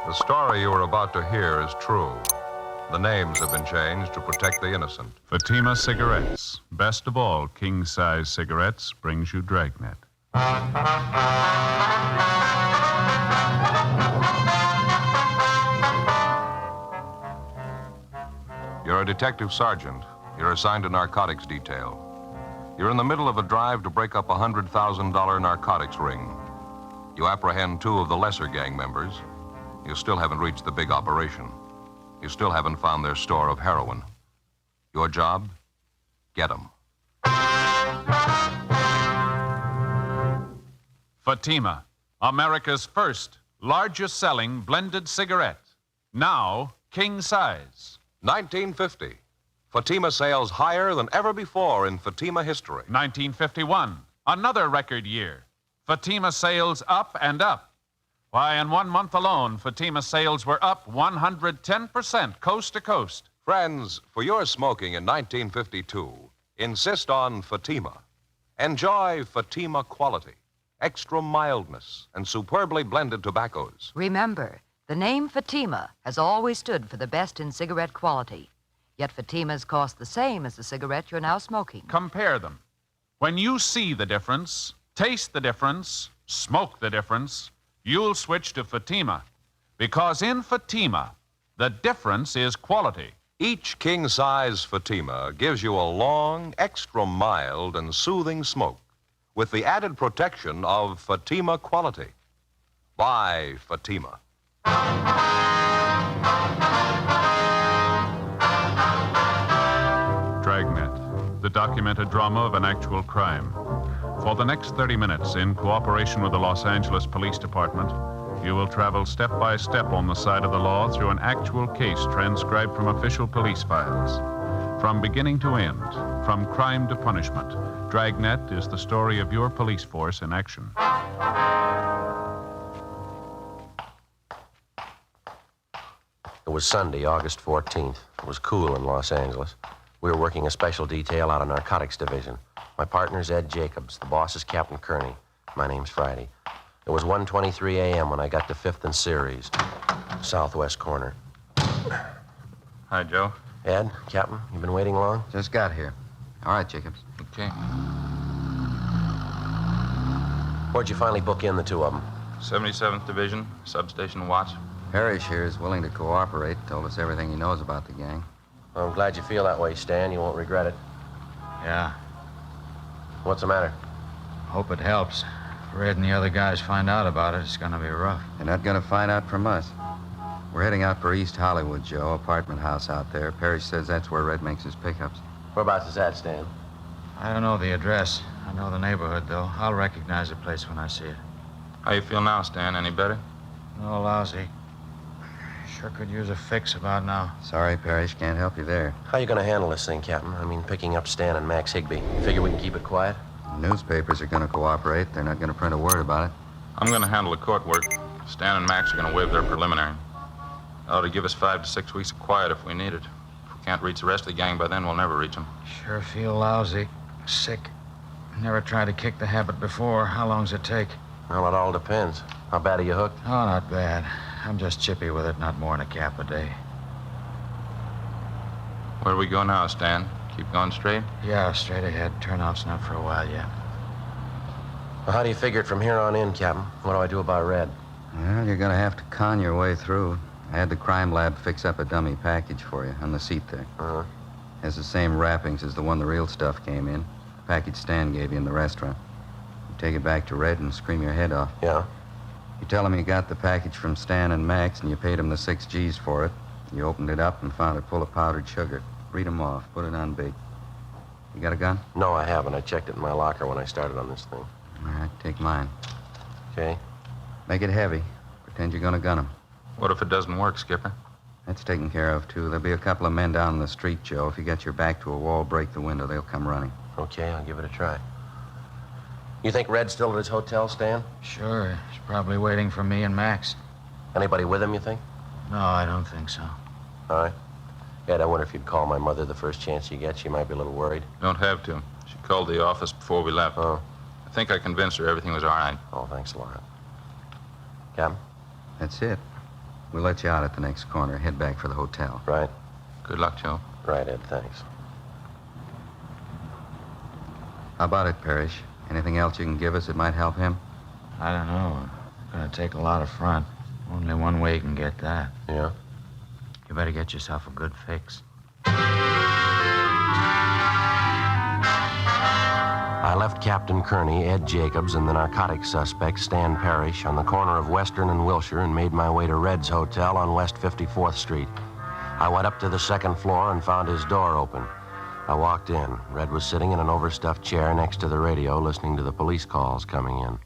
The story you are about to hear is true. The names have been changed to protect the innocent. Fatima Cigarettes. Best of all king-size cigarettes brings you Dragnet. You're a detective sergeant. You're assigned to narcotics detail. You're in the middle of a drive to break up a $100,000 narcotics ring. You apprehend 2 of the lesser gang members. You still haven't reached the big operation. You still haven't found their store of heroin. Your job? Get them. Fatima, America's first, largest selling blended cigarette. Now, king size. 1950. Fatima sales higher than ever before in Fatima history. 1951, another record year. Fatima sales up and up. Why, in 1 month alone, Fatima sales were up 110% coast to coast. Friends, for your smoking in 1952, insist on Fatima. Enjoy Fatima quality, extra mildness, and superbly blended tobaccos. Remember, the name Fatima has always stood for the best in cigarette quality. Yet Fatimas cost the same as the cigarette you're now smoking. Compare them. When you see the difference, taste the difference, smoke the difference, you'll switch to Fatima. Because in Fatima, the difference is quality. Each king-size Fatima gives you a long, extra mild, and soothing smoke with the added protection of Fatima quality. Buy Fatima. Dragnet, the documented drama of an actual crime. For the next 30 minutes, in cooperation with the Los Angeles Police Department, you will travel step by step on the side of the law through an actual case transcribed from official police files. From beginning to end, from crime to punishment, Dragnet is the story of your police force in action. It was Sunday, August 14th. It was cool in Los Angeles. We were working a special detail out of Narcotics Division. My partner's Ed Jacobs. The boss is Captain Kearney. My name's Friday. It was 1:23 a.m. when I got to 5th and Ceres, southwest corner. Hi, Joe. Ed, Captain, you been waiting long? Just got here. All right, Jacobs. Okay. Where'd you finally book in the 2 of them? 77th Division, Substation Watch. Parrish here is willing to cooperate. Told us everything he knows about the gang. Well, I'm glad you feel that way, Stan. You won't regret it. Yeah. What's the matter? Hope it helps. If Red and the other guys find out about it, it's gonna be rough. They're not gonna find out from us. We're heading out for East Hollywood, Joe. Apartment house out there. Parrish says that's where Red makes his pickups. Whereabouts is that, Stan? I don't know the address. I know the neighborhood, though. I'll recognize the place when I see it. How you feel now, Stan? Any better? No, lousy. Sure could use a fix about now. Sorry, Parrish. Can't help you there. How you gonna handle this thing, Captain? I mean, picking up Stan and Max Higbee. You figure we can keep it quiet? The newspapers are gonna cooperate. They're not gonna print a word about it. I'm gonna handle the court work. Stan and Max are gonna waive their preliminary. Ought to give us 5 to 6 weeks of quiet if we need it. If we can't reach the rest of the gang by then, we'll never reach them. Sure feel lousy. Sick. Never tried to kick the habit before. How long's it take? Well, it all depends. How bad are you hooked? Oh, not bad. I'm just chippy with it, not more than a cap a day. Where do we go now, Stan? Keep going straight? Yeah, straight ahead. Turnout's not for a while yet. Well, how do you figure it from here on in, Captain? What do I do about Red? Well, you're gonna have to con your way through. I had the crime lab fix up a dummy package for you on the seat there. Uh-huh. Has the same wrappings as the one the real stuff came in. The package Stan gave you in the restaurant. You take it back to Red and scream your head off. Yeah? You tell him you got the package from Stan and Max and you paid him the 6 G's for it. You opened it up and found it full of powdered sugar. Read 'em off. Put it on bait. You got a gun? No, I haven't. I checked it in my locker when I started on this thing. All right, take mine. Okay. Make it heavy. Pretend you're gonna gun him. What if it doesn't work, Skipper? That's taken care of, too. There'll be a couple of men down in the street, Joe. If you get your back to a wall, break the window. They'll come running. Okay, I'll give it a try. You think Red's still at his hotel, Stan? Sure. He's probably waiting for me and Max. Anybody with him, you think? No, I don't think so. All right. Ed, I wonder if you'd call my mother the first chance you get. She might be a little worried. Don't have to. She called the office before we left. Oh. I think I convinced her everything was all right. Oh, thanks a lot. Captain? That's it. We'll let you out at the next corner. Head back for the hotel. Right. Good luck, Joe. Right, Ed, thanks. How about it, Parrish? Anything else you can give us that might help him? I don't know. It's gonna take a lot of front. Only one way you can get that. Yeah? You better get yourself a good fix. I left Captain Kearney, Ed Jacobs, and the narcotics suspect, Stan Parrish, on the corner of Western and Wilshire and made my way to Red's Hotel on West 54th Street. I went up to the second floor and found his door open. I walked in. Red was sitting in an overstuffed chair next to the radio, listening to the police calls coming in.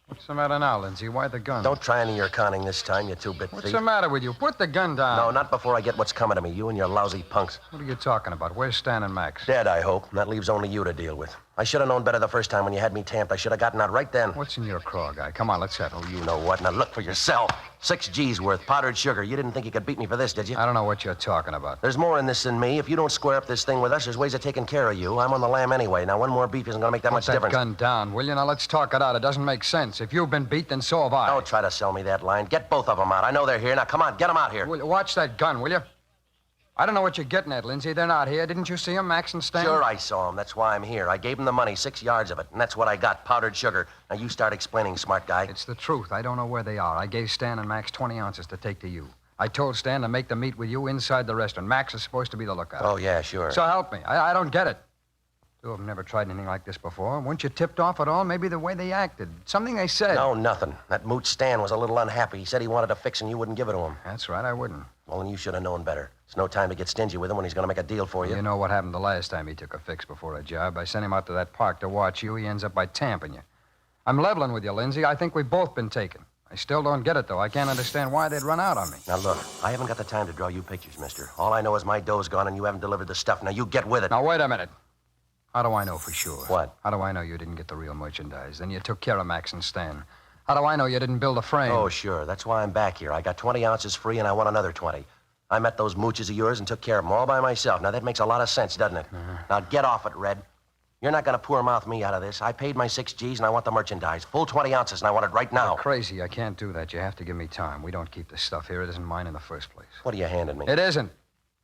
What's the matter now, Lindsay? Why the gun? Don't try any of your conning this time, you two-bit thief. What's the matter with you? Put the gun down. No, not before I get what's coming to me, you and your lousy punks. What are you talking about? Where's Stan and Max? Dead, I hope. And that leaves only you to deal with. I should have known better the first time when you had me tamped. I should have gotten out right then. What's in your craw, guy? Come on, let's settle. Oh, you know what. Now look for yourself. 6 G's worth, powdered sugar. You didn't think you could beat me for this, did you? I don't know what you're talking about. There's more in this than me. If you don't square up this thing with us, there's ways of taking care of you. I'm on the lam anyway. Now, one more beef isn't going to make that much difference. Put that gun down, will you? Now, let's talk it out. It doesn't make sense. If you've been beat, then so have I. Don't try to sell me that line. Get both of them out. I know they're here. Now, come on, get them out here. Watch that gun, will you? I don't know what you're getting at, Lindsay. They're not here. Didn't you see them, Max and Stan? Sure, I saw them. That's why I'm here. I gave them the money, 6 yards of it, and that's what I got, powdered sugar. Now, you start explaining, smart guy. It's the truth. I don't know where they are. I gave Stan and Max 20 ounces to take to you. I told Stan to make the meet with you inside the restaurant. Max is supposed to be the lookout. Oh, yeah, sure. So help me. I don't get it. Two of them never tried anything like this before. Weren't you tipped off at all? Maybe the way they acted. Something they said. No, nothing. That mooch Stan was a little unhappy. He said he wanted a fix and you wouldn't give it to him. That's right, I wouldn't. Well, then you should have known better. It's no time to get stingy with him when he's going to make a deal for you. You know what happened the last time he took a fix before a job. I sent him out to that park to watch you. He ends up by tamping you. I'm leveling with you, Lindsay. I think we've both been taken. I still don't get it, though. I can't understand why they'd run out on me. Now, look, I haven't got the time to draw you pictures, mister. All I know is my dough's gone and you haven't delivered the stuff. Now, you get with it. Now, wait a minute. How do I know for sure? What? How do I know you didn't get the real merchandise? Then you took care of Max and Stan. How do I know you didn't build a frame? Oh, sure. That's why I'm back here. I got 20 ounces free and I want another 20. I met those mooches of yours and took care of them all by myself. Now, that makes a lot of sense, doesn't it? Now, get off it, Red. You're not going to poor mouth me out of this. I paid my 6 G's and I want the merchandise. Full 20 ounces and I want it right now. You're crazy. I can't do that. You have to give me time. We don't keep this stuff here. It isn't mine in the first place. What are you handing me? It isn't.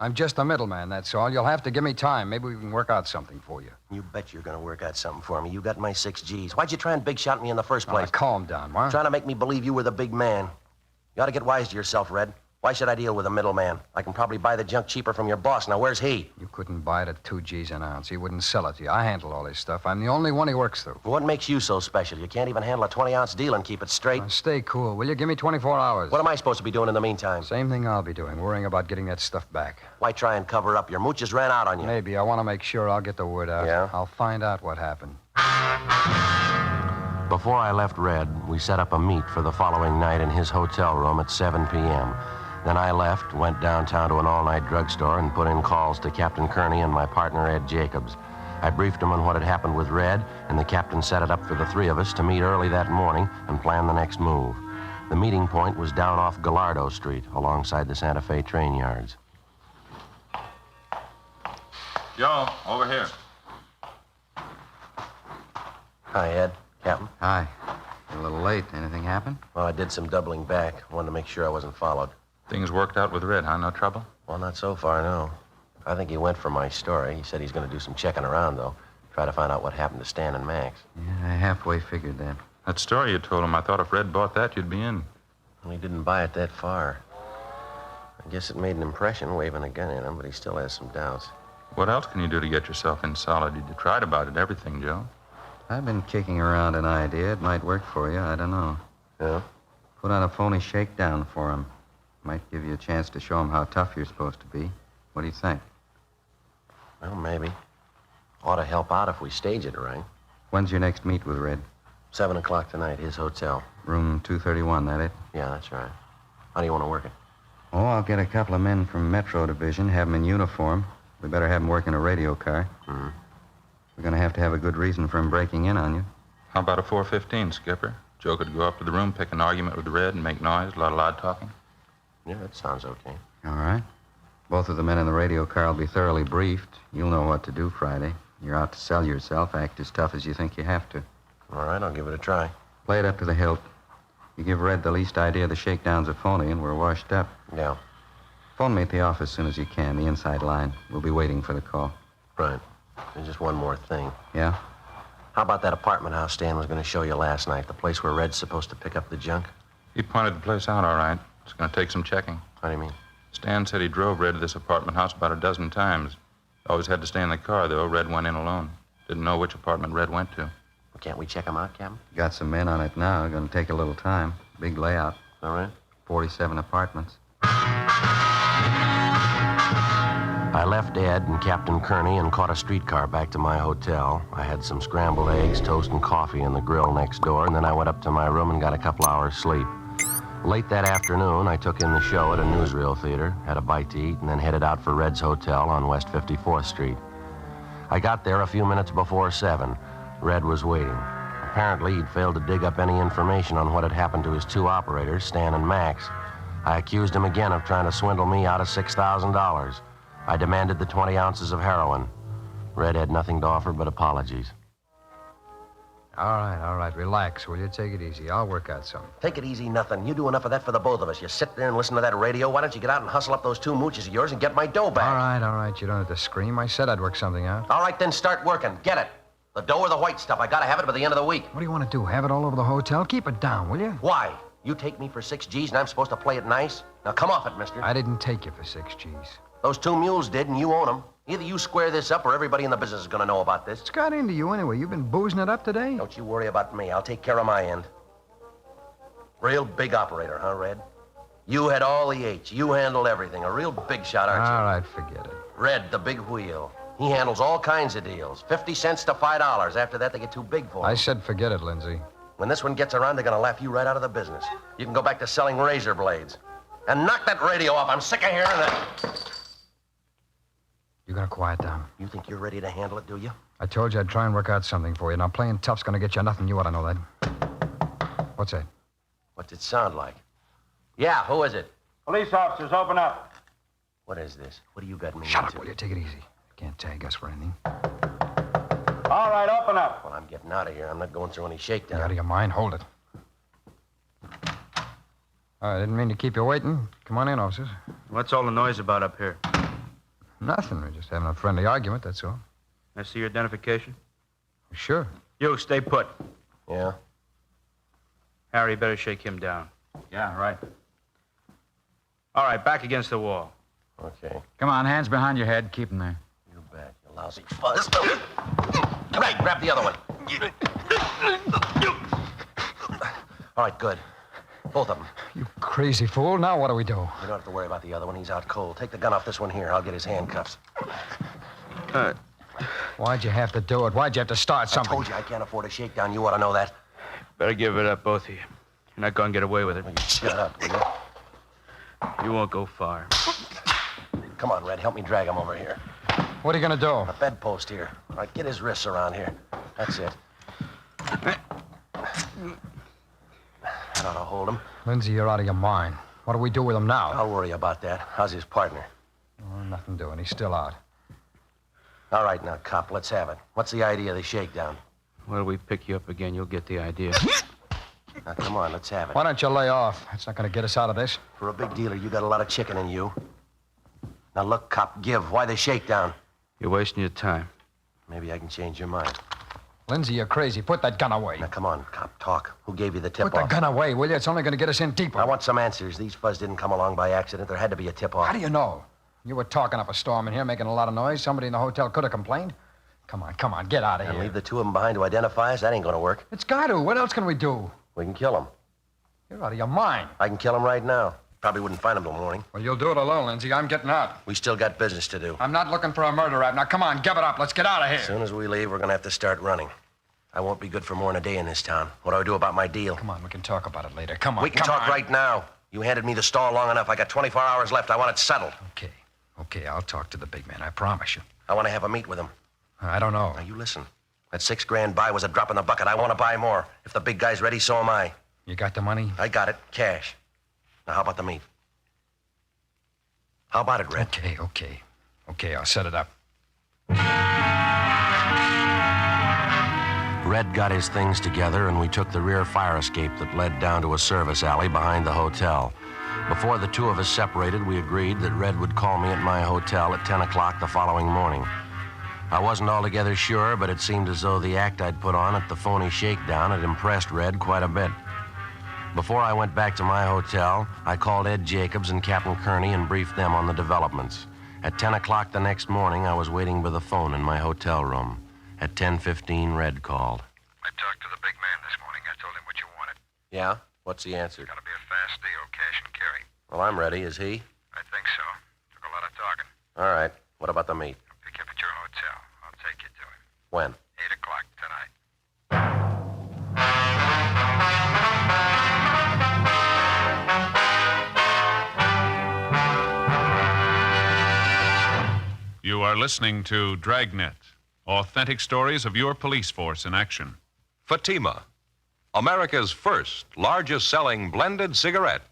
I'm just a middleman, that's all. You'll have to give me time. Maybe we can work out something for you. You bet you're going to work out something for me. You got my 6 G's. Why'd you try and big shot me in the first place? Calm down, Mark. Trying to make me believe you were the big man. You ought to get wise to yourself, Red. Why should I deal with a middleman? I can probably buy the junk cheaper from your boss. Now, where's he? You couldn't buy it at 2 G's an ounce. He wouldn't sell it to you. I handle all his stuff. I'm the only one he works through. What makes you so special? You can't even handle a 20-ounce deal and keep it straight? Now, stay cool, will you? Give me 24 hours. What am I supposed to be doing in the meantime? Same thing I'll be doing, worrying about getting that stuff back. Why try and cover up? Your mooches ran out on you. Maybe. I want to make sure I'll get the word out. Yeah? I'll find out what happened. Before I left Red, we set up a meet for the following night in his hotel room at 7 p.m. Then I left, went downtown to an all-night drugstore, and put in calls to Captain Kearney and my partner, Ed Jacobs. I briefed him on what had happened with Red, and the captain set it up for the 3 of us to meet early that morning and plan the next move. The meeting point was down off Gallardo Street, alongside the Santa Fe train yards. Joe, over here. Hi, Ed. Captain. Hi. You're a little late. Anything happen? Well, I did some doubling back. Wanted to make sure I wasn't followed. Things worked out with Red, huh? No trouble? Well, not so far, no. I think he went for my story. He said he's going to do some checking around, though. Try to find out what happened to Stan and Max. Yeah, I halfway figured that. That story you told him, I thought if Red bought that, you'd be in. Well, he didn't buy it that far. I guess it made an impression waving a gun at him, but he still has some doubts. What else can you do to get yourself in solid? You tried about it, everything, Joe. I've been kicking around an idea. It might work for you. I don't know. Yeah? Put on a phony shakedown for him. Might give you a chance to show him how tough you're supposed to be. What do you think? Well, maybe. Ought to help out if we stage it right. When's your next meet with Red? 7 o'clock tonight, his hotel. Room 231, that it? Yeah, that's right. How do you want to work it? Oh, I'll get a couple of men from Metro Division, have them in uniform. We better have them working a radio car. Mm-hmm. We're going to have a good reason for him breaking in on you. How about a 415, Skipper? Joe could go up to the room, pick an argument with Red, and make noise, a lot of loud talking. Yeah, that sounds okay. All right. Both of the men in the radio car will be thoroughly briefed. You'll know what to do Friday. You're out to sell yourself. Act as tough as you think you have to. All right, I'll give it a try. Play it up to the hilt. You give Red the least idea the shakedown's a phony, and we're washed up. Yeah. Phone me at the office as soon as you can, the inside line. We'll be waiting for the call. Right. There's just one more thing. Yeah? How about that apartment house Stan was going to show you last night? The place where Red's supposed to pick up the junk? He pointed the place out all right. It's going to take some checking. How do you mean? Stan said he drove Red to this apartment house about a dozen times. Always had to stay in the car, though. Red went in alone. Didn't know which apartment Red went to. Well, can't we check him out, Captain? Got some men on it now. Gonna take a little time. Big layout. All right. 47 apartments. I left Ed and Captain Kearney and caught a streetcar back to my hotel. I had some scrambled eggs, toast, and coffee in the grill next door, and then I went up to my room and got a couple hours sleep. Late that afternoon, I took in the show at a newsreel theater, had a bite to eat, and then headed out for Red's Hotel on West 54th Street. I got there a few minutes before 7. Red was waiting. Apparently, he'd failed to dig up any information on what had happened to his two operators, Stan and Max. I accused him again of trying to swindle me out of $6,000. I demanded the 20 ounces of heroin. Red had nothing to offer but apologies. All right. Relax, will you? Take it easy. I'll work out something. Take it easy, nothing. You do enough of that for the both of us. You sit there and listen to that radio. Why don't you get out and hustle up those two mooches of yours and get my dough back? All right. You don't have to scream. I said I'd work something out. All right, then start working. Get it. The dough or the white stuff. I gotta have it by the end of the week. What do you want to do? Have it all over the hotel? Keep it down, will you? Why? You take me for 6 G's and I'm supposed to play it nice? Now come off it, mister. I didn't take you for 6 G's. Those two mules did, and you own them. Either you square this up or everybody in the business is gonna know about this. What's got into you anyway? You've been boozing it up today? Don't you worry about me. I'll take care of my end. Real big operator, huh, Red? You had all the H. You handled everything. A real big shot, aren't you? All right, forget it. Red, the big wheel. He handles all kinds of deals. 50 cents to $5. After that, they get too big for him. I said forget it, Lindsay. When this one gets around, they're gonna laugh you right out of the business. You can go back to selling razor blades. And knock that radio off. I'm sick of hearing that. You gonna quiet down? You think you're ready to handle it, do you? I told you I'd try and work out something for you. Now, playing tough's gonna get you nothing. You ought to know that. What's that? What's it sound like? Yeah, who is it? Police officers, open up. What is this? What do you got me Shut into? up, will you? Take it easy. Can't tag us for anything. All right, open up. Well, I'm getting out of here. I'm not going through any shakedown. You out of your mind? Hold it. I didn't mean to keep you waiting. Come on in, officers. What's all the noise about up here? Nothing. We're just having a friendly argument, that's all. I see your identification. Sure. You, stay put. Yeah? Harry, you better shake him down. Yeah, right. All right, back against the wall. Okay. Come on, hands behind your head. Keep them there. You bet, you lousy fuzz. Right, grab the other one. All right, good. Both of them. You crazy fool. Now what do we do? You don't have to worry about the other one. He's out cold. Take the gun off this one here. I'll get his handcuffs. All right. Why'd you have to do it? Why'd you have to start something? I told you I can't afford a shakedown. You ought to know that. Better give it up, both of you. You're not going to get away with it. Well, you shut up, will you? You won't go far. Come on, Red. Help me drag him over here. What are you going to do? A bedpost here. All right, get his wrists around here. That's it. That ought to hold him. Lindsay, you're out of your mind. What do we do with him now? I'll worry about that. How's his partner? Oh, nothing doing. He's still out. All right, now, cop, let's have it. What's the idea of the shakedown? Well, we pick you up again, you'll get the idea. Now, come on, let's have it. Why don't you lay off? That's not going to get us out of this. For a big dealer, you got a lot of chicken in you. Now, look, cop, give. Why the shakedown? You're wasting your time. Maybe I can change your mind. Lindsay, you're crazy. Put that gun away. Now, come on, cop, talk. Who gave you the tip-off? Put the gun away, will you? It's only going to get us in deeper. I want some answers. These fuzz didn't come along by accident. There had to be a tip-off. How do you know? You were talking up a storm in here, making a lot of noise. Somebody in the hotel could have complained. Come on, get out of here. And leave the two of them behind to identify us? That ain't going to work. It's got to. What else can we do? We can kill him. You're out of your mind. I can kill him right now. Probably wouldn't find him till morning. Well, you'll do it alone, Lindsay. I'm getting out. We still got business to do. I'm not looking for a murder rap. Now, come on, give it up. Let's get out of here. As soon as we leave, we're going to have to start running. I won't be good for more than a day in this town. What do I do about my deal? Come on, we can talk about it later. Come on, We can talk right now. You handed me the stall long enough. I got 24 hours left. I want it settled. Okay, I'll talk to the big man. I promise you. I want to have a meet with him. I don't know. Now, you listen. That $6,000 buy was a drop in the bucket. I want to buy more. If the big guy's ready, so am I. You got the money? I got it. Cash. Now, how about the meet? How about it, Red? Okay, I'll set it up. Red got his things together, and we took the rear fire escape that led down to a service alley behind the hotel. Before the two of us separated, we agreed that Red would call me at my hotel at 10 o'clock the following morning. I wasn't altogether sure, but it seemed as though the act I'd put on at the phony shakedown had impressed Red quite a bit. Before I went back to my hotel, I called Ed Jacobs and Captain Kearney and briefed them on the developments. At 10 o'clock the next morning, I was waiting by the phone in my hotel room. At 10:15, Red called. I talked to the big man this morning. I told him what you wanted. Yeah? What's the answer? Gotta be a fast deal, cash and carry. Well, I'm ready. Is he? I think so. Took a lot of talking. All right. What about the meet? I'll pick you up at your hotel. I'll take you to him. When? 8 o'clock tonight. You are listening to Dragnet, authentic stories of your police force in action. Fatima, America's first largest-selling blended cigarette.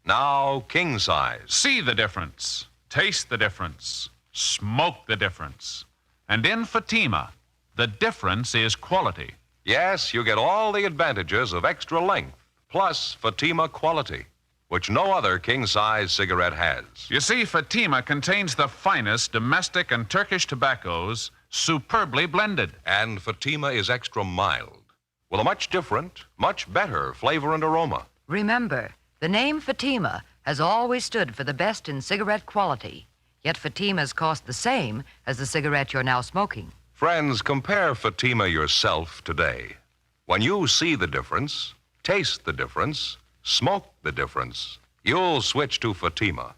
Now king size. See the difference. Taste the difference. Smoke the difference. And in Fatima, the difference is quality. Yes, you get all the advantages of extra length, plus Fatima quality, which no other king-size cigarette has. You see, Fatima contains the finest domestic and Turkish tobaccos, superbly blended. And Fatima is extra mild, with a much different, much better flavor and aroma. Remember, the name Fatima has always stood for the best in cigarette quality. Yet Fatima's cost the same as the cigarette you're now smoking. Friends, compare Fatima yourself today. When you see the difference, taste the difference, smoke the difference, you'll switch to Fatima.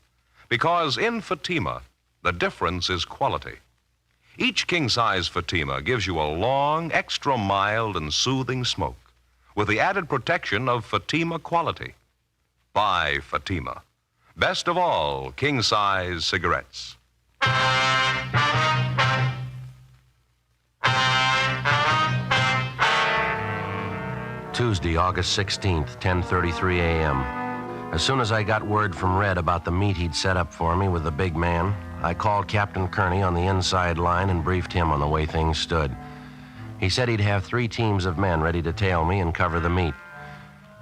Because in Fatima, the difference is quality. Each king-size Fatima gives you a long, extra mild and soothing smoke with the added protection of Fatima quality. Buy Fatima. Best of all king-size cigarettes. Tuesday, August 16th, 10:33 a.m. As soon as I got word from Red about the meet he'd set up for me with the big man, I called Captain Kearney on the inside line and briefed him on the way things stood. He said he'd have 3 teams of men ready to tail me and cover the meet.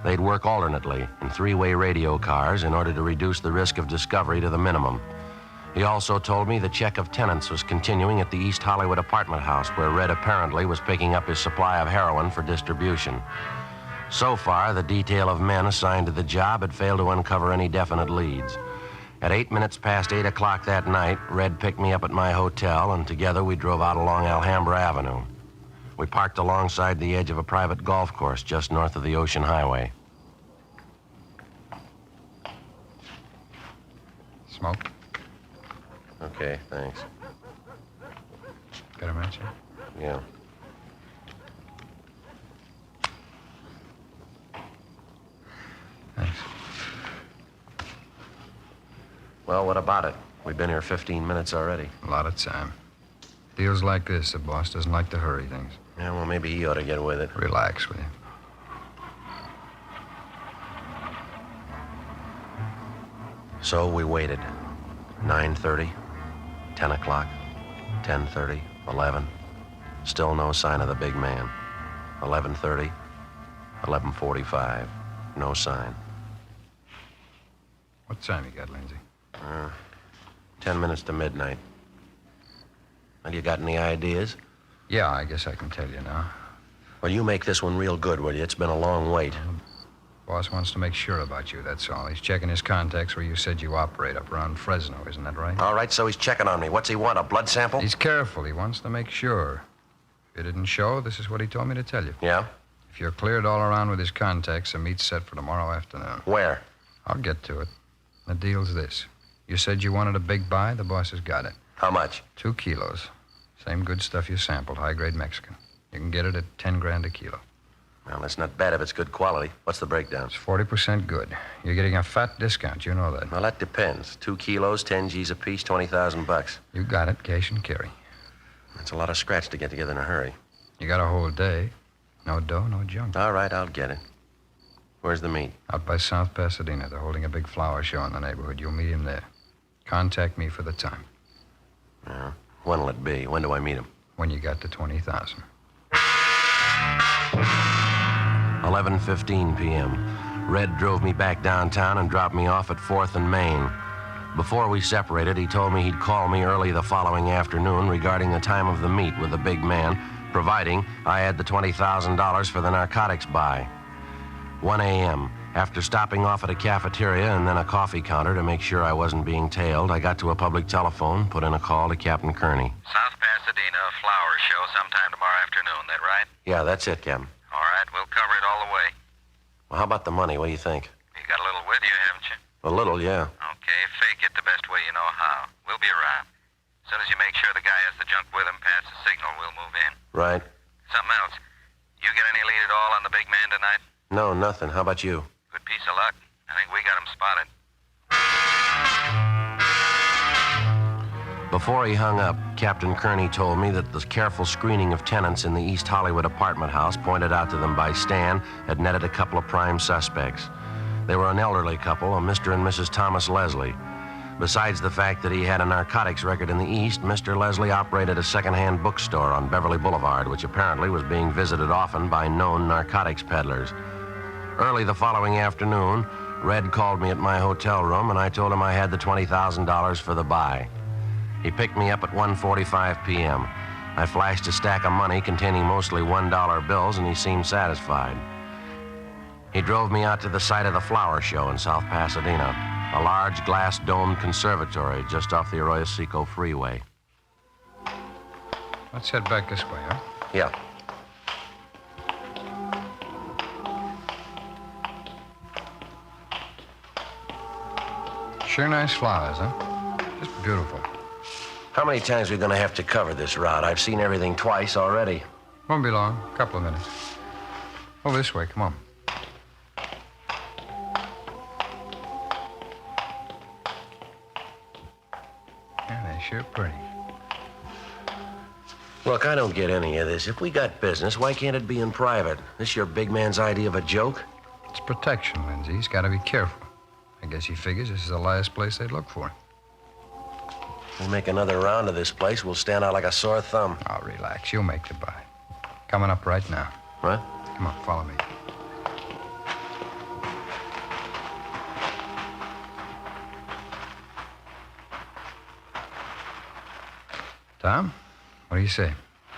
They'd work alternately in 3-way radio cars in order to reduce the risk of discovery to the minimum. He also told me the check of tenants was continuing at the East Hollywood apartment house, where Red apparently was picking up his supply of heroin for distribution. So far, the detail of men assigned to the job had failed to uncover any definite leads. At 8 minutes past 8 o'clock that night, Red picked me up at my hotel, and together we drove out along Alhambra Avenue. We parked alongside the edge of a private golf course just north of the Ocean Highway. Smoke? Okay, thanks. Got a match here? Yeah. Thanks. Well, what about it? We've been here 15 minutes already. A lot of time. Deals like this, the boss doesn't like to hurry things. Yeah, well, maybe he ought to get with it. Relax, will you? So we waited. 9:30, 10 o'clock, 10:30, 11. Still no sign of the big man. 11:30, 11:45. No sign. What time you got, Lindsay? 10 minutes to midnight. Well, you got any ideas? Yeah, I guess I can tell you now. Well, you make this one real good, will you? It's been a long wait. Boss wants to make sure about you, that's all. He's checking his contacts where you said you operate up around Fresno, isn't that right? All right, so he's checking on me. What's he want, a blood sample? He's careful. He wants to make sure. If it didn't show, this is what he told me to tell you. Yeah? If you're cleared all around with his contacts, the meet's set for tomorrow afternoon. Where? I'll get to it. The deal's this. You said you wanted a big buy. The boss has got it. How much? 2 kilos. Same good stuff you sampled, high-grade Mexican. You can get it at 10 grand a kilo. Well, that's not bad if it's good quality. What's the breakdown? It's 40% good. You're getting a fat discount. You know that. Well, that depends. 2 kilos, 10 G's apiece, $20,000. You got it. Cash and carry. That's a lot of scratch to get together in a hurry. You got a whole day. No dough, no junk. All right, I'll get it. Where's the meet? Out by South Pasadena. They're holding a big flower show in the neighborhood. You'll meet him there. Contact me for the time. Yeah. When'll it be? When do I meet him? When you got to 20,000. 11:15 p.m. Red drove me back downtown and dropped me off at 4th and Main. Before we separated, he told me he'd call me early the following afternoon regarding the time of the meet with the big man, providing I had the $20,000 for the narcotics buy. 1 a.m. After stopping off at a cafeteria and then a coffee counter to make sure I wasn't being tailed, I got to a public telephone, put in a call to Captain Kearney. South Pasadena, flower show sometime tomorrow afternoon, that right? Yeah, that's it, Captain. All right, we'll cover it all the way. Well, how about the money? What do you think? You got a little with you, haven't you? A little, yeah. Okay, fake it the best way you know how. We'll be around. As soon as you make sure the guy has the junk with him, pass the signal, we'll move in. Right. Something else. You get any lead at all on the big man tonight? No, nothing. How about you? Good piece of luck. I think we got him spotted. Before he hung up, Captain Kearney told me that the careful screening of tenants in the East Hollywood apartment house pointed out to them by Stan had netted a couple of prime suspects. They were an elderly couple, a Mr. and Mrs. Thomas Leslie. Besides the fact that he had a narcotics record in the East, Mr. Leslie operated a second-hand bookstore on Beverly Boulevard, which apparently was being visited often by known narcotics peddlers. Early the following afternoon, Red called me at my hotel room, and I told him I had the $20,000 for the buy. He picked me up at 1:45 p.m. I flashed a stack of money containing mostly $1 bills, and he seemed satisfied. He drove me out to the site of the flower show in South Pasadena, a large glass-domed conservatory just off the Arroyo Seco freeway. Let's head back this way, huh? Yeah. Sure nice flowers, huh? Just beautiful. How many times are we going to have to cover this route? I've seen everything twice already. Won't be long. A couple of minutes. Over this way, come on. Yeah, they're sure pretty. Look, I don't get any of this. If we got business, why can't it be in private? This your big man's idea of a joke? It's protection, Lindsay. He's got to be careful. I guess he figures this is the last place they'd look for him. We'll make another round of this place. We'll stand out like a sore thumb. Oh, relax. You'll make the buy. Coming up right now. What? Come on, follow me. Tom, what do you say?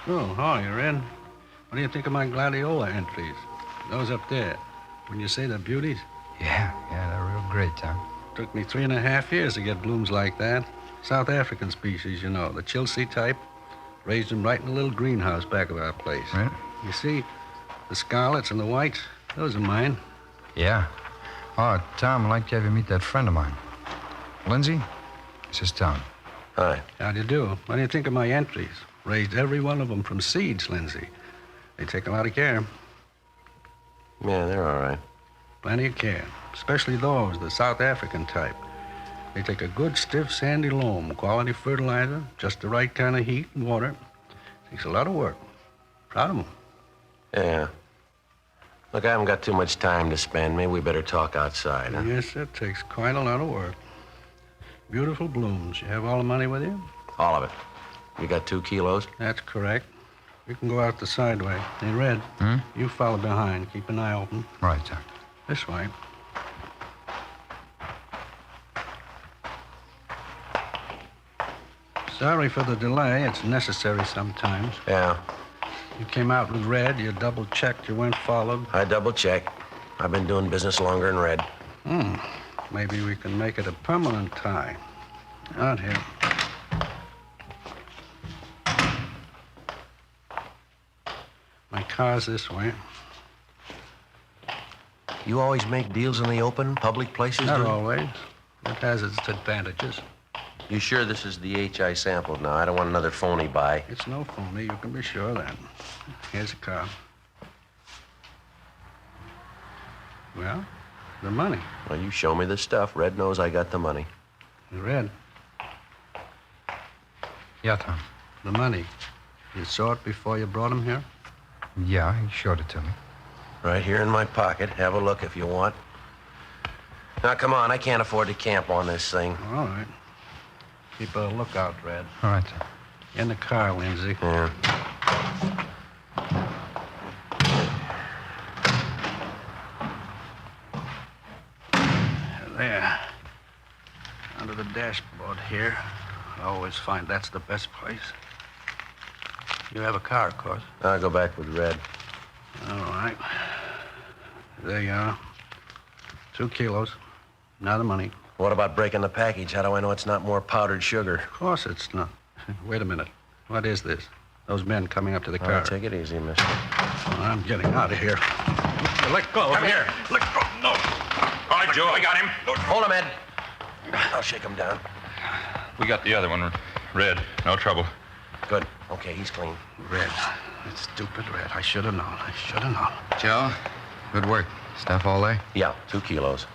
Oh, hi, Red. What do you think of my gladiola entries? Those up there. When you say they're beauties? Yeah, they're real great, Tom. Took me 3.5 years to get blooms like that. South African species, you know, the Chelsea type. Raised them right in a little greenhouse back of our place. Right. You see, the scarlets and the whites, those are mine. Yeah. Oh, Tom, I'd like to have you meet that friend of mine. Lindsay, this is Tom. Hi. How do you do? What do you think of my entries? Raised every one of them from seeds, Lindsay. They take a lot of care. Yeah, they're all right. Plenty of care. Especially those, the South African type. They take a good, stiff, sandy loam, quality fertilizer, just the right kind of heat and water. Takes a lot of work. Proud of them. Yeah. Look, I haven't got too much time to spend. Maybe we better talk outside, huh? Yes, that takes quite a lot of work. Beautiful blooms. You have all the money with you? All of it. You got 2 kilos? That's correct. We can go out the side way. Hey, Red, you follow behind. Keep an eye open. Right, Tom. This way. Sorry for the delay. It's necessary sometimes. Yeah. You came out with Red. You double-checked. You weren't followed. I double-checked. I've been doing business longer than Red. Maybe we can make it a permanent tie. Out here. My car's this way. You always make deals in the open, public places? Not do you? always. It has its advantages. You sure this is the H I sampled now? I don't want another phony buy. It's no phony. You can be sure of that. Here's a car. Well, the money. Well, you show me the stuff. Red knows I got the money. Red. Yeah, Tom. The money. You saw it before you brought him here? Yeah, he showed it to me. Right here in my pocket. Have a look if you want. Now, come on. I can't afford to camp on this thing. All right. Keep a lookout, Red. All right, Tom. In the car, Lindsay. Yeah. There. Under the dashboard here. I always find that's the best place. You have a car, of course. I'll go back with Red. All right. There you are. 2 kilos. Now the money. What about breaking the package? How do I know it's not more powdered sugar? Of course it's not. Wait a minute. What is this? Those men coming up to the car. Take it easy, mister. Well, I'm getting out of here. Let go. Come here. Let go. No. All right, Joe, I got him. Hold him, Ed. I'll shake him down. We got the other one, Red. No trouble. Good. Okay, he's clean. Red. That stupid Red. I should have known. Joe, good work. Stuff all there? Yeah, 2 kilos.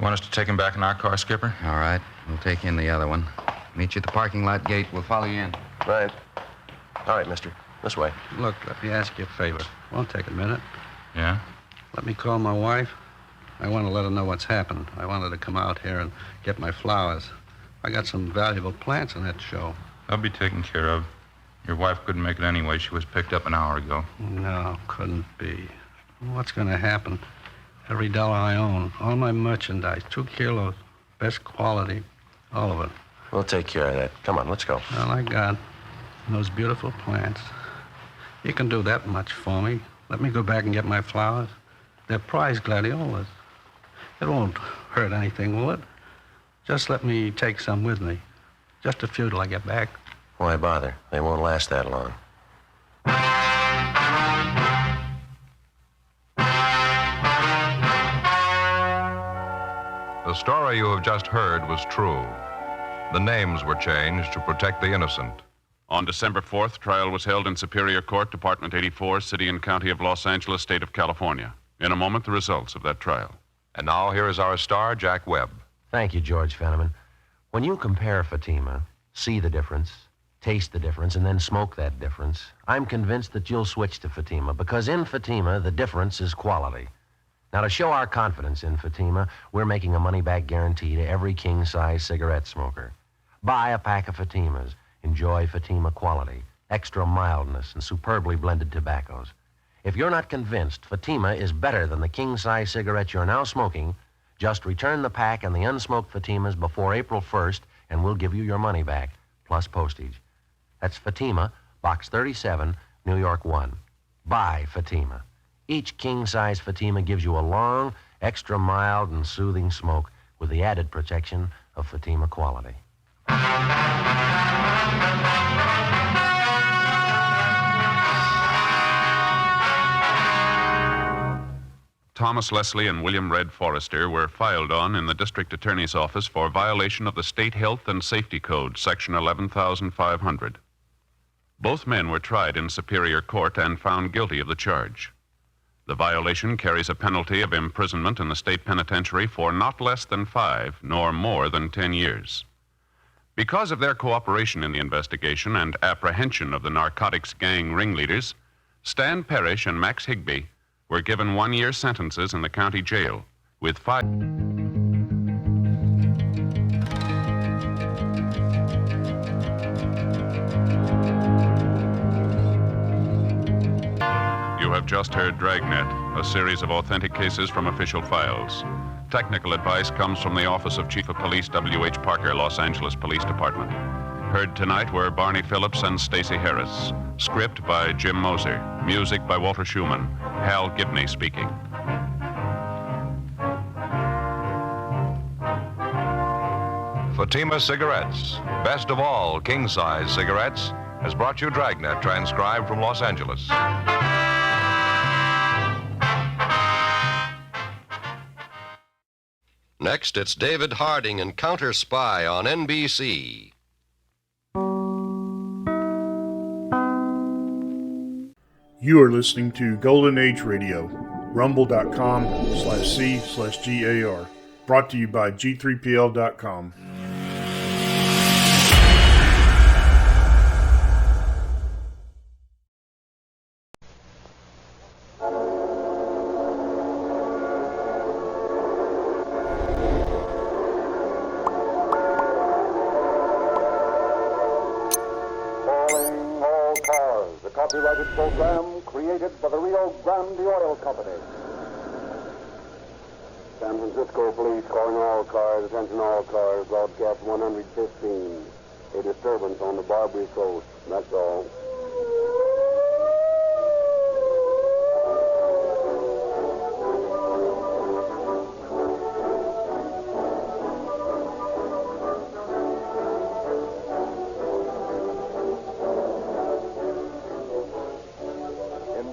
Want us to take him back in our car, Skipper? All right. We'll take in the other one. Meet you at the parking lot gate. We'll follow you in. Right. All right, mister. This way. Look, let me ask you a favor. Won't take a minute. Yeah? Let me call my wife. I want to let her know what's happened. I want her to come out here and get my flowers. I got some valuable plants in that show. I'll be taken care of. Your wife couldn't make it anyway. She was picked up an hour ago. No, couldn't be. What's going to happen? Every dollar I own, all my merchandise, 2 kilos, best quality, all of it. We'll take care of that. Come on, let's go. Well, I got those beautiful plants. You can do that much for me. Let me go back and get my flowers. They're prize gladiolas. It won't hurt anything, will it? Just let me take some with me. Just a few till I get back. Why bother? They won't last that long. The story you have just heard was true. The names were changed to protect the innocent. On December 4th, trial was held in Superior Court, Department 84, City and County of Los Angeles, State of California. In a moment, the results of that trial. And now here is our star, Jack Webb. Thank you, George Fenneman. When you compare Fatima, see the difference, taste the difference, and then smoke that difference, I'm convinced that you'll switch to Fatima, because in Fatima, the difference is quality. Now, to show our confidence in Fatima, we're making a money-back guarantee to every king-size cigarette smoker. Buy a pack of Fatimas. Enjoy Fatima quality, extra mildness, and superbly blended tobaccos. If you're not convinced Fatima is better than the king-size cigarette you're now smoking, just return the pack and the unsmoked Fatimas before April 1st, and we'll give you your money back, plus postage. That's Fatima, Box 37, New York 1. Buy Fatima. Each king-size Fatima gives you a long, extra mild, and soothing smoke with the added protection of Fatima quality. Thomas Leslie and William Red Forrester were filed on in the district attorney's office for violation of the State Health and Safety Code, Section 11,500. Both men were tried in Superior Court and found guilty of the charge. The violation carries a penalty of imprisonment in the state penitentiary for not less than 5 nor more than 10 years. Because of their cooperation in the investigation and apprehension of the narcotics gang ringleaders, Stan Parrish and Max Higbee were given 1-year sentences in the county jail, with 5... You have just heard Dragnet, a series of authentic cases from official files. Technical advice comes from the Office of Chief of Police W.H. Parker, Los Angeles Police Department. Heard tonight were Barney Phillips and Stacey Harris. Script by Jim Moser. Music by Walter Schumann. Hal Gibney speaking. Fatima Cigarettes, best of all king-size cigarettes, has brought you Dragnet, transcribed from Los Angeles. Next, it's David Harding and Counter Spy on NBC. You are listening to Golden Age Radio, rumble.com/C/GAR. Brought to you by G3PL.com. Copyrighted program created by the Rio Grande Oil Company. San Francisco Police calling all cars, attention all cars, broadcast 115. A disturbance on the Barbary Coast, that's all.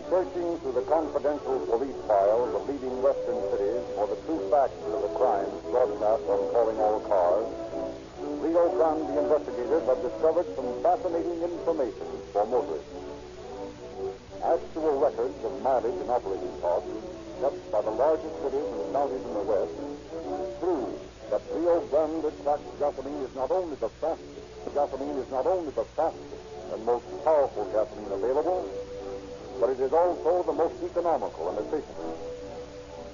Searching through the confidential police files of leading western cities for the true facts of the crimes broadcast on Calling All Cars, Rio Grande investigators have discovered some fascinating information for motorists. Actual records of mileage and operating costs kept by the largest cities and counties in the West prove that Rio Grande cracked gasoline is not only the fastest and most powerful gasoline available, but it is also the most economical and efficient.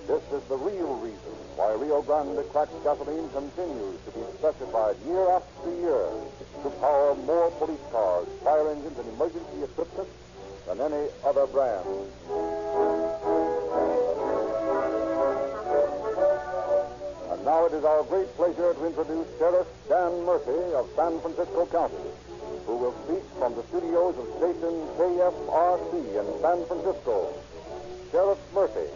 This is the real reason why Rio Grande cracked gasoline continues to be specified year after year to power more police cars, fire engines, and emergency equipment than any other brand. And now it is our great pleasure to introduce Sheriff Dan Murphy of San Francisco County, who will speak from the studios of station KFRC in San Francisco. Sheriff Murphy.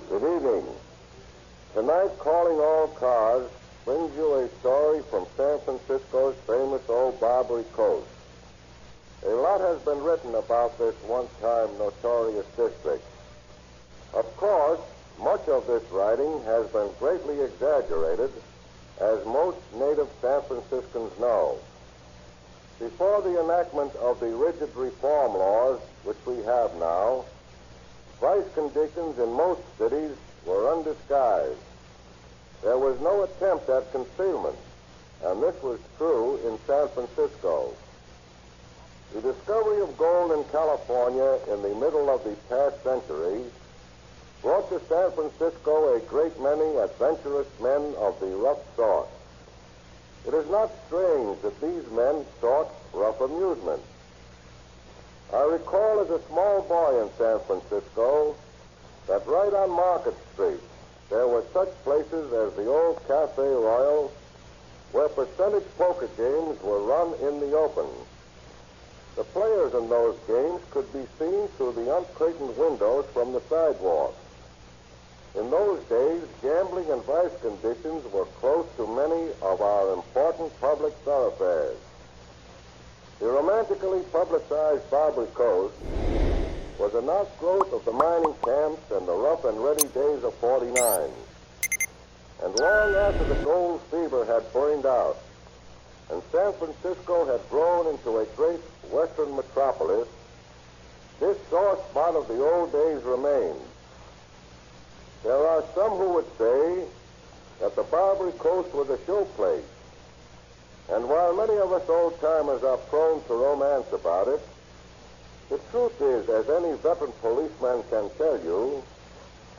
Good evening. Tonight, Calling All Cars brings you a story from San Francisco's famous old Barbary Coast. A lot has been written about this one-time notorious district. Of course, much of this writing has been greatly exaggerated, as most native San Franciscans know. Before the enactment of the rigid reform laws which we have now, vice conditions in most cities were undisguised. There was no attempt at concealment, and this was true in San Francisco. The discovery of gold in California in the middle of the past century brought to San Francisco a great many adventurous men of the rough sort. It is not strange that these men sought rough amusement. I recall as a small boy in San Francisco that right on Market Street there were such places as the old Cafe Royal, where percentage poker games were run in the open. The players in those games could be seen through the uncurtained windows from the sidewalk. In those days, gambling and vice conditions were close to many of our important public thoroughfares. The romantically publicized Barbary Coast was an outgrowth of the mining camps and the rough and ready days of '49. And long after the gold fever had burned out and San Francisco had grown into a great western metropolis, this sore spot of the old days remained. There are some who would say that the Barbary Coast was a showplace. And while many of us old-timers are prone to romance about it, the truth is, as any veteran policeman can tell you,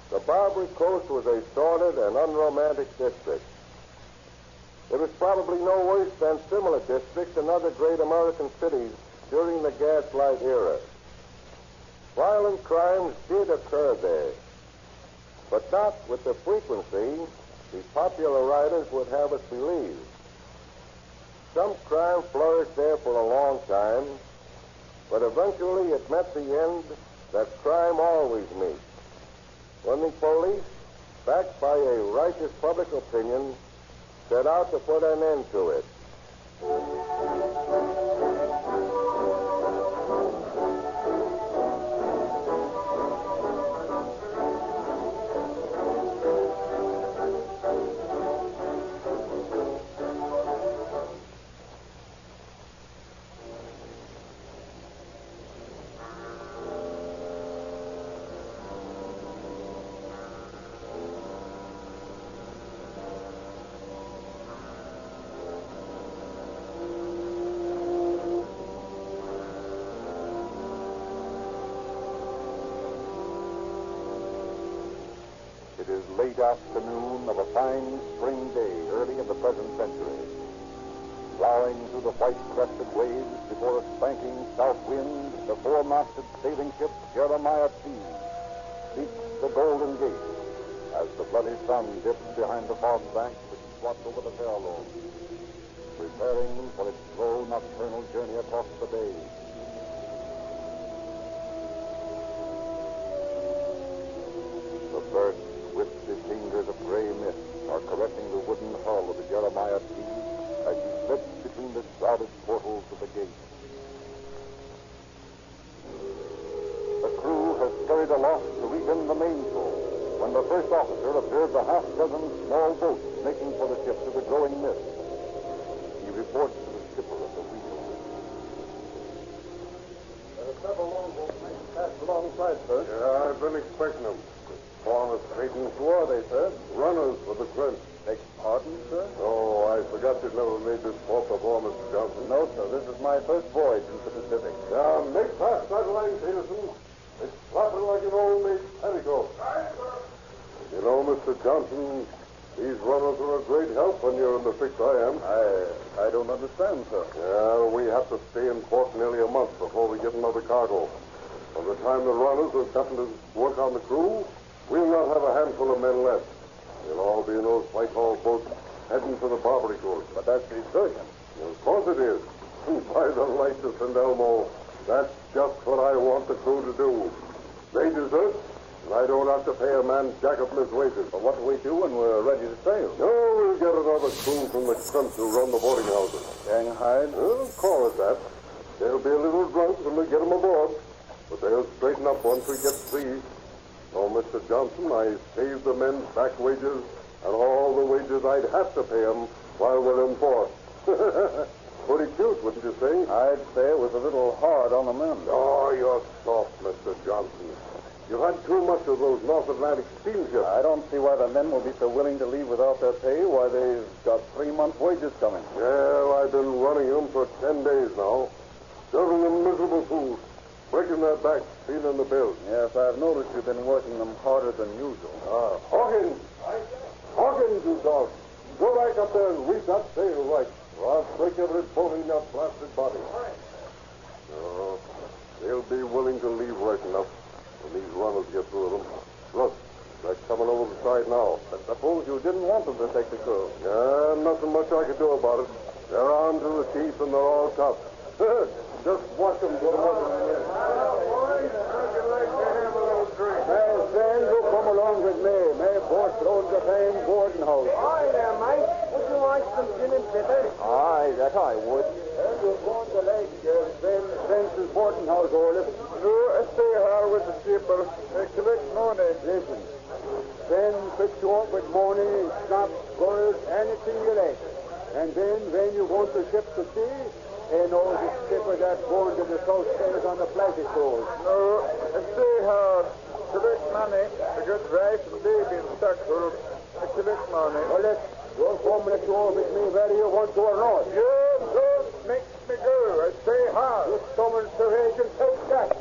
the Barbary Coast was a sordid and unromantic district. It was probably no worse than similar districts in other great American cities during the Gaslight era. Violent crimes did occur there, but not with the frequency the popular writers would have us believe. Some crime flourished there for a long time, but eventually it met the end that crime always meets, when the police, backed by a righteous public opinion, set out to put an end to it. It is late afternoon of a fine spring day early in the present century. Plowing through the white-crested waves before a spanking south wind, the four-masted sailing ship Jeremiah T. seeks the Golden Gate as the bloody sun dips behind the fog banks which swat over the Farallon, preparing for its slow nocturnal journey across the bay. First, swift as fingers of gray mist are caressing the wooden hull of the Jeremiah T as she slips between the shrouded portals of the gate. The crew has scurried aloft to reach in the mainsail when the first officer observes a half-dozen small boats making for the ship through the growing mist. He reports to the skipper at the wheel. There are several longboats passed alongside, sir. Yeah, I've been expecting them. Farmers trading. Who are they, sir? Runners for the French. Beg pardon, sir? Oh, I forgot you'd never made this port before, Mr. Johnson. No, sir. This is my first voyage into the Pacific. Yeah, make fast that line, Peterson. It's flapping like an old maid's petticoat. You know, Mr. Johnson, these runners are a great help when you're in the fix I am. I don't understand, sir. Yeah, we have to stay in port nearly a month before we get another cargo. By the time the runners have gotten to work on the crew, we'll not have a handful of men left. They'll all be in those Whitehall boats heading for the Barbary coast. But that's desertion. Of course it is. By the lights of St. Elmo, that's just what I want the crew to do. They desert, and I don't have to pay a man jack up his wages. But what do we do when we're ready to sail? No, we'll get another crew from the front to run the boarding houses. Shanghai? Well, call it that. They'll be a little drunk when we get them aboard, but they'll straighten up once we get free. Oh, Mr. Johnson, I saved the men's back wages and all the wages I'd have to pay them while we're in port. Pretty cute, wouldn't you say? I'd say it was a little hard on the men. Oh, you're soft, Mr. Johnson. You've had too much of those North Atlantic steamships. I don't see why the men will be so willing to leave without their pay. Why, they've got 3 months' wages coming. Well, I've been running them for 10 days now, serving them miserable food, breaking their backs, feeling the bills. Yes, I've noticed you've been working them harder than usual. Hawkins! Hawkins, you dog! Go back up there and reef that sail right, or I'll break every bone in your blasted body. No, they'll be willing to leave right enough when these runners get through them. Look, they're coming over the side now. But suppose you didn't want them to take the crew? Yeah, nothing much I could do about it. They're armed to the teeth and they're all tough. Just watch them go to work. My friends who come along with me, may both throw the same boarding house. Hi there, mate. Would you like some gin and bitter? Aye, that I would. And you're going to like Spence's boarding house, Olaf. No, I stay here with the skipper. I collect money. Listen, Ben fix you up with money, schnapps, gold, anything you like. And then when you want the ship to sea, and all the skipper that's going to the South States on the Pleasure Coast. No, I stay here. Collect money to get wife and baby in Stockholm. I collect money. Well, you'll come let you off with me whether you want to or not. You don't make me go. I stay here. You stubborn Serasian, take that.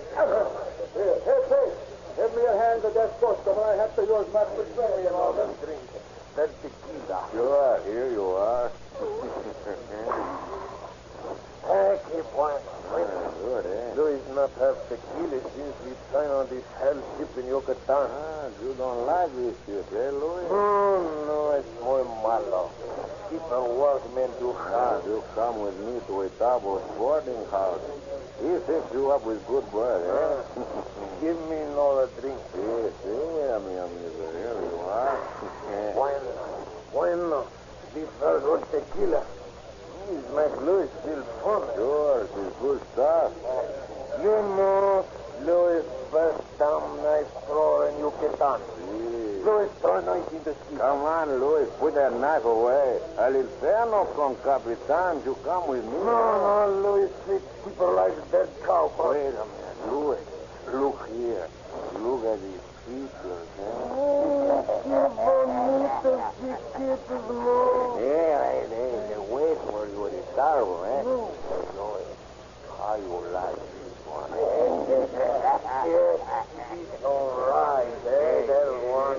Here, hey, give me your hand at that custom. I have to use my persuasion and all that drink. That's tequila. Sure, here you are. Keep on. Good, eh? Louis not have tequila since we signed on this hell ship in Yucatan. You don't like this ship, eh, Louis? No, it's muy malo. Keep our workmen too hard. You come with me to a double boarding house. He fix you up with good bread, eh? Give me another drink. Yes, mi amigo. Here you are. Bueno. This very good tequila. These make Louis feel fun. Sure, it's good stuff. You know, Louis first damn nice thrower in Yucatan. Louis, throw a knife in the ski. Come on, Louis, put that knife away. Al infierno con Capitan, you come with me. No, Louis, keep her like a dead cow. Wait a minute, Louis. Look here. Look at these features, Yeah, they wait for you to start, eh? How you like this one? All right, that one.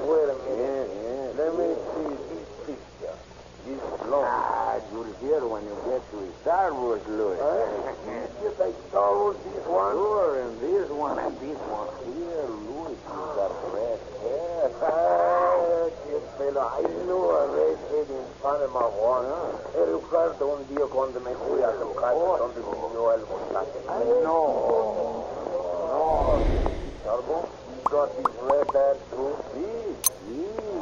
Wait a minute. Let me see this picture. This long. You'll hear when you get to the starboard, Louis. Yes, I saw this one. Sure, and this one, and this one. Here, Louis, you got red hair. I knew a red head in Panama once. Ricardo un día cuando me fui a su casa donde vivió el montaje. No. Salvo? got these red ads too?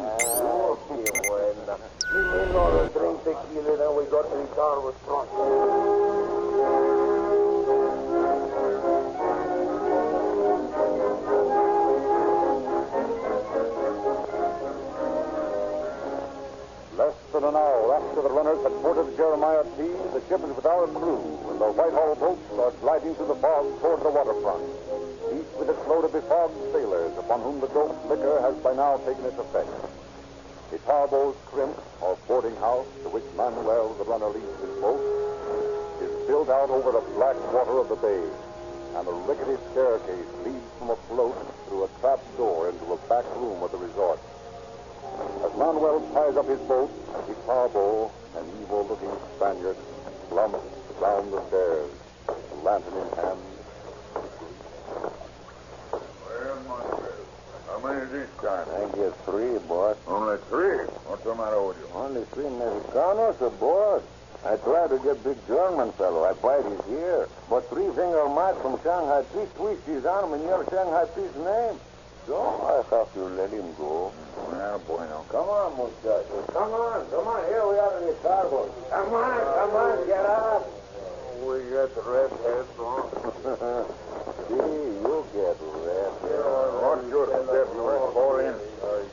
Okay, well, give me another drink tequila, then we got to the car with front. Less than an hour after the runners had boarded Jeremiah T., the ship is without a crew, and the Whitehall boats are gliding through the fog toward the waterfront, each with its load of befogged sailors, upon whom the doped liquor has by now taken its effect. The Tarbo's crimp, or boarding house, to which Manuel, the runner, leads his boat, is built out over the black water of the bay, and a rickety staircase leads from a float through a trap door into a back room of the resort. As Manuel ties up his boat, the Tarbo, an evil-looking Spaniard, slumps down the stairs, a lantern in hand. Well, Manuel, how many this time? I get 3, boss. Only 3? What's the matter with you? Only 3 Mexicanos aboard. I tried to get big German fellow. I bite his ear. But 3-finger Mike from Shanghai Peace twists his arm in your Shanghai Peace name. So I have to let him go. Well, bueno. Come on, muchachos. Come on. Here we are in the starboard. Come on. Get up. We got the red heads on. See, you get red. What's your step? You will fall in.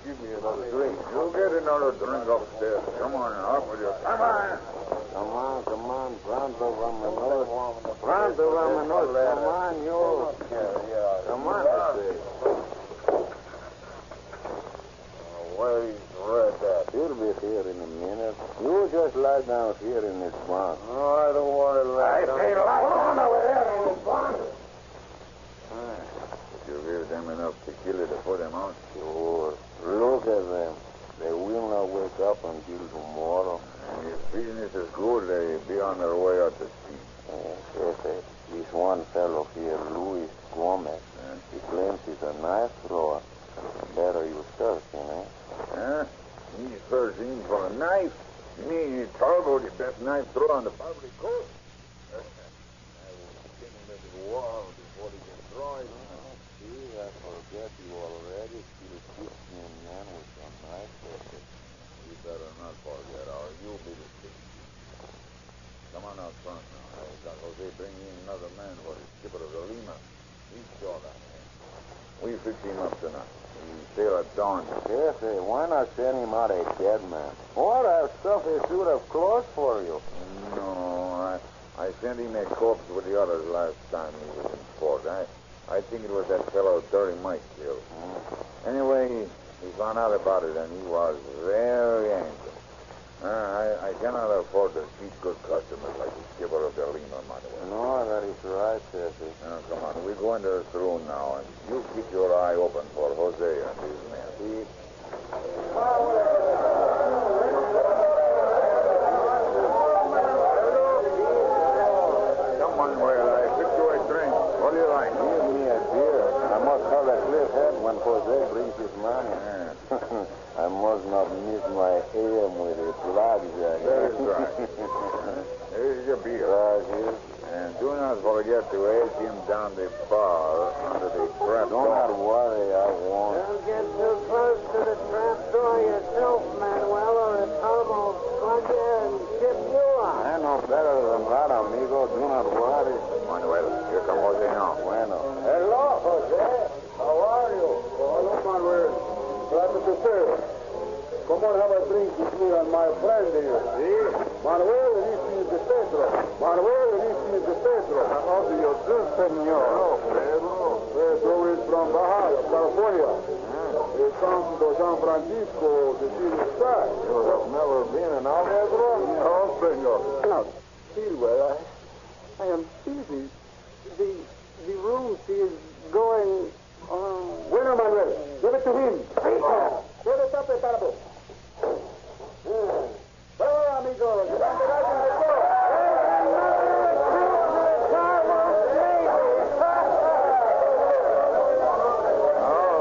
Give me another drink. You get another drink upstairs. Come on, up with you. Come on. Come on. Pronto, vámonos. Come on, you. Come on, I say. Where is Red at? He'll be here in a minute. You just lie down here in this bunk. No, I don't want to lie down. I say lie down over there in this bunk. Did you give them enough tequila to put them out? Sure. Look at them. They will not wake up until tomorrow. And if business is good, they'll be on their way out to sea. Yes. This one fellow here, Luis Gomez, he claims he's a knife thrower. Better you search him, eh? Huh? He's searching for a knife? You mean Tarbo, the best knife thrower on the Barbary Coast? I will skin him at the wall before he can throw it. See, I forget you already. Still keeps me a man with a knife. You better not forget, or you'll be the king. Come on out front now. Don Jose bring in another man for the skipper of the Lima. He's sure that man. We fix him up tonight. We sail at dawn. Yes, why not send him out a dead man? Or I'll stuff a suit of clothes for you. No, I sent him a corpse with the others last time he was in port. I think it was that fellow Dirty Mike killed. Anyway, he found out about it, and he was very angry. I cannot afford to cheat good customers like the skipper of the Lima, Manuel. No, that is right, Jesse. Now, come on. We're going to the saloon now, and you keep your eye open for Jose and his men. See? Come on, Manuel. I fix you a drink. What do you like? Give me a beer. I must have a clear head when Jose brings his money. I must not miss my aim with a blackjack. That is right. Here's your beer. Gracias. And do not forget to edge him down the bar under the trap door. Don't worry, I won't. Don't get too close to the trap door yourself, Manuel, or a Tarbo will plug you and tip you out. I know better than that, amigo. Do not worry. Manuel, here come Jose now. Bueno. Hello, Jose. How are you? Hello, Manuel. Glad to see you. Come on, have a drink with me and my friend here. See? Manuel, this is the Pedro. Manuel, this is the Pedro. How do you do, senor? Pedro. Pedro is from Baja, California. He comes to San Francisco to see the sky. You have never been in our Pedro? No, senor. Now, Silver, I am busy. The room, she is going on. Bueno, Manuel, give it to him. Give it up, Tarbo. Hey, amigos. All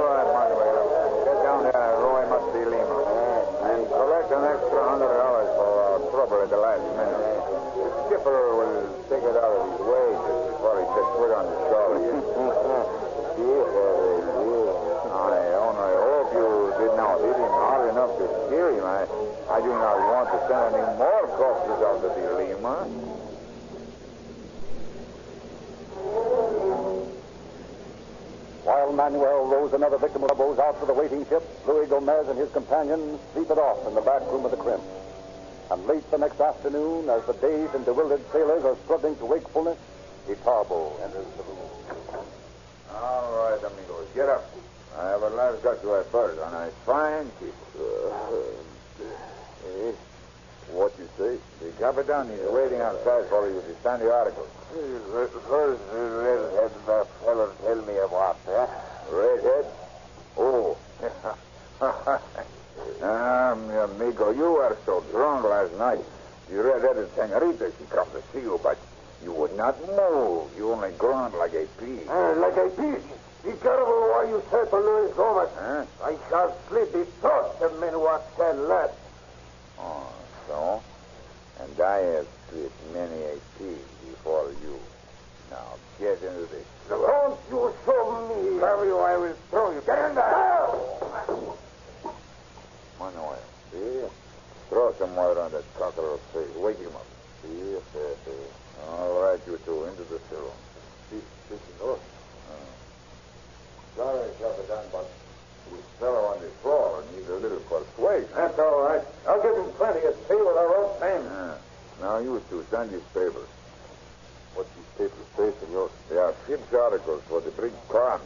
right, Manuel. Get down there and row him up to the Lima. And collect an extra $100 for our trouble at the last minute. The skipper will take it out of his wages. I do not want to send any more corpses out of the Lima. While Manuel rows another victim of the bows out to the waiting ship, Louis Gomez and his companions sleep it off in the back room of the crimp. And late the next afternoon, as the dazed and bewildered sailors are struggling to wakefulness, Itarbo enters the room. All right, amigos, get up. I have at last got to a berth on a fine ship. What you say? The Capitan is waiting outside for you to sign the articles. First, the redhead that feller tell me about that. Redhead? Oh. Mi amigo, you were so drunk last night. The redheaded senorita, she come to see you, but you would not move. You only groaned like a pig. Like a pig? Be careful what you say to Louis Gomez. Huh? I shall slit the throat the men what said that. Oh, so? And I have split many a pig before you. Now, get into this. Don't you show me. Cover you, I will throw you. Get in there! Manuel, see? Throw some water on that cockerel's face. Wake him up. See? All right, you two, into the saloon. See, senor. Sorry, Capitan, but this fellow on the floor needs a little persuasion. That's all right. I'll give him plenty of tea with our own name. Now, you two, sign these papers. What these papers say, senor? They are ship's articles for the big crown.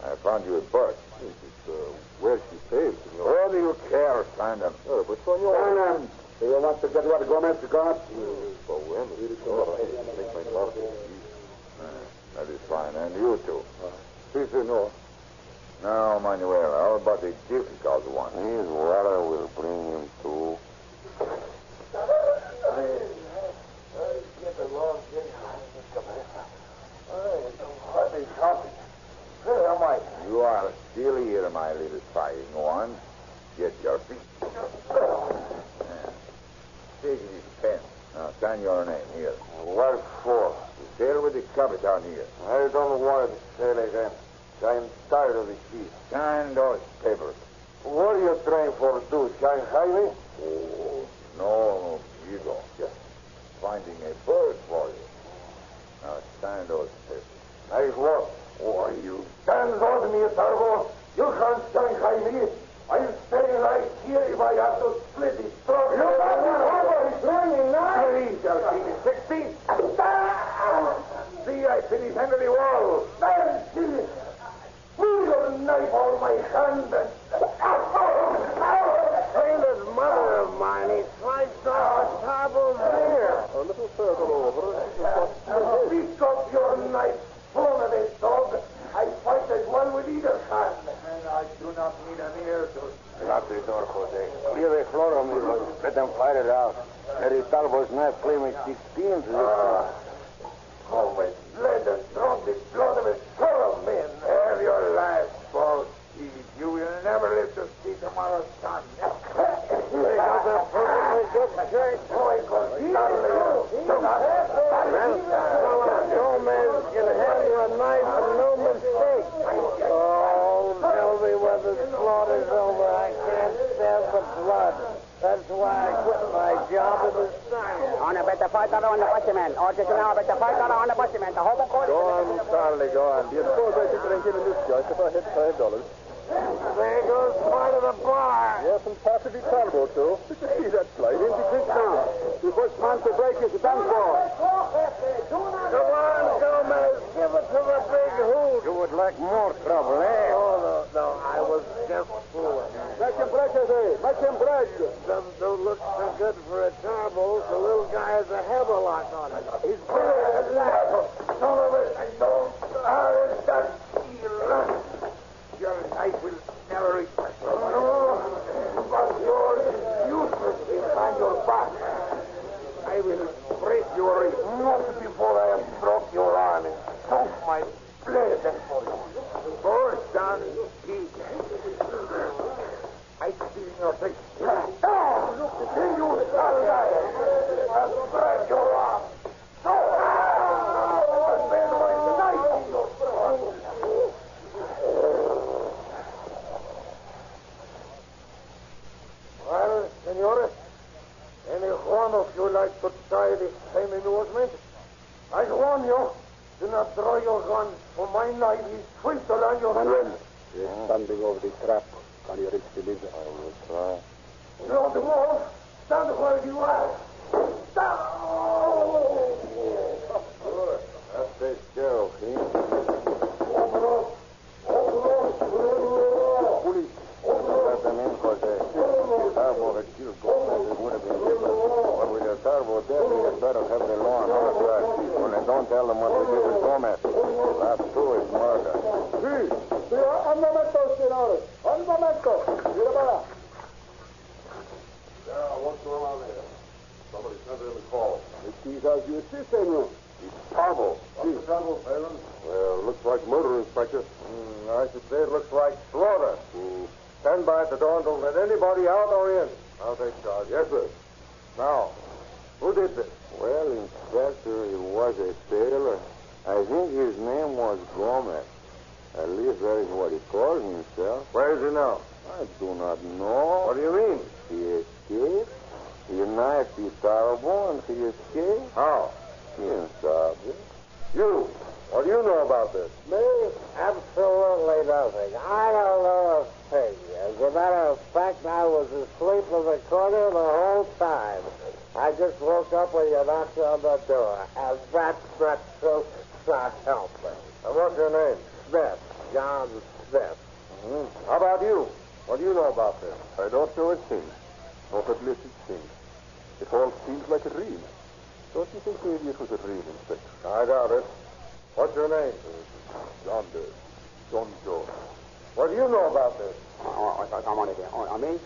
I found you a berth. Where she paid, senor? What do you care? Sign them. But senor... Sign them. Do you want to get what Gomez to go? That is fine. And you two. Si, senor. Now, Manuel, how about the difficult one? His water will bring him to. Where am I? You are still here, my little fighting one. Get your feet. Take this pen. Now, sign your name here. What for? You sail with the Capitan here. I don't want to sail again. I'm tired of the sea. Sign those papers. What are you trying for to do? Shanghai me? Oh, no, you don't. Just finding a berth for you. Now, sign those papers. Nice work. Why, you... Stand on me, Tarbo. You can't Shanghai me. I'll stay right here if I have to split his throat. You got me over. He's swinging now. He shall see me 6 feet. See, I fit his under the wall. There, Feel your knife on my hand and... Sailor's mother of mine, he sliced off Tarbo's ear. A little further over. Pick up your knife, full of this dog. I fight as one with either hand. And I do not need an ear to... Lock the door, Jose. Clear the floor, amigo. Let them fight it out. Eddie Talbo's knife claiming 16 to this Always bled and drunk the blood of a fellow men. Have your last fault, Steve. You will never live to see tomorrow's sun. They got the perfectly good shirt. Gomez can have your knife and no mistake. Oh, tell me when the slaughter's over. I can't stand the blood. That's why I quit my job in the sun. On a better fight on the butcherman. Or just now, better fight on the butcherman. The whole court. Go on, Charlie, go on. Do you suppose I should drink in this joint if I had $5? There goes part of the bar. Yes, and part of the Talbot, too. Did you see that slide into drink now? The first man to break is done for. Come on, Gomez. Give it to the big hoot. You would like more trouble, eh? Oh, no. I was just fooling. Make him break, Jose. Make him break. Don't look so good for a turbo. The little guy has a hammerlock on it. He's brilliant. Son of a... Don't start that heel. Your knife will never reach my throat. No, but yours is useless behind your back. I will break your ribs. Not before I have broke your arm and soak my blood for you. Force down, pig. I see in your face. Oh, you shall die. I'll break your arm. Well, senor, your gun, or my knife is twisted on your Manuel, you're standing over the trap. Can you reach the lizard? I will try. You're the wolf. Stand where you are. Stand. Good. That takes care of him. Open up. Police. Let them in, Jose. Tarbo had killed Gomez. It would have been different. But with the Tarbo dead, we had better have the law on our side. When they don't tell them what we did with Gomez. That, too, is murder. Sí, un momento, señores. Un momento. Mira para. Yeah, what's going on there? Somebody sent in a call. It is as you see, senor. It's Tarbo. What's the trouble, Phelan? Well, looks like murder, Inspector. I should say it looks like slaughter. Stand by at the door and don't let anybody out or in. I'll take charge. Yes, sir. Now, who did this? Well, Inspector, he was a sailor. I think his name was Gomez. At least that is what he calls himself. Where is he now? I do not know. What do you mean? He escaped. He knifed the Tarbo and he escaped. How? Inside. You, what do you know about this? Me? Absolutely nothing. I don't know a thing. As a matter of fact, I was asleep in the corner the whole time. I just woke up when you knocked on the door. And that's not so not helping. And what's your name? Smith. John Smith. How about you? What do you know about this? I don't know a thing. Not at least it seems. It all seems like a dream. Don't you think maybe it was a dream, Inspector? I doubt it. What's your name? John Jones. What do you know about this? On me,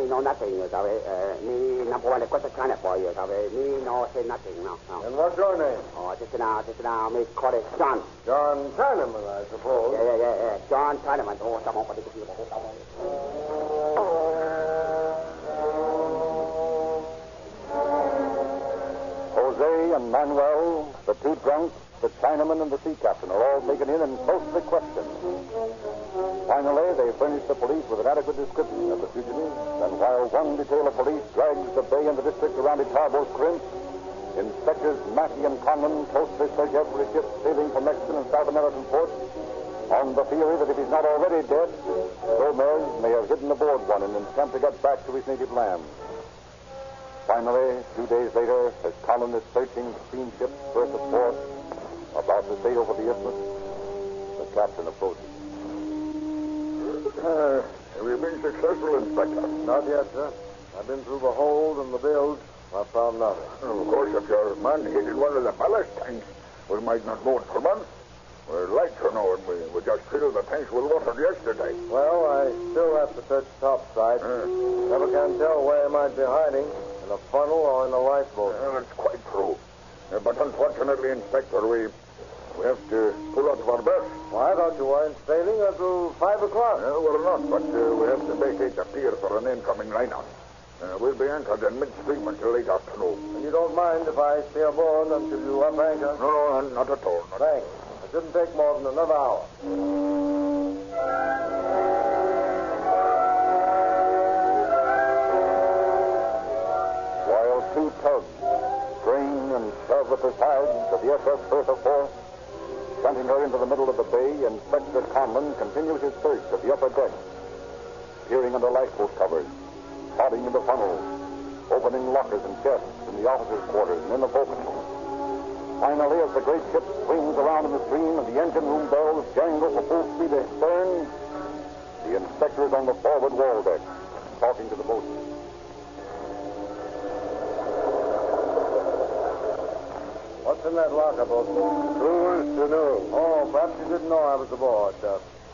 no nothing, ¿sabe? Me no puedo cuesta kind for you, ¿sabe? Me no say nothing, no. And what's your name? Oh, just now, me call it John. John Chinaman, I suppose. Yeah. John Chinaman. Oh, estamos para Jose and Manuel, the two drunks, the Chinaman, and the sea captain are all taken in and closely questioned. Finally, they furnish the police with an adequate description of the fugitives, and while one detail of police drags the bay and the district around its harbor crimp, Inspectors Mackey and Conlon closely search every ship sailing from Mexican and South American ports on the theory that if he's not already dead, Gomez may have hidden aboard one in an attempt to get back to his native land. Finally, 2 days later, as Conlon is searching the steamship's berth of port, about to sail for the isthmus, the captain approaches. Have you been successful, Inspector? Not yet, sir. I've been through the hold and the bilge. I found nothing. Of course, if your man hid in one of the ballast tanks, we might not know it for months. We're light, you know, and we just filled the tanks with water yesterday. Well, I still have to search topside. Never can tell where he might be hiding, in a funnel or in a lifeboat. That's quite true. But unfortunately, Inspector, we have to pull out of our berth. Well, I thought you weren't sailing until 5 o'clock. We're not, but we have to vacate the pier for an incoming liner. We'll be anchored in midstream until late afternoon. And you don't mind if I stay aboard until you up anchor? No, not at all. Thanks. It shouldn't take more than another hour. While two tugs strain and shove at the sides of the SS Bertha 4, sending her into the middle of the bay, Inspector Conlon continues his search of the upper deck, peering under lifeboat covers, prodding into funnels, opening lockers and chests in the officers' quarters and in the forecastle. Finally, as the great ship swings around in the stream and the engine room bells jangle for full speed astern, the inspector is on the forward wall deck, talking to the boatswain. What's in that locker, boatswain? Who wants to know? Oh, perhaps you didn't know I was aboard.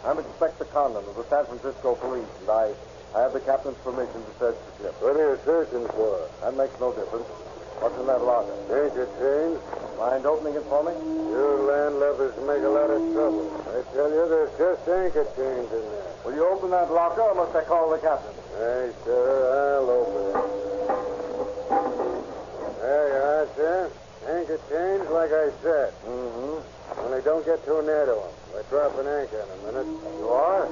I'm Inspector Conlon of the San Francisco Police, and I have the captain's permission to search the ship. What are you searching for? That makes no difference. What's in that locker? Ain't you changed? Mind opening it for me? You landlubbers make a lot of trouble. I tell you, there's just anchor chains in there. Will you open that locker, or must I call the captain? Hey, sir, I'll open it. There you are, sir. Anchor chains, like I said. Only don't get too near to them. We're dropping anchor in a minute. You are?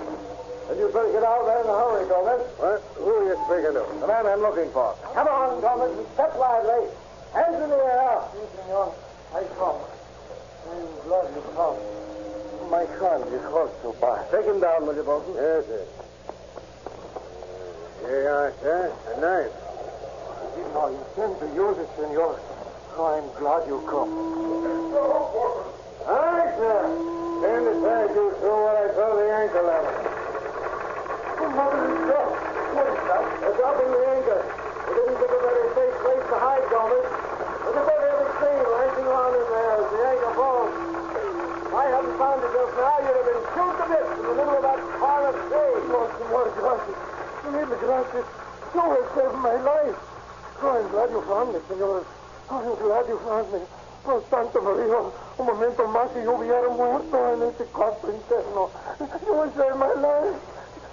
Then you better get out there in a hurry, Gomez. What? Who are you speaking to? The man I'm looking for. Come on, Gomez, and step lively. Hands in the air. Yes, senor. I come. I'm glad you come. My hand is hurt so bad. Take him down, will you, Bolton? Yes, sir. Here you are, sir. A knife. I did not intend to use it, senor. Oh, I'm glad you come. All right, sir. Stand aside, you throw what I saw the ankle level. Oh, mother is drop. What is that? A drop in the ankle. We didn't give a better safe place to hide, Gomez. Look at that heavy thing ranking around in there as the ankle falls. If I hadn't found it just now, you'd have been chewed to bits in the middle of that pile of hay. Want some more glasses? You need the glasses. You have saved my life. Oh, I'm glad you found me, senor. Oh, I'm glad you found me. Oh, Santa Maria, un momento más y yo hubiera muerto en ese cuarto interno. You have saved my life.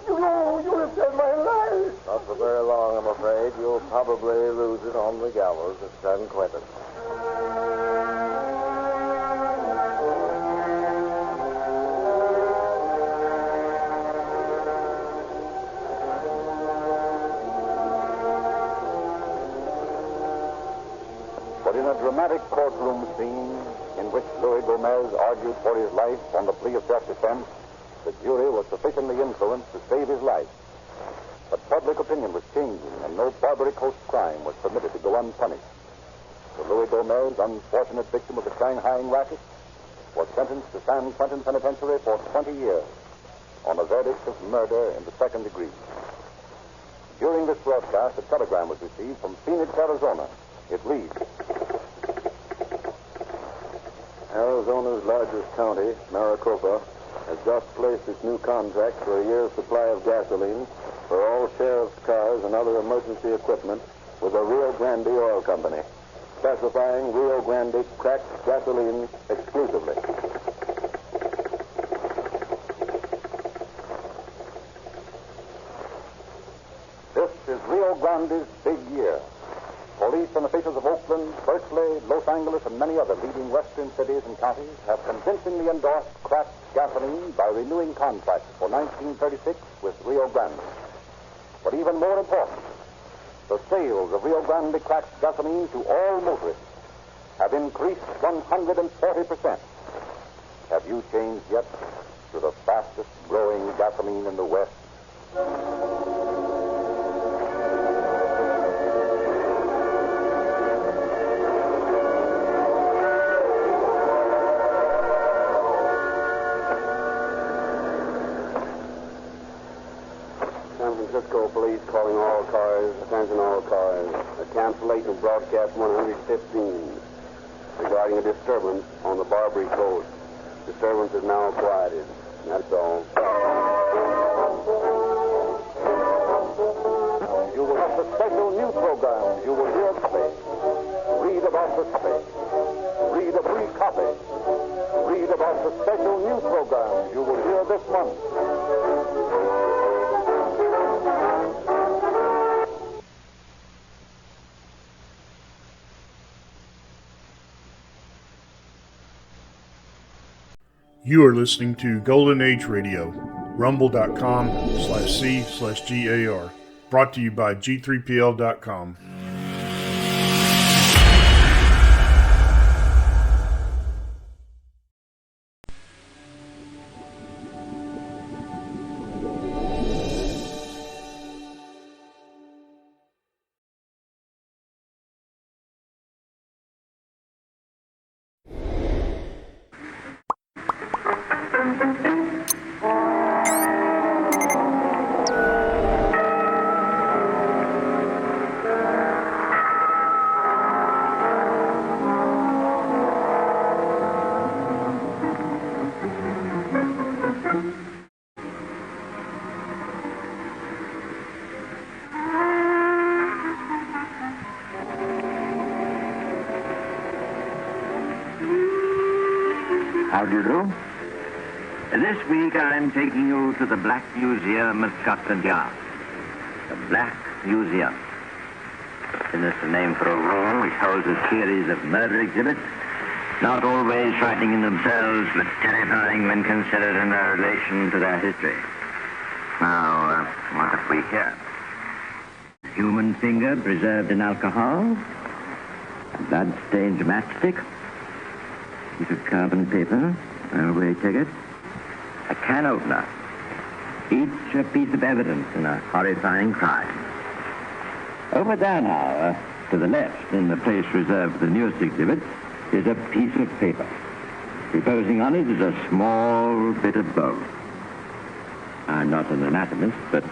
You have saved my life. Not for very long, I'm afraid. You'll probably lose it on the gallows at San Quentin. But in a dramatic courtroom scene in which Louis Gomez argued for his life on the plea of self-defense, the jury was sufficiently influenced to save his life. But public opinion was changing, and no Barbary Coast crime was permitted to go unpunished. So Louis Gomez, unfortunate victim of the Shanghaiing racket, was sentenced to San Quentin Penitentiary for 20 years on a verdict of murder in the second degree. During this broadcast, a telegram was received from Phoenix, Arizona. It reads, Arizona's largest county, Maricopa, has just placed its new contract for a year's supply of gasoline for all sheriff's cars and other emergency equipment with the Rio Grande Oil Company, specifying Rio Grande cracked gasoline exclusively. This is Rio Grande's big year. Police and officials of Oakland, Berkeley, Los Angeles, and many other leading western cities and counties have convincingly endorsed cracked gasoline by renewing contracts for 1936 with Rio Grande. But even more important, the sales of Rio Grande cracked gasoline to all motorists have increased 140%. Have you changed yet to the fastest growing gasoline in the West? Francisco police calling all cars, attention all cars. A cancellation of broadcast 115 regarding a disturbance on the Barbary Coast. Disturbance is now quieted. That's all. You will have the special news programs. You will hear today. Read about the space. Read a free copy. Read about the special news programs you will hear this month. You are listening to Golden Age Radio, rumble.com/C/GAR. Brought to you by G3PL.com. How do you do? This week I'm taking you to the Black Museum at Scotland Yard. The Black Museum. Isn't this the name for a room which holds a series of murder exhibits? Not always frightening in themselves, but terrifying when considered in their relation to their history. Now, what have we here? Human finger preserved in alcohol. A blood-stained matchstick. piece of carbon paper, railway ticket, a can opener. Each a piece of evidence in a horrifying crime. Over there now, to the left, in the place reserved for the newest exhibit, is a piece of paper. Reposing on it is a small bit of bone. I'm not an anatomist, but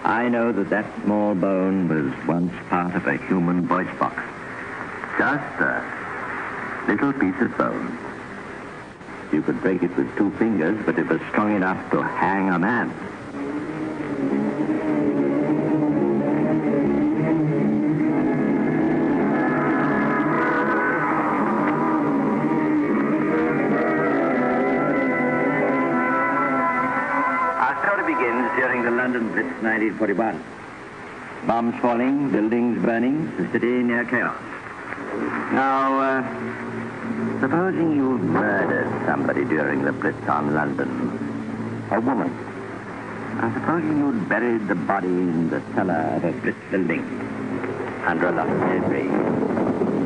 I know that small bone was once part of a human voice box. Just a little piece of bone. You could break it with 2 fingers, but it was strong enough to hang a man. During the London Blitz 1941. Bombs falling, buildings burning, the city near chaos. Now, supposing you murdered somebody during the Blitz on London, a woman. Now, supposing you'd buried the body in the cellar of a Blitz building under a lot of debris.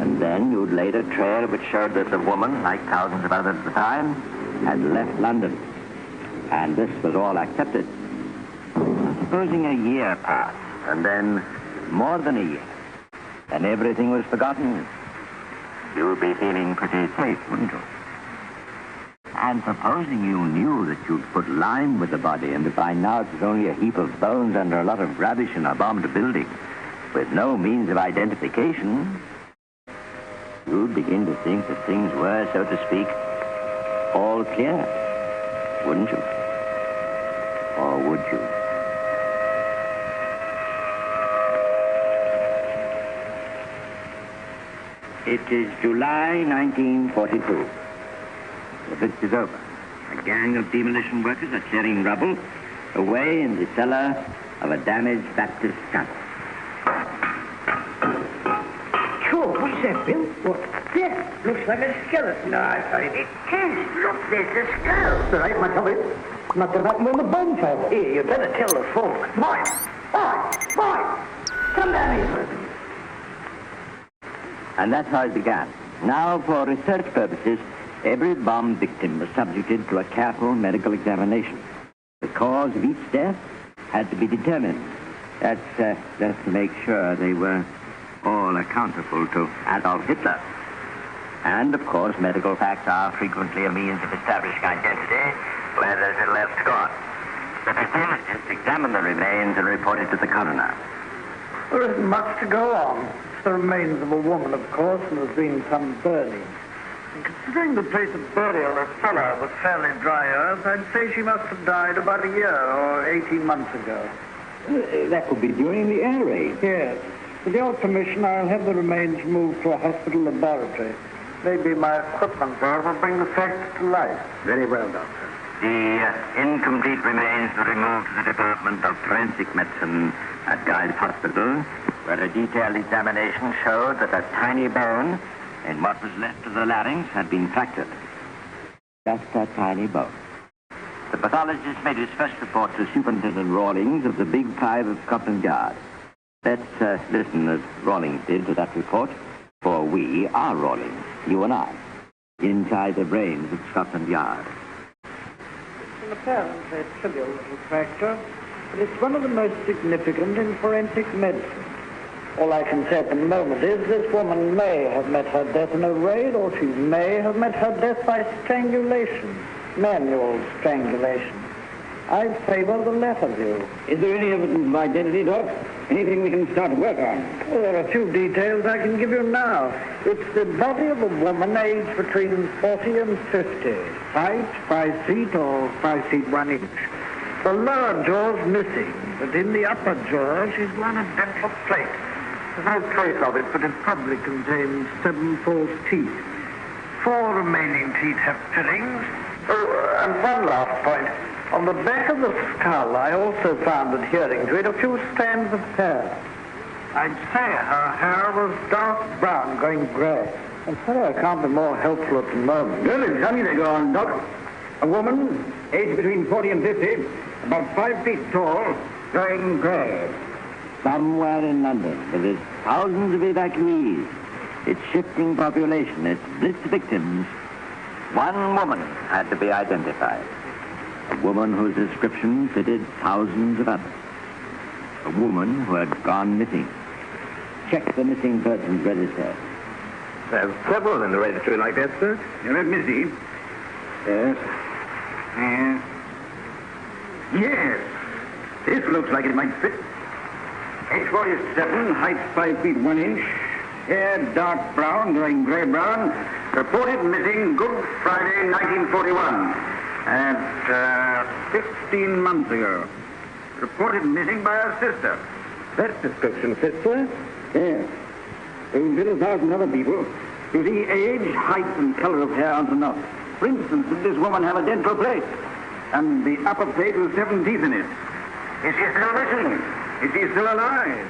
And then you'd laid a trail which showed that the woman, like thousands of others at the time, had left London. And this was all accepted. Supposing a year passed, and then more than a year, and everything was forgotten, you'd be feeling pretty safe, wouldn't you? And supposing you knew that you'd put lime with the body, and to find now it was only a heap of bones under a lot of rubbish in a bombed building, with no means of identification, you'd begin to think that things were, so to speak, all clear, wouldn't you? Or would you? It is July 1942. The Blitz is over. A gang of demolition workers are clearing rubble away in the cellar of a damaged Baptist chapel. Sure, what's that, Bill? What? There, looks like a skeleton. No, I thought it is. Look, there's a skull. All right, my it. Not gonna happen when the bomb fell. Here, you better tell the folks. Boy! Come down here. And that's how it began. Now, for research purposes, every bomb victim was subjected to a careful medical examination. The cause of each death had to be determined. That's just to make sure they were all accountable to Adolf Hitler. And, of course, medical facts are frequently a means of establishing identity where there's little else to go on. The pathologist examined the remains and reported to the coroner. There isn't much to go on. It's the remains of a woman, of course, and there's been some burning. And considering the place of burial, the cellar, was fairly dry earth, I'd say she must have died about a year or 18 months ago. That would be during the air raid. Yes. With your permission, I'll have the remains moved to a hospital laboratory. Maybe my equipment there will bring the facts to light. Very well, Doctor. The incomplete remains were removed to the Department of Forensic Medicine at Guy's Hospital, where a detailed examination showed that a tiny bone in what was left of the larynx had been fractured. Just a tiny bone. The pathologist made his first report to Superintendent Rawlings of the Big Five of Scotland Yard. Let's listen as Rawlings did to that report, for we are Rawlings, you and I, inside the brains of Scotland Yard. It's an apparently trivial little fracture, but it's one of the most significant in forensic medicine. All I can say at the moment is this woman may have met her death in a raid, or she may have met her death by strangulation, manual strangulation. I favor the latter view. Is there any evidence of identity, Doc? Anything we can start to work on? Well, there are a few details I can give you now. It's the body of a woman aged between 40 and 50. Height, 5 feet or 5 feet 1 inch. The lower jaw's missing, but in the upper jaw she's worn a dental plate. There's no trace of it, but it probably contains 7 false teeth. 4 remaining teeth have fillings. Oh, and one last point. On the back of the skull, I also found adhering to it a few strands of hair. I'd say her hair was dark brown, going grey. I'm sorry I can't be more helpful at the moment. Good, tell me they go on, Doc. A woman, aged between 40 and 50, about 5 feet tall, going grey. Somewhere in London, with its thousands of evacuees, its shifting population, its blitz victims, One woman had to be identified. A woman whose description fitted thousands of others. A woman who had gone missing. Check the missing persons register. There's several in the registry like that, sir. Let me see. Yes. Yes. This looks like it might fit. Age 47, height 5 feet 1 inch, hair dark brown, going gray brown. Reported missing Good Friday, 1941. At 15 months ago. Reported missing by her sister. That description fits, sir. Yes. Those little thousand other people. You see, age, height, and color of hair aren't enough. For instance, did this woman have a dental plate? And the upper plate with 7 teeth in it. Is she still missing? Is she still alive?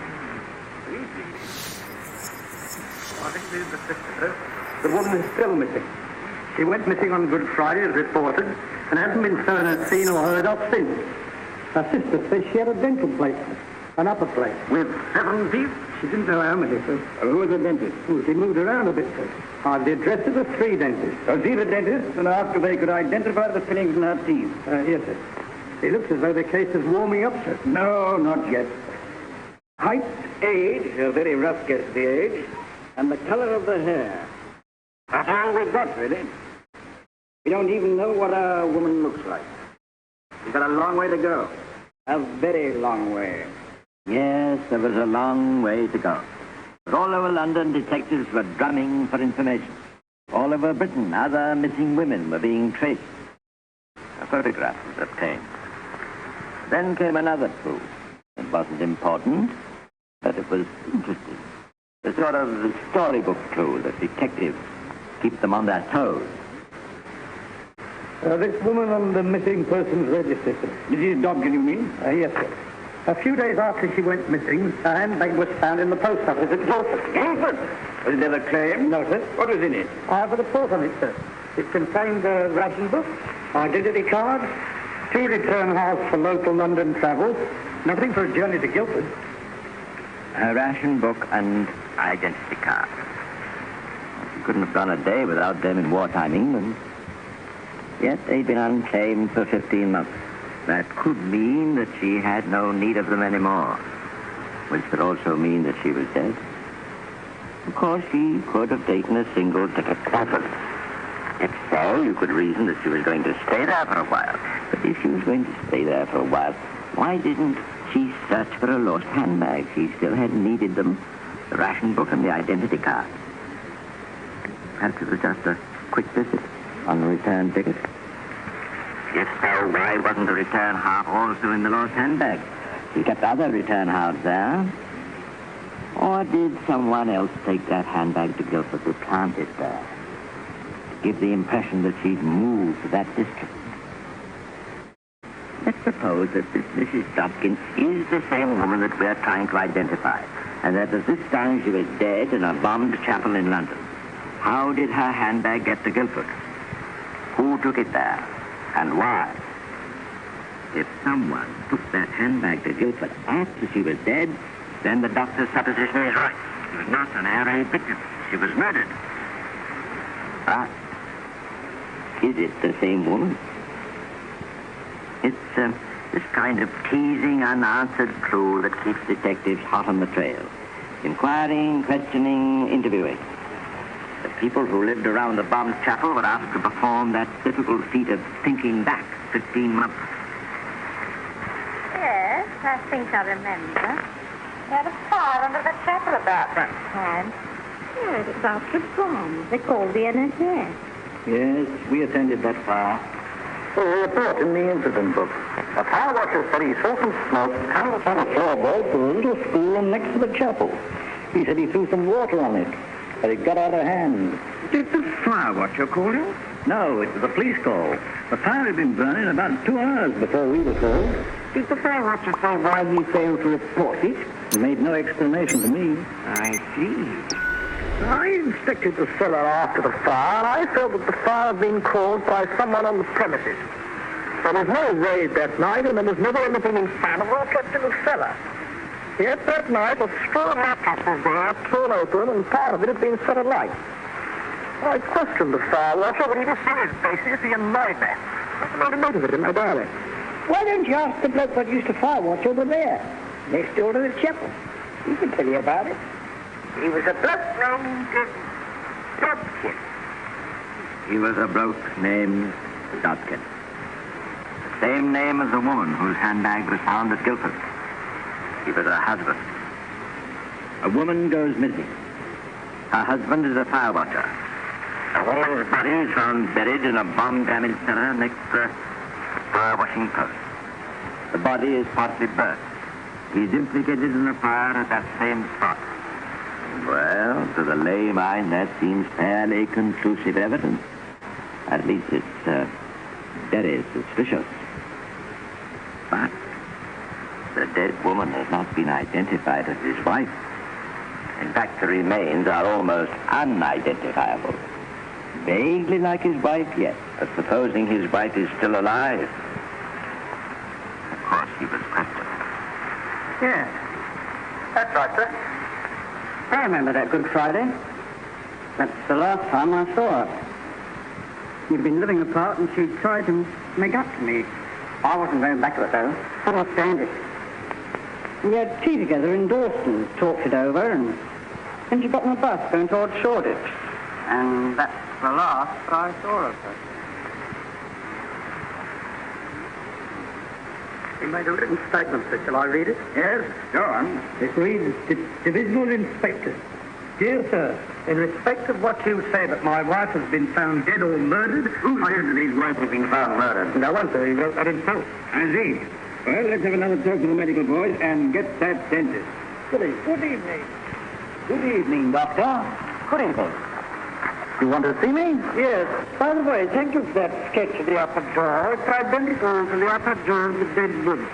The woman is still missing. She went missing on Good Friday as reported and hasn't been seen or heard of since. Her sister says she had a dental plate, an upper plate. With 7 teeth? She didn't know how many, sir. Who was the dentist? She moved around a bit, sir. The address of the 3 dentists. Was he the dentist? And after they could identify the fillings in her teeth? Yes, sir. It looks as though the case is warming up, sir. No, not yet. Height, age, a very rough guess of the age, and the color of the hair. That's all we've got, really. We don't even know what a woman looks like. We've got a long way to go. A very long way. Yes, there was a long way to go. But all over London, detectives were drumming for information. All over Britain, other missing women were being traced. A photograph was obtained. Then came another clue. It wasn't important, but it was interesting. A sort of storybook clue that detectives keep them on their toes. This woman on the missing persons register, sir. Mrs. Dobkin, you mean? Yes, sir. A few days after she went missing, her handbag was found in the post office at Guildford. Guildford? Was it ever claimed? No, sir. What was in it? I have a report on it, sir. It contained a ration book, identity card, 2 return halves for local London travel, nothing for a journey to Guildford. A ration book and identity card. She couldn't have gone a day without them in wartime England. Yet they'd been unclaimed for 15 months. That could mean that she had no need of them anymore, which could also mean that she was dead. Of course, she could have taken a single ticket to Trafford. If so, you could reason that she was going to stay there for a while. But if she was going to stay there for a while, why didn't she search for a lost handbag? She still had needed them, the ration book and the identity card. Perhaps it was just a quick visit on the return ticket. If so, why wasn't the return half also in the lost handbag? She kept other return halves there. Or did someone else take that handbag to Guildford to plant it there? To give the impression that she'd moved to that district. Let's suppose that this Mrs. Dobkin is the same woman that we're trying to identify, and that at this time she was dead in a bombed chapel in London. How did her handbag get to Guildford? Who took it there? And why? If someone took that handbag to Guildford after she was dead, then the doctor's supposition is right. She was not an air raid victim. She was murdered. But is it the same woman? It's this kind of teasing, unanswered clue that keeps detectives hot on the trail. Inquiring, questioning, interviewing. The people who lived around the bombed chapel were asked to perform that difficult feat of thinking back 15 months. Yes, I think I remember. They had a fire under the chapel about that time. Yes, it's after bomb. They called the NSS. Yes, we attended that fire. There's a report in the incident book. A fire watcher said he saw some smoke coming from a floorboard to a little school next to the chapel. He said he threw some water on it, but it got out of hand. Did the fire watcher call you? No, it was a police call. The fire had been burning about 2 hours before we were called. Did the fire watcher say why he failed to report it? He made no explanation to me. I see. I inspected the cellar after the fire, and I felt that the fire had been caused by someone on the premises. There was no raid that night, and there was never anything inflammable kept in the cellar. Yet that night, a straw mattress was there, torn open, and part of it had been set alight. I questioned the fire watcher, but he was serious, basically. He annoyed me. I made a note of it in my diary. Why don't you ask the bloke that used to fire watch over there, next door to the chapel? He can tell you about it. He was a bloke named Dobkin. He was a bloke named Dobkin. The same name as the woman whose handbag was found at Guildford. He was her husband. A woman goes missing. Her husband is a fire watcher. The woman's body is found buried in a bomb-damaged cellar next to a fire-washing post. The body is partly burnt. He's implicated in the fire at that same spot. Well, to the lay mind, that seems fairly conclusive evidence. At least it's very suspicious. But the dead woman has not been identified as his wife. In fact, the remains are almost unidentifiable. Vaguely like his wife, yes, but supposing his wife is still alive. Of course, he was questioned. Yes. That's right, sir. I remember that Good Friday. That's the last time I saw her. We'd been living apart, and she tried to make up to me. I wasn't very back to it, though. I couldn't stand it. We had tea together in Dawson, talked it over, and then she got on a bus going towards Shoreditch. And that's the last I saw of her. She made a written statement, sir. Shall I read it? Yes, go on. It reads, Divisional Inspector. Dear sir, in respect of what you say that my wife has been found dead or murdered... Who said that his wife has been found murdered? No one, sir. He wrote that himself. I see. Well, let's have another talk to the medical boys and get that dentist. Good evening. Good evening, Doctor. Good evening. You want to see me? Yes. By the way, thank you for that sketch of the upper jaw. It's identical to the upper jaw of the dead woman.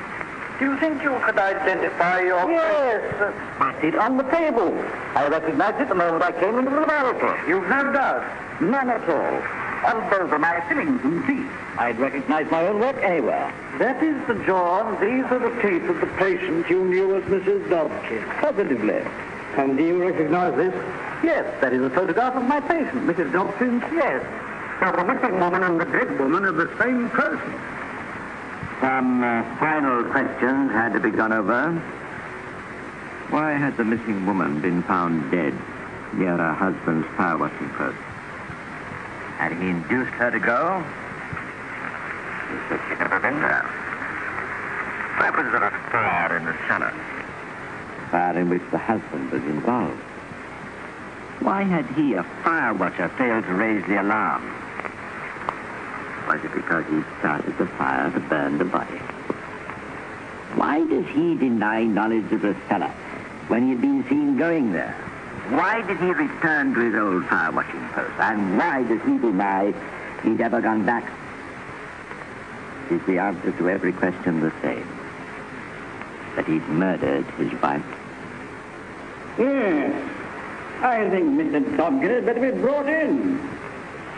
Do you think you could identify your... Yes. I see it on the table. I recognized it the moment I came into the laboratory. You've no doubt? None at all. And those are my fillings and teeth. I'd recognize my own work anywhere. That is the jaw, and these are the teeth of the patient you knew as Mrs. Dobkin. Positively. And do you recognize this? Yes, that is a photograph of my patient, Mrs. Dobkin. Yes. So the missing woman and the dead woman are the same person. Some final questions had to be gone over. Why had the missing woman been found dead near her husband's fire-watching post? Had he induced her to go? He said she'd never been there. Why was there a fire in the cellar? A fire in which the husband was involved. Why had he, a fire watcher, failed to raise the alarm? Was it because he started the fire to burn the body? Why does he deny knowledge of the cellar when he had been seen going there? Why did he return to his old fire-watching post? And why does he deny he'd ever gone back? Is the answer to every question the same? That he'd murdered his wife? Yes. I think Mr. Dobkin had better be brought in.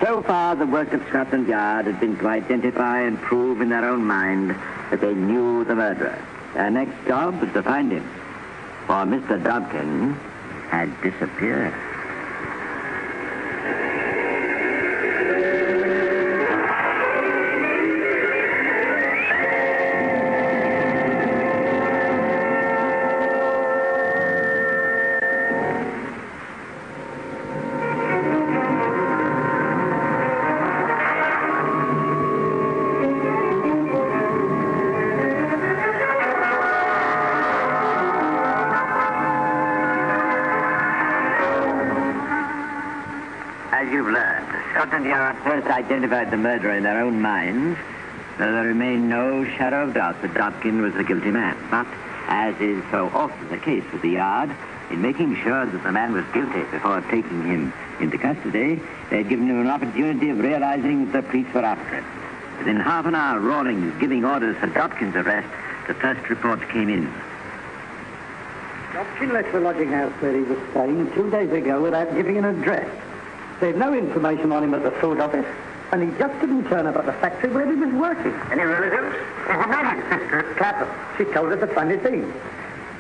So far, the work of Scotland Yard had been to identify and prove in their own mind that they knew the murderer. Their next job was to find him. For Mr. Dobkin had disappeared. Scotland Yard first identified the murderer in their own minds, though there remained no shadow of doubt that Dobkin was the guilty man. But, as is so often the case with the Yard, in making sure that the man was guilty before taking him into custody, they had given him an opportunity of realizing that the police were after him. Within half an hour, Rawlings giving orders for Dobkin's arrest, the first reports came in. Dobkin left the lodging house where he was staying 2 days ago without giving an address. They'd no information on him at the food office, and he just didn't turn up at the factory where he was working. Any relatives? His married sister at Clapham. She told us a funny thing.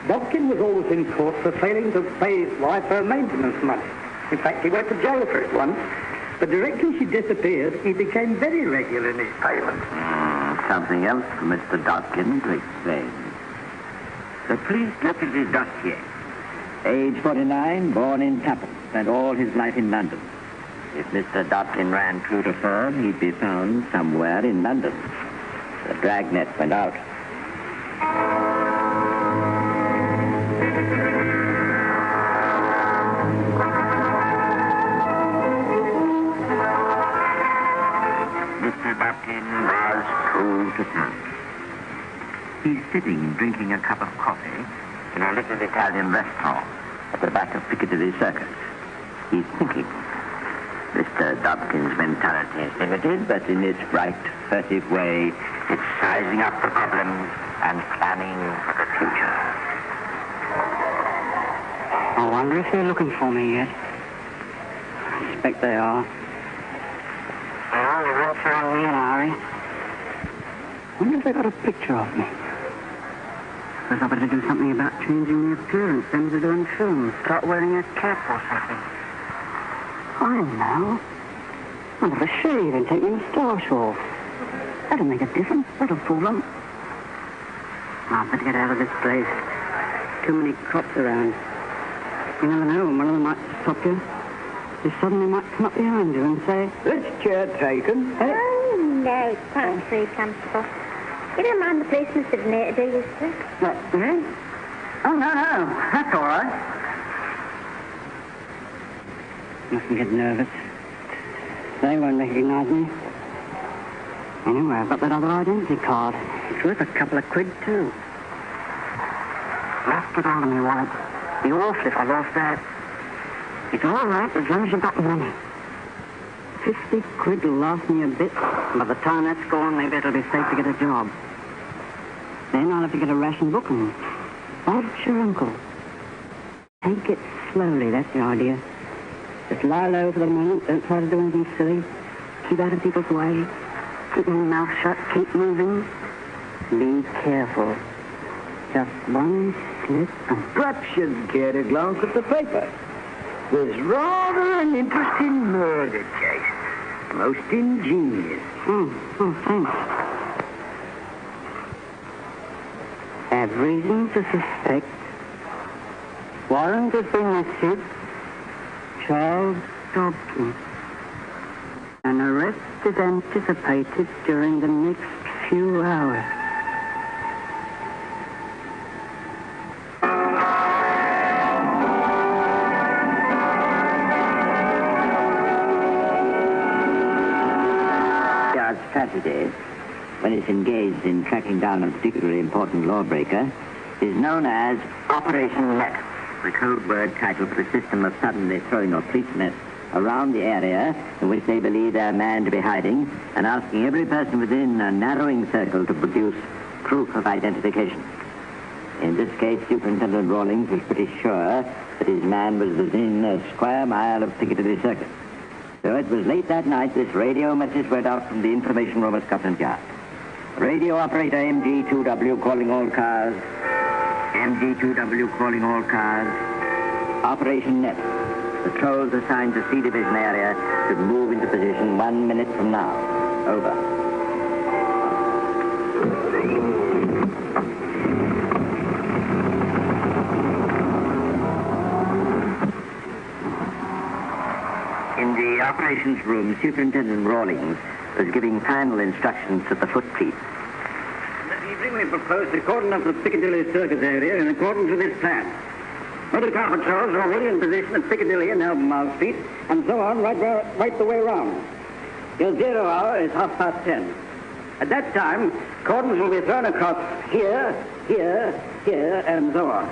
Dobkin was always in court for failing to pay his wife her maintenance money. In fact, he went to jail for it once, But directly she disappeared, he became very regular in his payments. Something else for Mr. Dobkin to explain. So please look at his dossier. Age 49, born in Tappan, spent all his life in London. If Mr. Dobkin ran true to form, he'd be found somewhere in London. The Dragnet went out. Mr. Dobkin was true to form. He's sitting drinking a cup of coffee in a little Italian restaurant at the back of Piccadilly Circus. He's thinking. Mr. Dobkin's mentality is limited, but in its bright, furtive way, it's sizing up the problems and planning for the future. I wonder if they're looking for me yet. I expect they are. Well, they won't find me in a hurry. I wonder if they got a picture of me. Suppose I better do something about changing the appearance, then to doing films. Start wearing a cap or something. I know. I'll have a shave and take my moustache off. That'll make a difference. That'll fool them. I'll better get out of this place. Too many cops around. You never know when one of them might stop you. They suddenly might come up behind you and say, "This chair taken." Hey? Oh, no, it's quite free, comfortable. You don't mind the policeman sitting there, do you, sir? What, me? Oh, no. That's all right. Mustn't get nervous. They won't recognize me. Anyway, I've got that other identity card. It's worth a couple of quid, too. Lost it all in my wallet. Be awful if I lost that. It's all right as long as you've got money. 50 quid will last me a bit. By the time that's gone, maybe it'll be safe to get a job. Then I'll have to get a ration book and watch your uncle. Take it slowly, that's the idea. Just lie low for the moment. Don't try to do anything silly. Keep out of people's way. Keep your mouth shut. Keep moving. Be careful. Just one slip and... Perhaps you'd care to glance at the paper. There's rather an interesting murder case. Most ingenious. Thanks. Have reason to suspect. Warrant has been issued. Charles Dobkin. An arrest is anticipated during the next few hours. Strategy, when it's engaged in tracking down a particularly important lawbreaker, is known as Operation Net, the code word title for the system of suddenly throwing a police net around the area in which they believe their man to be hiding and asking every person within a narrowing circle to produce proof of identification. In this case, Superintendent Rawlings was pretty sure that his man was within a square mile of Piccadilly Circus. So it was late that night this radio message went out from the information room at Scotland Yard. Radio operator MG2W calling all cars. MG2W calling all cars. Operation Net. Patrols assigned to C Division area should move into position 1 minute from now. Over. In the operations room, Superintendent Rawlings was giving final instructions to the foot police. This evening we propose to cordon off the Piccadilly Circus area in accordance with this plan. Motor car patrols are already in position at Piccadilly and Albemarle Street, and so on right the way round. Your 0 hour is 10:30. At that time, cordons will be thrown across here, and so on.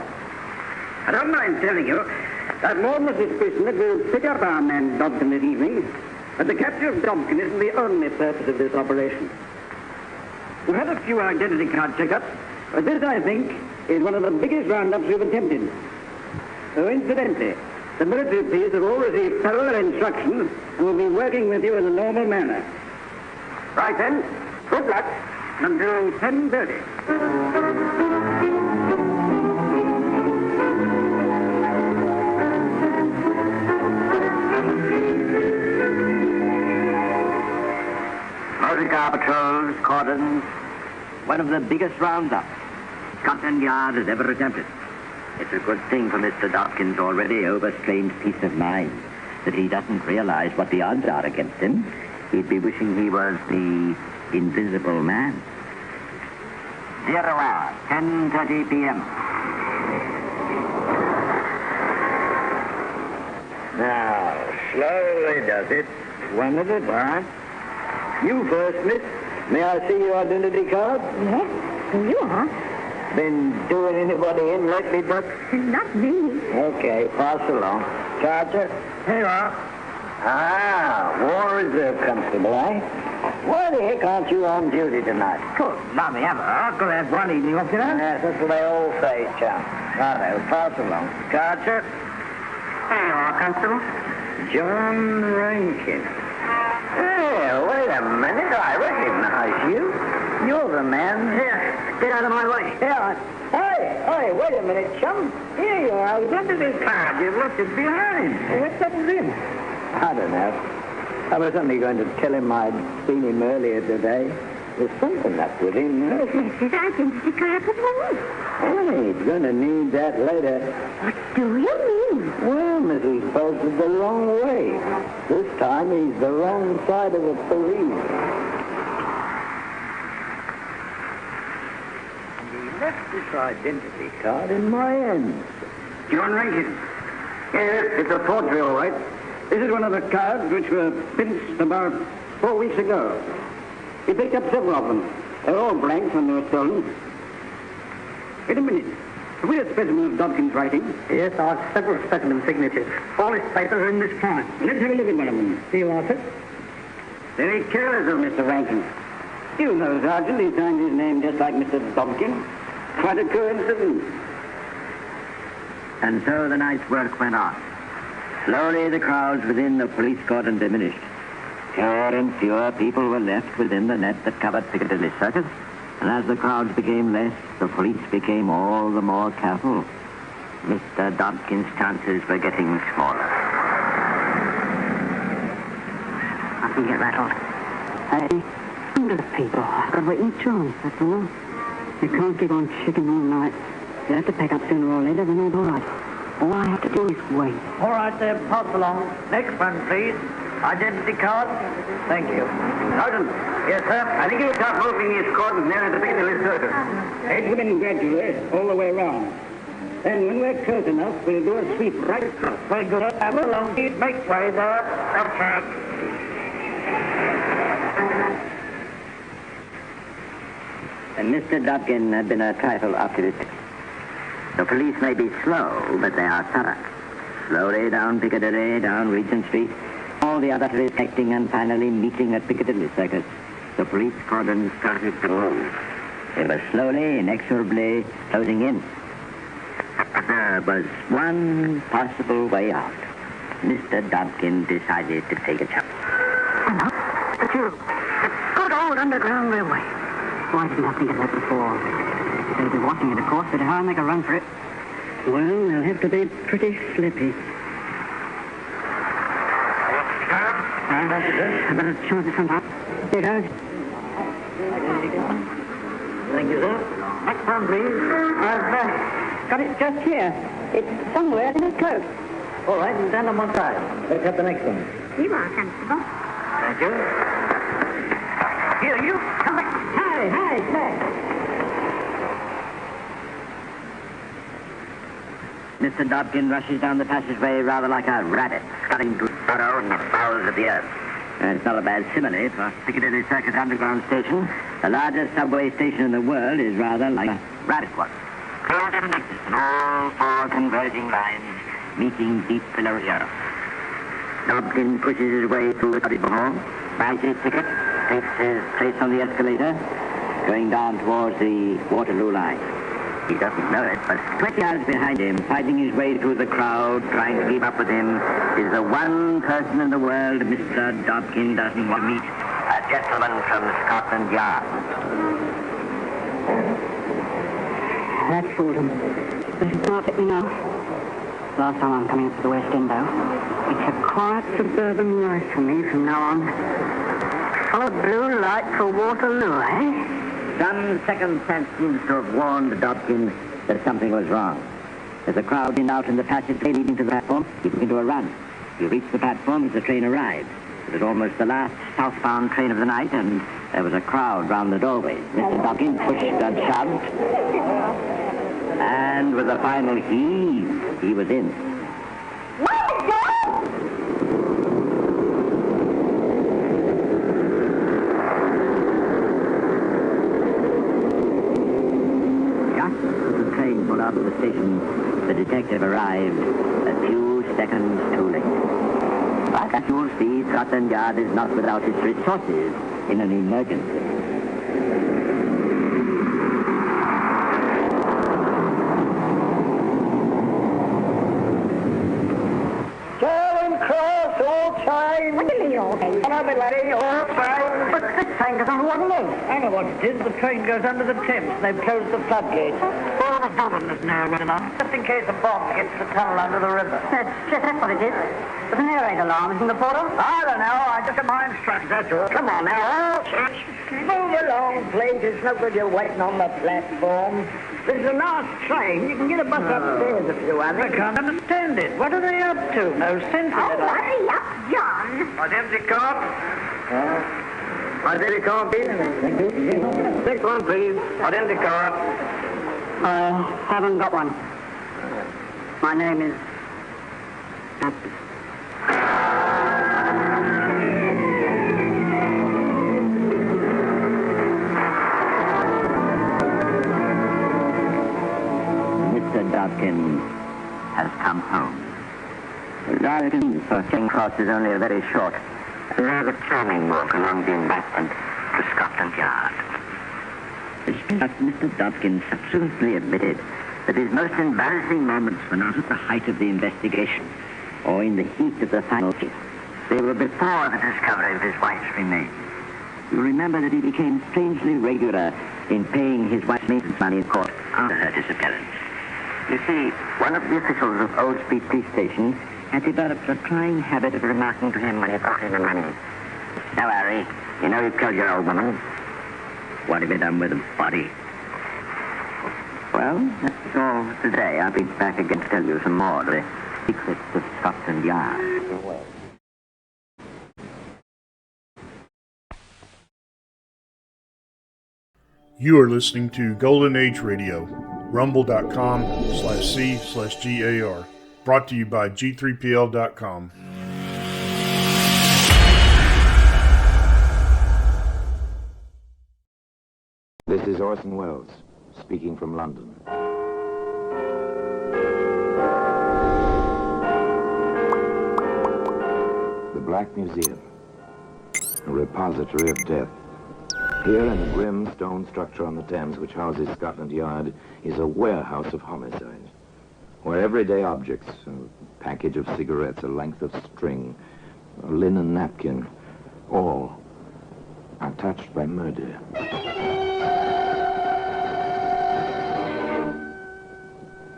I don't mind telling you that more than a suspicion that we'll pick up our man Dobkin this evening, but the capture of Dobkin isn't the only purpose of this operation. We've had a few identity card checkups, but this, I think, is one of the biggest roundups we've attempted. So, incidentally, the military police have all received thorough instructions and will be working with you in a normal manner. Right then, good luck until 10:30. Star patrols, cordons, one of the biggest roundups Scotland Yard has ever attempted. It's a good thing for Mr. Dopkins' already overstrained peace of mind that he doesn't realize what the odds are against him. He'd be wishing he was the invisible man. 0 hour, 10:30 p.m. Now, slowly does it. One at a time. You first, miss. May I see your identity card? Yes, you are. Been doing anybody in lately, Buck? Not me. Okay, pass along. Charger? Here you are. Ah, War Reserve Constable, eh? Why the heck aren't you on duty tonight? Good, lummy ever. I could have one evening off, you know. Yes, that's what they all say, chum. Righto, pass along. Charger? Here you are, Constable. John Rankin. Hey, wait a minute. I recognize you. You're the man. Here, get out of my way. Yeah. Hey, wait a minute, chum. Here you are. Identity card. You've left it behind. What's that with him? I don't know. I was only going to tell him I'd seen him earlier today. There's something up with him. Yes, his identity card was wrong. Hey, he's going to need that later. What do you mean? Well, Mrs. Bolton's the wrong way. This time he's the wrong side of the police. He left this identity card in my hands. John Rankin. Yes, it's a forgery, all right. This is one of the cards which were pinched about 4 weeks ago. He picked up several of them. They're all blanks when they were stolen. Wait a minute. Have we a specimen of Dopkins' writing? Yes, I have several specimen signatures. All his papers are in this file. Let's have a look at one of them. Here you are, sir. Very careless of Mr. Rankin. You know, Sergeant, he signed his name just like Mr. Dopkins. Quite a coincidence. And so the night's work went on. Slowly the crowds within the police cordon diminished. Fewer and fewer people were left within the net that covered Piccadilly Circus. And as the crowds became less, the police became all the more careful. Mr. Dopkins' chances were getting smaller. I can get rattled. Hey, under the people. I've got to wait in chance, that's all. You can't keep on chicken all night. You have to pack up sooner or later, then all right. All I have to do is wait. All right, there, pass along. Next one, please. Identity card. Thank you. Sergeant. Yes, sir? I think you'll start moving these cordons near the Piccadilly Circus. Head within gradually, all the way around. Then when we're close enough, we'll do a sweep right across. Very good. Have a long beat. Make way there. Up front. And Mr. Dopkins had been a trifle optimistic. The police may be slow, but they are thorough. Slowly down Piccadilly, down Regent Street, all the others detecting and finally meeting at Piccadilly Circus. The police cordon started to move. They were slowly, inexorably closing in. But there was one possible way out. Mr. Dopkins decided to take a chance. Hello? It's you. The good old Underground Railway. Why didn't I think of that before? They'll be watching it, of course, but how I make a run for it? Well, they'll have to be pretty slippy. I better charge it sometime. Here goes. Thank you, sir. Next one, please. I've got it just here. It's somewhere in his coat. All right, and stand on one side. Let's have the next one. You are, Constable. Thank you. Here, you. Come back. Hi, back. Mr. Dopkins rushes down the passageway rather like a rabbit, scuttling through burrow in the bowels of the earth. It's not a bad simile for Piccadilly Circus Underground Station. The largest subway station in the world is rather like a rabbit one. Close and all four converging lines meeting deep below here. Dopkins pushes his way through the corridor hall, buys his ticket, takes his place on the escalator, going down towards the Waterloo line. He doesn't know it, but 20 yards behind him, fighting his way through the crowd, trying to keep up with him, is the one person in the world Mr. Dopkins doesn't want to meet. A gentleman from Scotland Yard. That fooled him. Better start at me now. Last time I'm coming up to the West End, though. It's a quiet suburban life for me from now on. Followed blue light for Waterloo, eh? Some second sense seems to have warned Dobkin that something was wrong. As the crowd thinned out in the passageway leading to the platform, he broke into a run. He reached the platform as the train arrived. It was almost the last southbound train of the night, and there was a crowd round the doorway. Mr. Dobkin pushed and shoved, and with a final heave, he was in. Just as the train pulled out of the station, the detective arrived a few seconds too late. But as you'll see, Scotland Yard is not without its resources in an emergency. Charing Cross, all time. What do you mean, all time? Hello, my laddie, all time. But this train goes on Waterloo. I know what it is. The train goes under the Thames. They've closed the floodgates. All the governors know well enough, just in case a bomb hits the tunnel under the river. That's what it is. But an air raid alarm, isn't the porter? I don't know. I just got my instructions, that's all. Come on now. Move along, please. It's no good you're waiting on the platform. This is the last train. You can get a bus upstairs if you want. I can't understand it. What are they up to? No sense in it. Hurry up, John. My empty cart? My empty cart, please. Thank you. Next one, please. My empty cart. Haven't got one. My name is... Mr. Dobkin has come home. Darlington for Charing Cross is only a very short, rather charming walk along the embankment to Scotland Yard. But Mr. Dobkin subsequently admitted that his most embarrassing moments were not at the height of the investigation or in the heat of the final case. They were before the discovery of his wife's remains. You remember that he became strangely regular in paying his wife's maintenance money in court after her disappearance. You see, one of the officials of Old Street Police Station had developed a trying habit of remarking to him when he brought in the money, "Now, Harry, you know you killed your old woman. What have you done with the body?" Well, that's all for today. I'll be back again to tell you some more of the secrets of Scotland Yard. You are listening to Golden Age Radio, rumble.com/C/GAR. Brought to you by G3PL.com. This is Orson Welles, speaking from London. The Black Museum, a repository of death. Here in the grim stone structure on the Thames which houses Scotland Yard is a warehouse of homicide, where everyday objects, a package of cigarettes, a length of string, a linen napkin, all are touched by murder.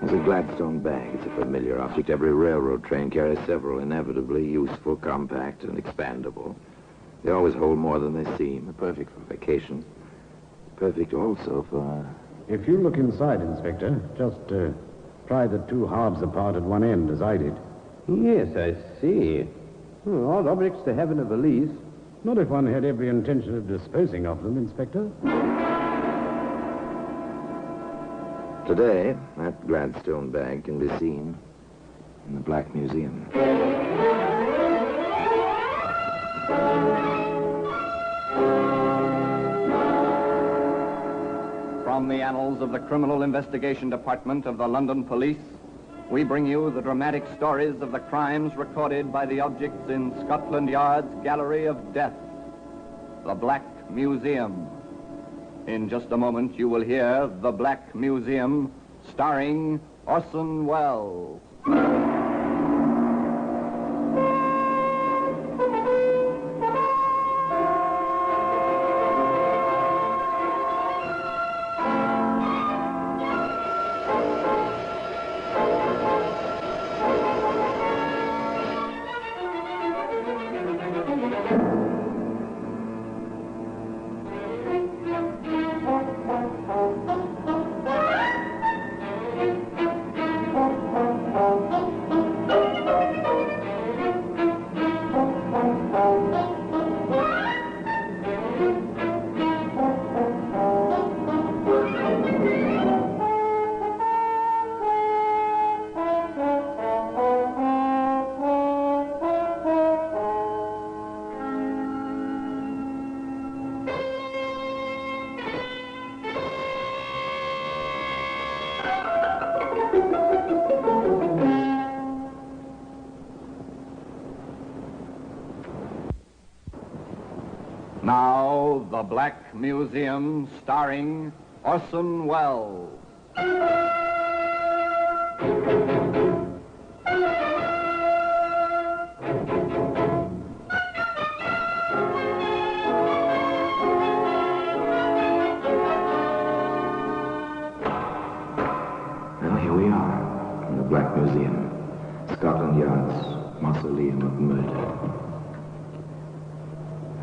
There's a Gladstone bag. It's a familiar object. Every railroad train carries several, inevitably useful, compact, and expandable. They always hold more than they seem. Perfect for vacation. Perfect also for... If you look inside, Inspector, just pry the two halves apart at one end, as I did. Yes, I see. Odd objects to have in a valise. Not if one had every intention of disposing of them, Inspector. Today, that Gladstone bag can be seen in the Black Museum. From the annals of the Criminal Investigation Department of the London Police, we bring you the dramatic stories of the crimes recorded by the objects in Scotland Yard's Gallery of Death, the Black Museum. In just a moment, you will hear The Black Museum, starring Orson Welles. now, The Black Museum, starring Orson Welles. Well, here we are, in the Black Museum, Scotland Yard's mausoleum of murder.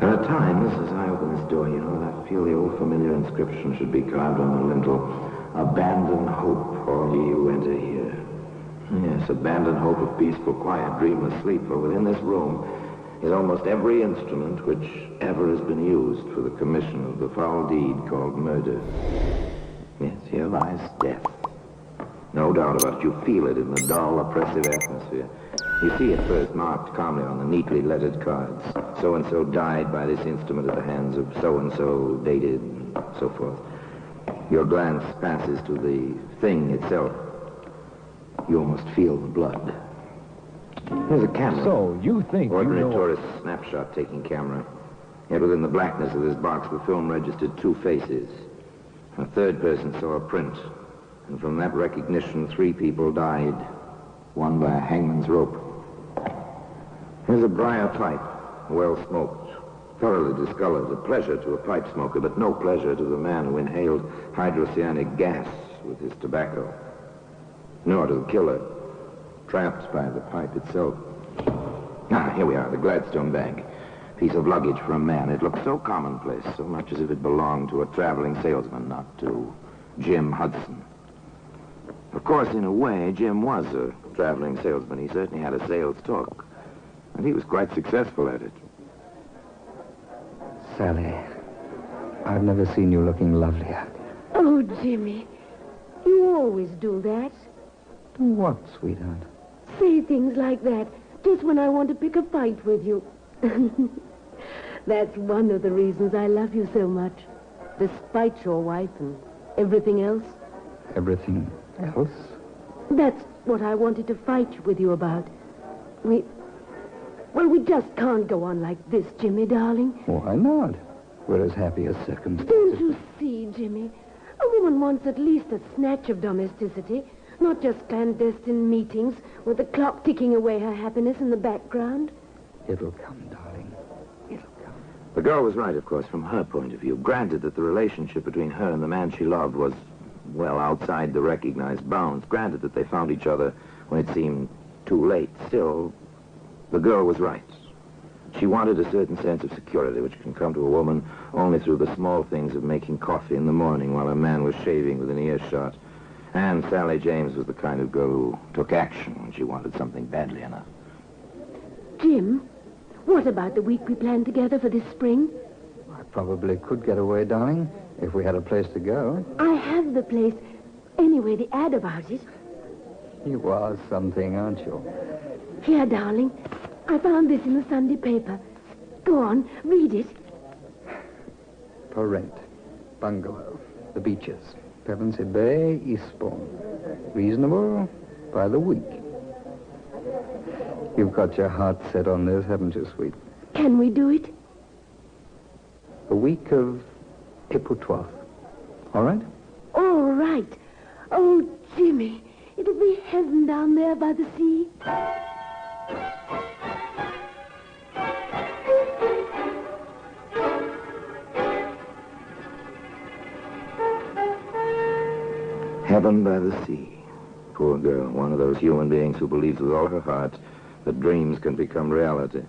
There are times, as I open this door, that I feel the old familiar inscription should be carved on the lintel. Abandon hope, all ye who enter here. Yes, abandon hope of peaceful, quiet, dreamless sleep, for within this room is almost every instrument which ever has been used for the commission of the foul deed called murder. Yes, here lies death. No doubt about it. You feel it in the dull, oppressive atmosphere. You see it first marked calmly on the neatly lettered cards. So-and-so died by this instrument at the hands of so-and-so, dated, and so forth. Your glance passes to the thing itself. You almost feel the blood. There's a camera. So, you think Ordinary tourist snapshot-taking camera. Yet within the blackness of this box, the film registered two faces. A third person saw a print. And from that recognition, 3 people died. One by a hangman's rope. Here's a briar pipe, well smoked, thoroughly discolored. A pleasure to a pipe smoker, but no pleasure to the man who inhaled hydrocyanic gas with his tobacco. Nor to the killer, trapped by the pipe itself. Here we are, the Gladstone bag. Piece of luggage for a man. It looked so commonplace, so much as if it belonged to a traveling salesman, not to Jim Hudson. Of course, in a way, Jim was a traveling salesman. He certainly had a sales talk. And he was quite successful at it. Sally, I've never seen you looking lovelier. Oh, Jimmy, you always do that. Do what, sweetheart? Say things like that just when I want to pick a fight with you. That's one of the reasons I love you so much. Despite your wife and everything else. Everything else? That's what I wanted to fight with you about. We just can't go on like this, Jimmy, darling. Why not? We're as happy as circumstances. Don't you see, Jimmy? A woman wants at least a snatch of domesticity, not just clandestine meetings with the clock ticking away her happiness in the background. It'll come, darling. The girl was right, of course, from her point of view. Granted that the relationship between her and the man she loved was, well, outside the recognized bounds. Granted that they found each other when it seemed too late. Still, the girl was right. She wanted a certain sense of security, which can come to a woman only through the small things of making coffee in the morning while a man was shaving within earshot. And Sally James was the kind of girl who took action when she wanted something badly enough. Jim, what about the week we planned together for this spring? I probably could get away, darling, if we had a place to go. I have the place. Anyway, the ad about it. You are something, aren't you? Here, darling. I found this in the Sunday paper. Go on, read it. For rent. Bungalow. The beaches. Pevensey Bay, Eastbourne. Reasonable by the week. You've got your heart set on this, haven't you, sweet? Can we do it? The week of April 12th. All right? All right. Oh, Jimmy, it'll be heaven down there by the sea. Heaven by the sea. Poor girl, one of those human beings who believes with all her heart that dreams can become reality.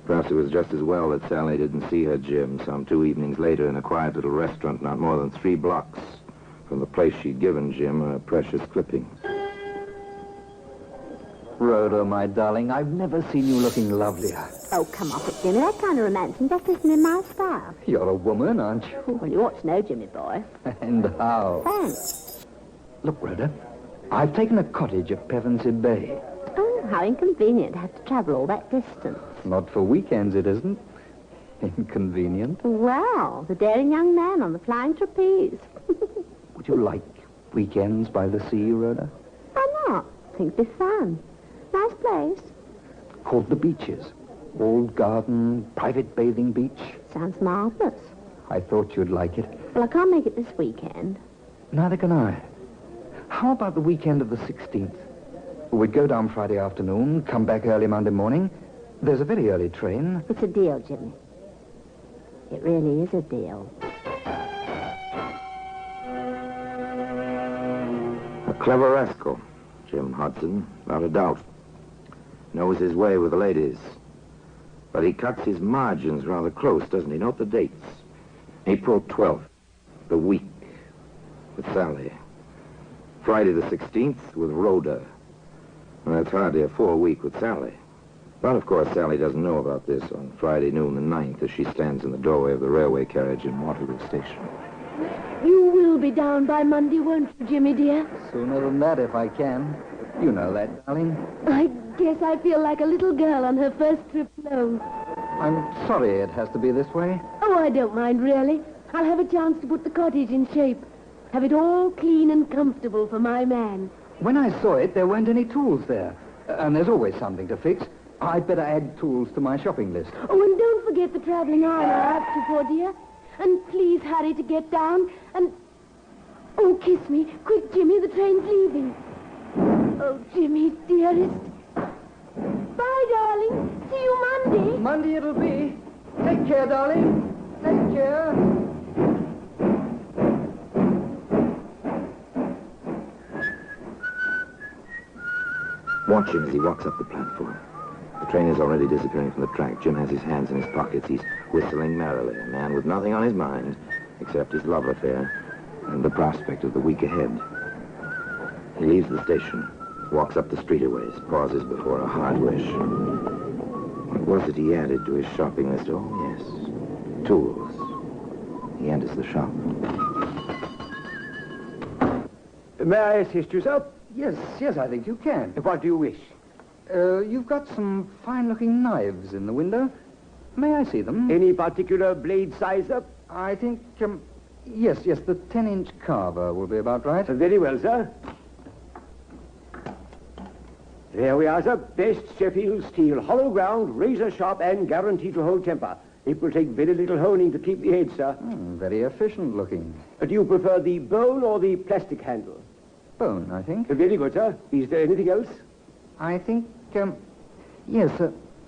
Perhaps it was just as well that Sally didn't see her Jim some 2 evenings later in a quiet little restaurant not more than 3 blocks from the place she'd given Jim a precious clipping. Rhoda, my darling, I've never seen you looking lovelier. Oh, come off it, Jimmy. That kind of romancing just isn't in my style. You're a woman, aren't you? Well, you ought to know, Jimmy boy. And how? Thanks. Look, Rhoda, I've taken a cottage at Pevensey Bay. Oh, how inconvenient to have to travel all that distance. Not for weekends, it isn't. Inconvenient. Wow, the daring young man on the flying trapeze. Would you like weekends by the sea, Rhoda? Why not? Think it'd be fun. Nice place. Called the Beaches. Old garden, private bathing beach. Sounds marvelous. I thought you'd like it. Well, I can't make it this weekend. Neither can I. How about the weekend of the 16th? We'd go down Friday afternoon, come back early Monday morning. There's a very early train. It's a deal, Jimmy. It really is a deal. A clever rascal, Jim Hudson, without a doubt. Knows his way with the ladies. But he cuts his margins rather close, doesn't he? Note the dates. April 12th, the week, with Sally. Friday the 16th, with Rhoda. Well, that's hardly a 4-week with Sally. But, of course, Sally doesn't know about this on Friday noon the 9th as she stands in the doorway of the railway carriage in Waterloo Station. You will be down by Monday, won't you, Jimmy, dear? Sooner than that, if I can. You know that, darling. I guess I feel like a little girl on her first trip alone. I'm sorry it has to be this way. Oh, I don't mind, really. I'll have a chance to put the cottage in shape. Have it all clean and comfortable for my man. When I saw it, there weren't any tools there. And there's always something to fix. I'd better add tools to my shopping list. Oh, and don't forget the traveling armor I asked you for, dear. And please hurry to get down. And... oh, kiss me. Quick, Jimmy, the train's leaving. Oh, Jimmy, dearest. Bye, darling. See you Monday. Monday it'll be. Take care, darling. Take care. Watch him as he walks up the platform. The train is already disappearing from the track. Jim has his hands in his pockets. He's whistling merrily, a man with nothing on his mind except his love affair and the prospect of the week ahead. He leaves the station, walks up the street a ways, pauses before a hardware shop. What was it he added to his shopping list? Oh, yes, tools. He enters the shop. May I assist you, sir? Yes, I think you can. What do you wish? You've got some fine-looking knives in the window. May I see them? Any particular blade size, sir? I think, yes, the 10-inch carver will be about right. Very well, sir. There we are, sir. Best Sheffield steel, hollow ground, razor sharp, and guaranteed to hold temper. It will take very little honing to keep the edge, sir. Very efficient looking. Do you prefer the bone or the plastic handle? Bone, I think. Very good, sir. Is there anything else? I think, yes,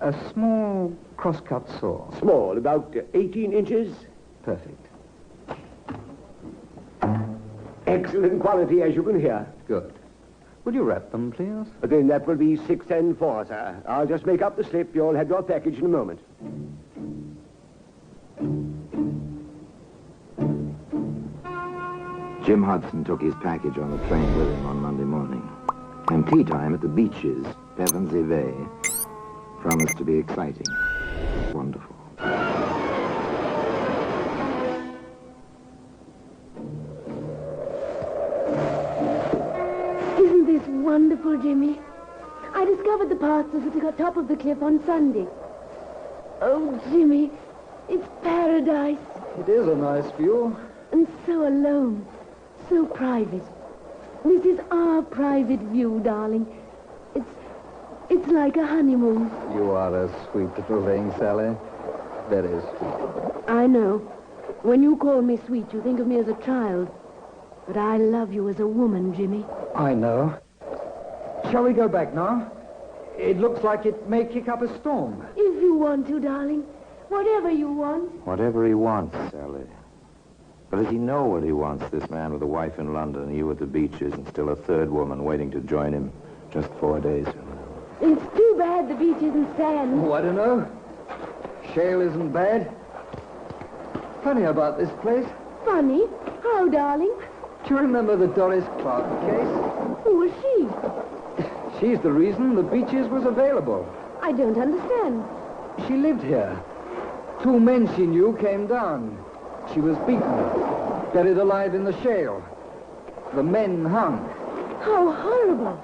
a small cross-cut saw. Small, about 18 inches. Perfect. Excellent quality, as you can hear. Good. Would you wrap them, please? Then that will be 6 and 4, sir. I'll just make up the slip. You'll have your package in a moment. Jim Hudson took his package on the train with him on Monday morning. And tea time at the beaches, Pevensey Bay, promised to be exciting. Wonderful. Isn't this wonderful, Jimmy? I discovered the pastures at the top of the cliff on Sunday. Oh, Jimmy, it's paradise. It is a nice view. And so alone, so private. This is our private view, darling. It's like a honeymoon. You are a sweet little thing, Sally. Very sweet. I know. When you call me sweet, you think of me as a child. But I love you as a woman, Jimmy. I know. Shall we go back now? It looks like it may kick up a storm. If you want to, darling. Whatever you want. Whatever he wants, Sally. But does he know what he wants, this man with a wife in London, you at the beaches, and still a third woman waiting to join him just 4 days from now? It's too bad the beach isn't sand. Oh, I don't know. Shale isn't bad. Funny about this place. Funny? How, darling? Do you remember the Doris Clark case? Who was she? She's the reason the beaches was available. I don't understand. She lived here. 2 men she knew came down. She was beaten, buried alive in the shale. The men hung. How horrible.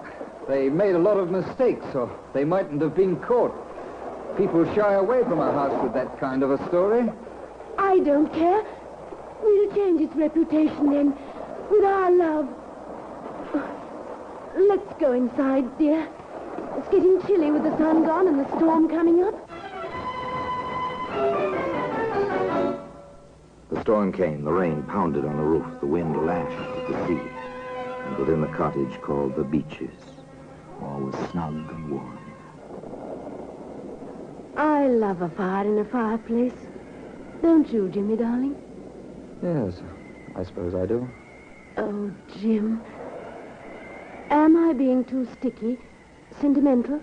They made a lot of mistakes, so they mightn't have been caught. People shy away from a house with that kind of a story. I don't care. We'll change its reputation then, with our love. Let's go inside, dear. It's getting chilly with the sun gone and the storm coming up. The storm came, the rain pounded on the roof, the wind lashed at the sea. And within the cottage called the Beaches, all was snug and warm. I love a fire in a fireplace. Don't you, Jimmy, darling? Yes, I suppose I do. Oh, Jim. Am I being too sticky? Sentimental?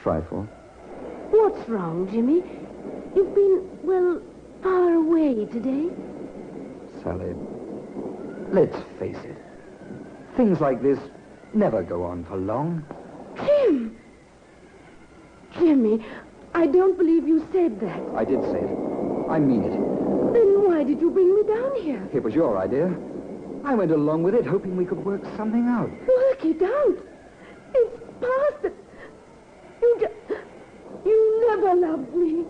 Trifle. What's wrong, Jimmy? You've been, well, far away today. Sally, let's face it. Things like this never go on for long. Jim! Jimmy, I don't believe you said that. I did say it. I mean it. Then why did you bring me down here? It was your idea. I went along with it, hoping we could work something out. Work it out? It's past it. You never loved me.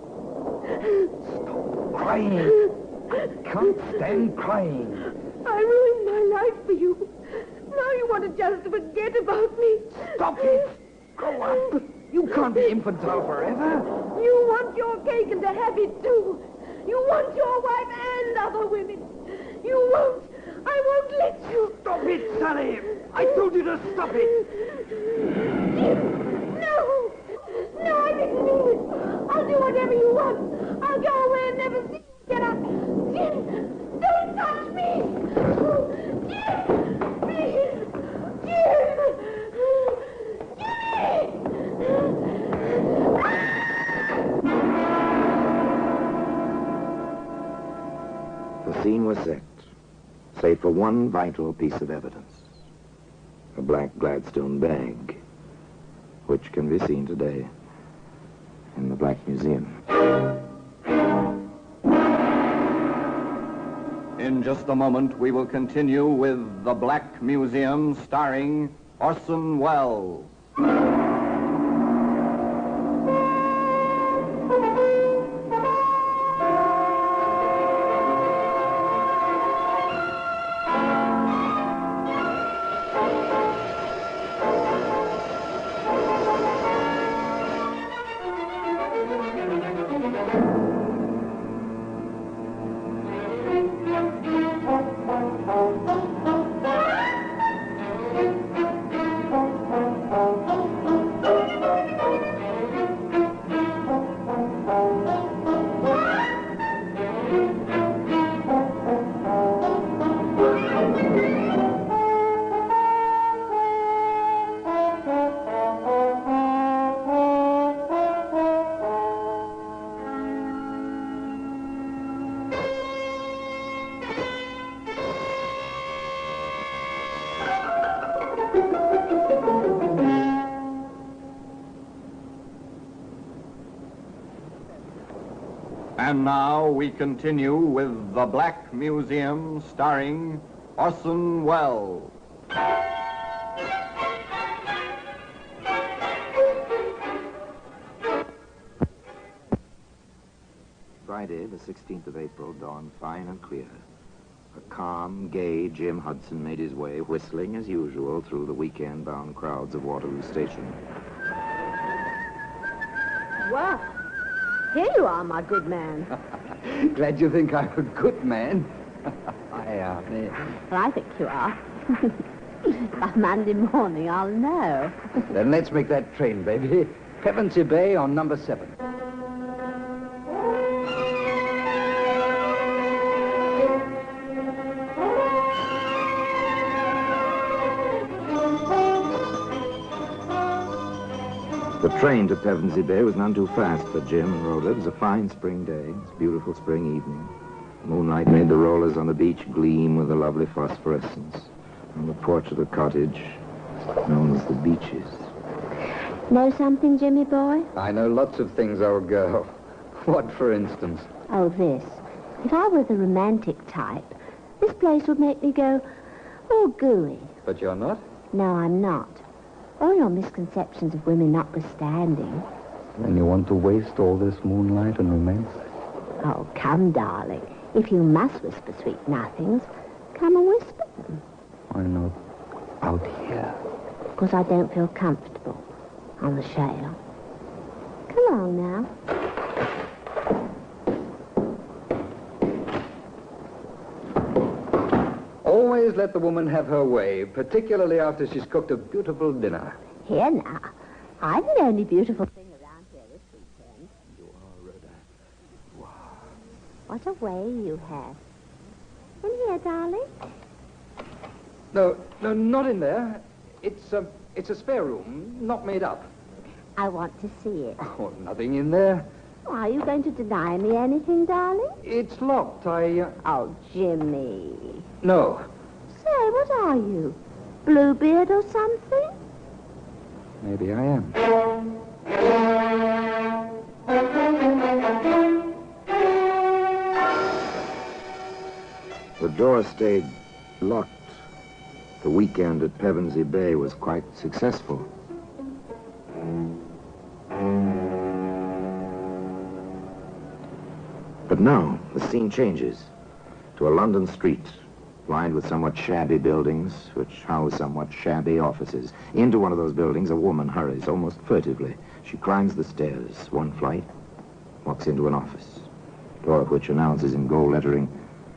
Stop crying. I can't stand crying. I ruined my life for you. Now you want to just forget about me. Stop it. Grow up. You can't be infantile forever. You want your cake and to have it too. You want your wife and other women. You won't. I won't let you. Stop it, Sally. I told you to stop it. Jim, no. No, I didn't mean it. I'll do whatever you want. I'll go away and never see you again. Jim, don't touch me. Jim, please. Jim. The scene was set, save for one vital piece of evidence. A black Gladstone bag, which can be seen today in the Black Museum. In just a moment, we will continue with The Black Museum, starring Orson Welles. And now we continue with The Black Museum, starring Orson Welles. Friday, the 16th of April, dawned fine and clear. A calm, gay Jim Hudson made his way, whistling as usual, through the weekend-bound crowds of Waterloo Station. Well, here you are, my good man. Glad you think I'm a good man. I am. Well, I think you are. By Monday morning, I'll know. Then let's make that train, baby. Pevensey Bay on number 7. The train to Pevensey Bay was none too fast for Jim and Rhoda. It was a fine spring day. It was a beautiful spring evening. Moonlight made the rollers on the beach gleam with a lovely phosphorescence. On the porch of the cottage, known as the Beaches. Know something, Jimmy boy? I know lots of things, old girl. What, for instance? Oh, this. If I were the romantic type, this place would make me go, oh, gooey. But you're not? No, I'm not. All your misconceptions of women notwithstanding. And you want to waste all this moonlight and romance? Oh, come, darling. If you must whisper sweet nothings, come and whisper them. Why not out here? Because I don't feel comfortable on the shale. Come on now. always let the woman have her way, particularly after she's cooked a beautiful dinner. Here now. I'm the only beautiful thing around here this weekend. You are, Rhoda. Wow. What a way you have. In here, darling. No, not in there. It's a spare room, not made up. I want to see it. Oh, nothing in there. Are you going to deny me anything, darling? It's locked. Oh, Jimmy. No. Say, what are you? Bluebeard or something? Maybe I am. The door stayed locked. The weekend at Pevensey Bay was quite successful. But now, the scene changes to a London street lined with somewhat shabby buildings which house somewhat shabby offices. Into one of those buildings, a woman hurries almost furtively. She climbs the stairs, one flight, walks into an office, door of which announces in gold lettering,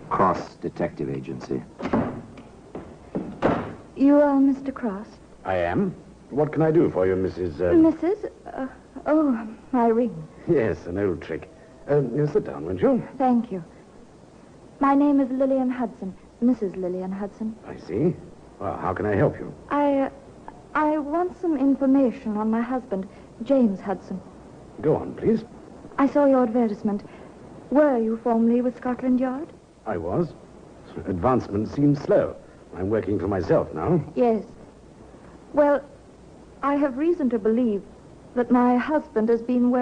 Cross Detective Agency. You are Mr. Cross? I am. What can I do for you, Mrs. Mrs.? My ring. Yes, an old trick. You sit down, won't you? Thank you. My name is Lillian Hudson, Mrs. Lillian Hudson. I see. Well, how can I help you? I want some information on my husband, James Hudson. Go on, please. I saw your advertisement. Were you formerly with Scotland Yard? I was. Advancement seems slow. I'm working for myself now. Yes. Well, I have reason to believe that my husband has been,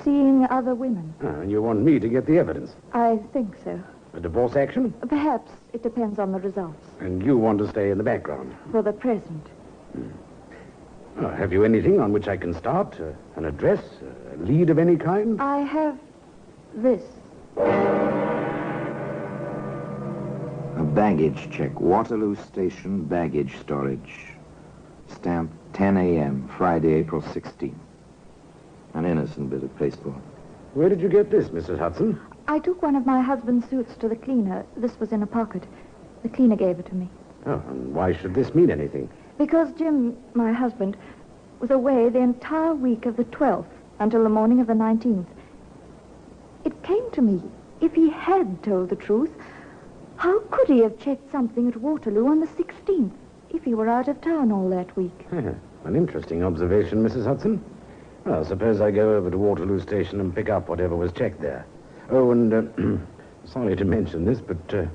seeing other women. And you want me to get the evidence? I think so. A divorce action? Perhaps. It depends on the results. And you want to stay in the background? For the present. Have you anything on which I can start? An address? A lead of any kind? I have this. A baggage check. Waterloo Station baggage storage. Stamped 10 a.m., Friday, April 16th. An innocent bit of pasteboard. Where did you get this, Mrs. Hudson? I took one of my husband's suits to the cleaner. This was in a pocket. The cleaner gave it to me. Oh, and why should this mean anything? Because Jim, my husband, was away the entire week of the 12th until the morning of the 19th. It came to me, if he had told the truth, how could he have checked something at Waterloo on the 16th if he were out of town all that week? An interesting observation, Mrs. Hudson. Well, suppose I go over to Waterloo Station and pick up whatever was checked there. Oh, and sorry to mention this, but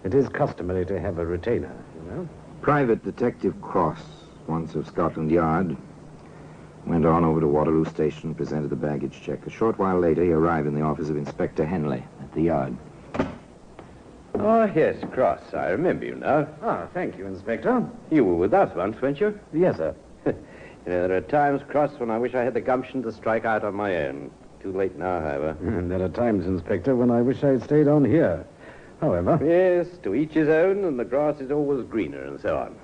it is customary to have a retainer, you know. Private Detective Cross, once of Scotland Yard, went on over to Waterloo Station and presented the baggage check. A short while later, he arrived in the office of Inspector Henley at the Yard. Oh, yes, Cross. I remember you now. Thank you, Inspector. You were with us once, weren't you? Yes, sir. There are times, Cross, when I wish I had the gumption to strike out on my own. Too late now, however. And there are times, Inspector, when I wish I'd stayed on here. However... Yes, to each his own, and the grass is always greener, and so on.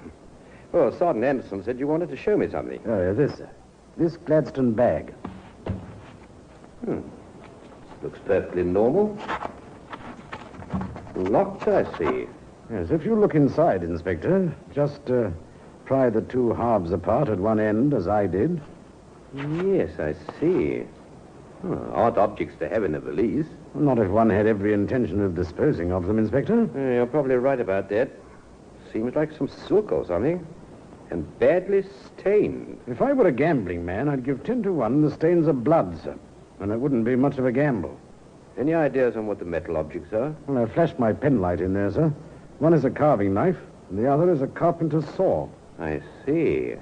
Well, Sergeant Anderson said you wanted to show me something. Oh, yeah, this, sir. This Gladstone bag. Looks perfectly normal. Locked, I see. Yes, if you look inside, Inspector, just pry the two halves apart at one end, as I did. Yes, I see. Odd objects to have in a valise. Not if one had every intention of disposing of them, Inspector. You're probably right about that. Seems like some silk or something. And badly stained. If I were a gambling man, I'd give 10 to 1 the stains of blood, sir. And it wouldn't be much of a gamble. Any ideas on what the metal objects are? Well, I flashed my penlight in there, sir. One is a carving knife, and the other is a carpenter's saw. I see.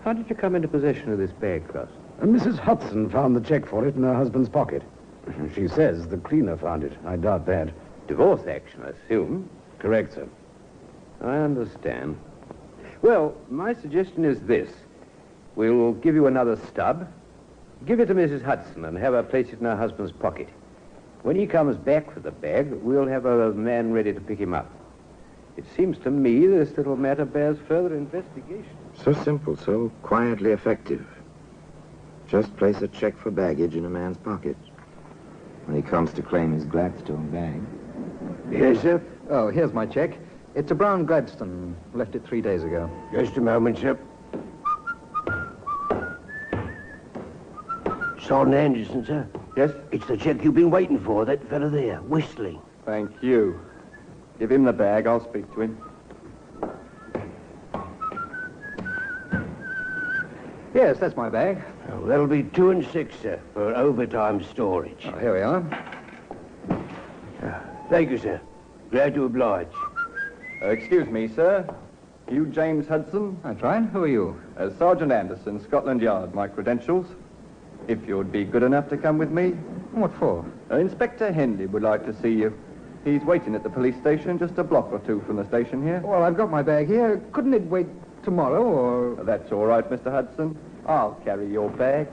How did you come into possession of this bag, Cross? Mrs. Hudson found the check for it in her husband's pocket. She says the cleaner found it. I doubt that. Divorce action, I assume. Correct, sir. I understand. Well, my suggestion is this. We'll give you another stub. Give it to Mrs. Hudson and have her place it in her husband's pocket. When he comes back for the bag, we'll have a man ready to pick him up. It seems to me this little matter bears further investigation. So simple, so quietly effective. Just place a check for baggage in a man's pocket. When he comes to claim his Gladstone bag. Yes, sir. Oh, here's my check. It's a brown Gladstone. Left it 3 days ago. Just a moment, sir. Sergeant Anderson, sir. Yes? It's the check you've been waiting for, that fella there, whistling. Thank you. Give him the bag. I'll speak to him. Yes, that's my bag. Oh, that'll be 2 and 6, sir, for overtime storage. Oh, here we are. Thank you, sir. Glad to oblige. Excuse me, sir. You James Hudson? That's right. Who are you? Sergeant Anderson, Scotland Yard. My credentials. If you'd be good enough to come with me. What for? Inspector Henley would like to see you. He's waiting at the police station just a block or two from the station here. Well, I've got my bag here. Couldn't it wait tomorrow, or... That's all right, Mr. Hudson. I'll carry your bag.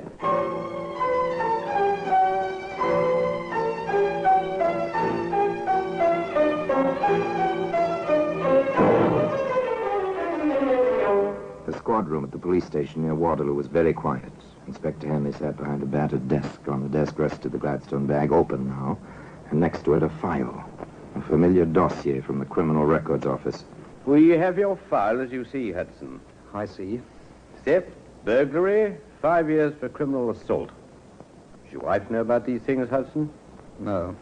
The squad room at the police station near Waterloo was very quiet. Inspector Henley sat behind a battered desk. On the desk rested the Gladstone bag, open now, and next to it a file. A familiar dossier from the Criminal Records Office. We have your file, as you see, Hudson. I see. Theft, burglary, 5 years for criminal assault. Does your wife know about these things, Hudson? No,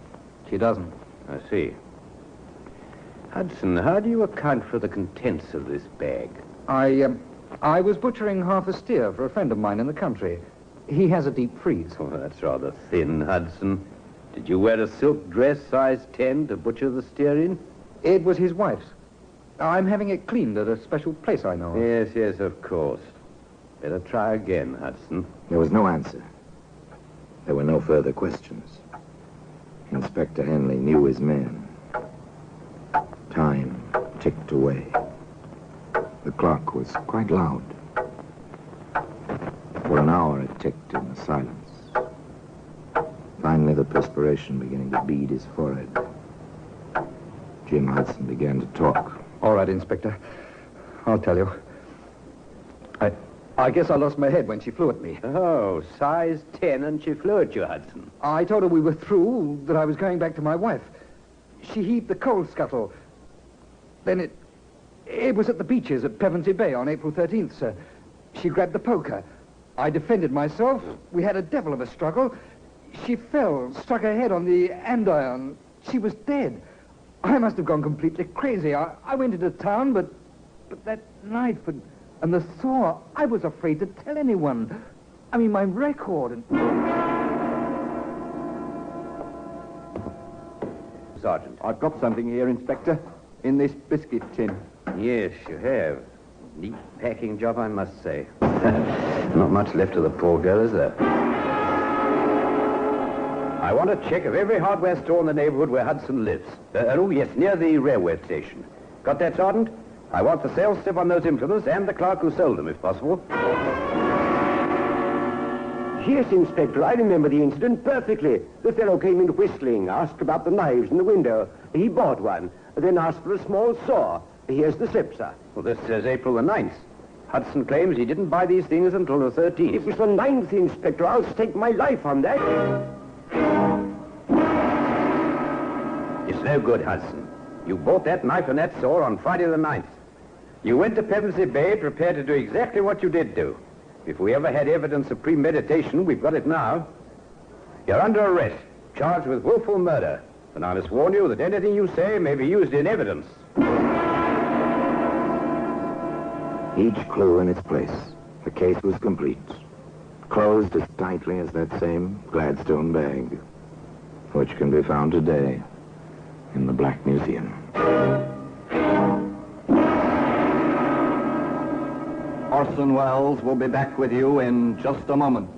she doesn't. I see. Hudson, how do you account for the contents of this bag? I was butchering half a steer for a friend of mine in the country. He has a deep freeze. Oh, that's rather thin, Hudson. Did you wear a silk dress size 10 to butcher the steer in? It was his wife's. I'm having it cleaned at a special place I know of. Yes, of course. Better try again, Hudson. There was no answer. There were no further questions. Inspector Henley knew his men. Time ticked away. The clock was quite loud. For an hour it ticked in the silence. Finally, the perspiration beginning to bead his forehead. Jim Hudson began to talk. All right, Inspector. I'll tell you. I guess I lost my head when she flew at me. Oh, size 10 and she flew at you, Hudson. I told her we were through, that I was going back to my wife. She heaved the coal scuttle. Then it was at the beaches at Pevensey Bay on April 13th, sir. She grabbed the poker. I defended myself. We had a devil of a struggle. She fell, struck her head on the andiron. She was dead. I must have gone completely crazy. I went into town, but that knife and the saw, I was afraid to tell anyone. I mean, my record and... Sergeant, I've got something here, Inspector. In this biscuit tin. Yes, you have. Neat packing job, I must say. Not much left of the poor girl, is there? I want a check of every hardware store in the neighborhood where Hudson lives. Oh, yes, near the railway station. Got that, Sergeant? I want the sales slip on those implements and the clerk who sold them, if possible. Yes, Inspector, I remember the incident perfectly. The fellow came in whistling, asked about the knives in the window. He bought one, then asked for a small saw. Here's the slip, sir. Well, this says April the 9th. Hudson claims he didn't buy these things until the 13th. It was the 9th, Inspector. I'll stake my life on that. It's no good, Hudson. You bought that knife and that saw on Friday the 9th. You went to Pevensey Bay prepared to do exactly what you did do. If we ever had evidence of premeditation, we've got it now. You're under arrest, charged with willful murder. And I must warn you that anything you say may be used in evidence. Each clue in its place. The case was complete. Closed as tightly as that same Gladstone bag, which can be found today in the Black Museum. Orson Welles will be back with you in just a moment.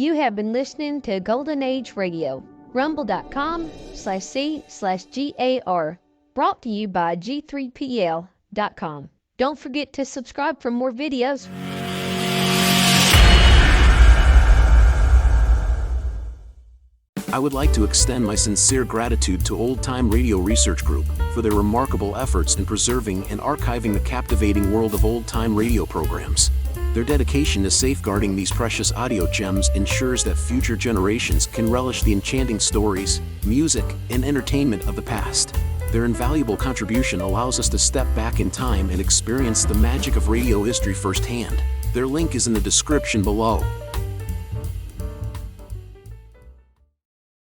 You have been listening to Golden Age Radio, rumble.com/C/GAR, brought to you by G3PL.com. Don't forget to subscribe for more videos. I would like to extend my sincere gratitude to Old Time Radio Research Group for their remarkable efforts in preserving and archiving the captivating world of old time radio programs. Their dedication to safeguarding these precious audio gems ensures that future generations can relish the enchanting stories, music, and entertainment of the past. Their invaluable contribution allows us to step back in time and experience the magic of radio history firsthand. Their link is in the description below.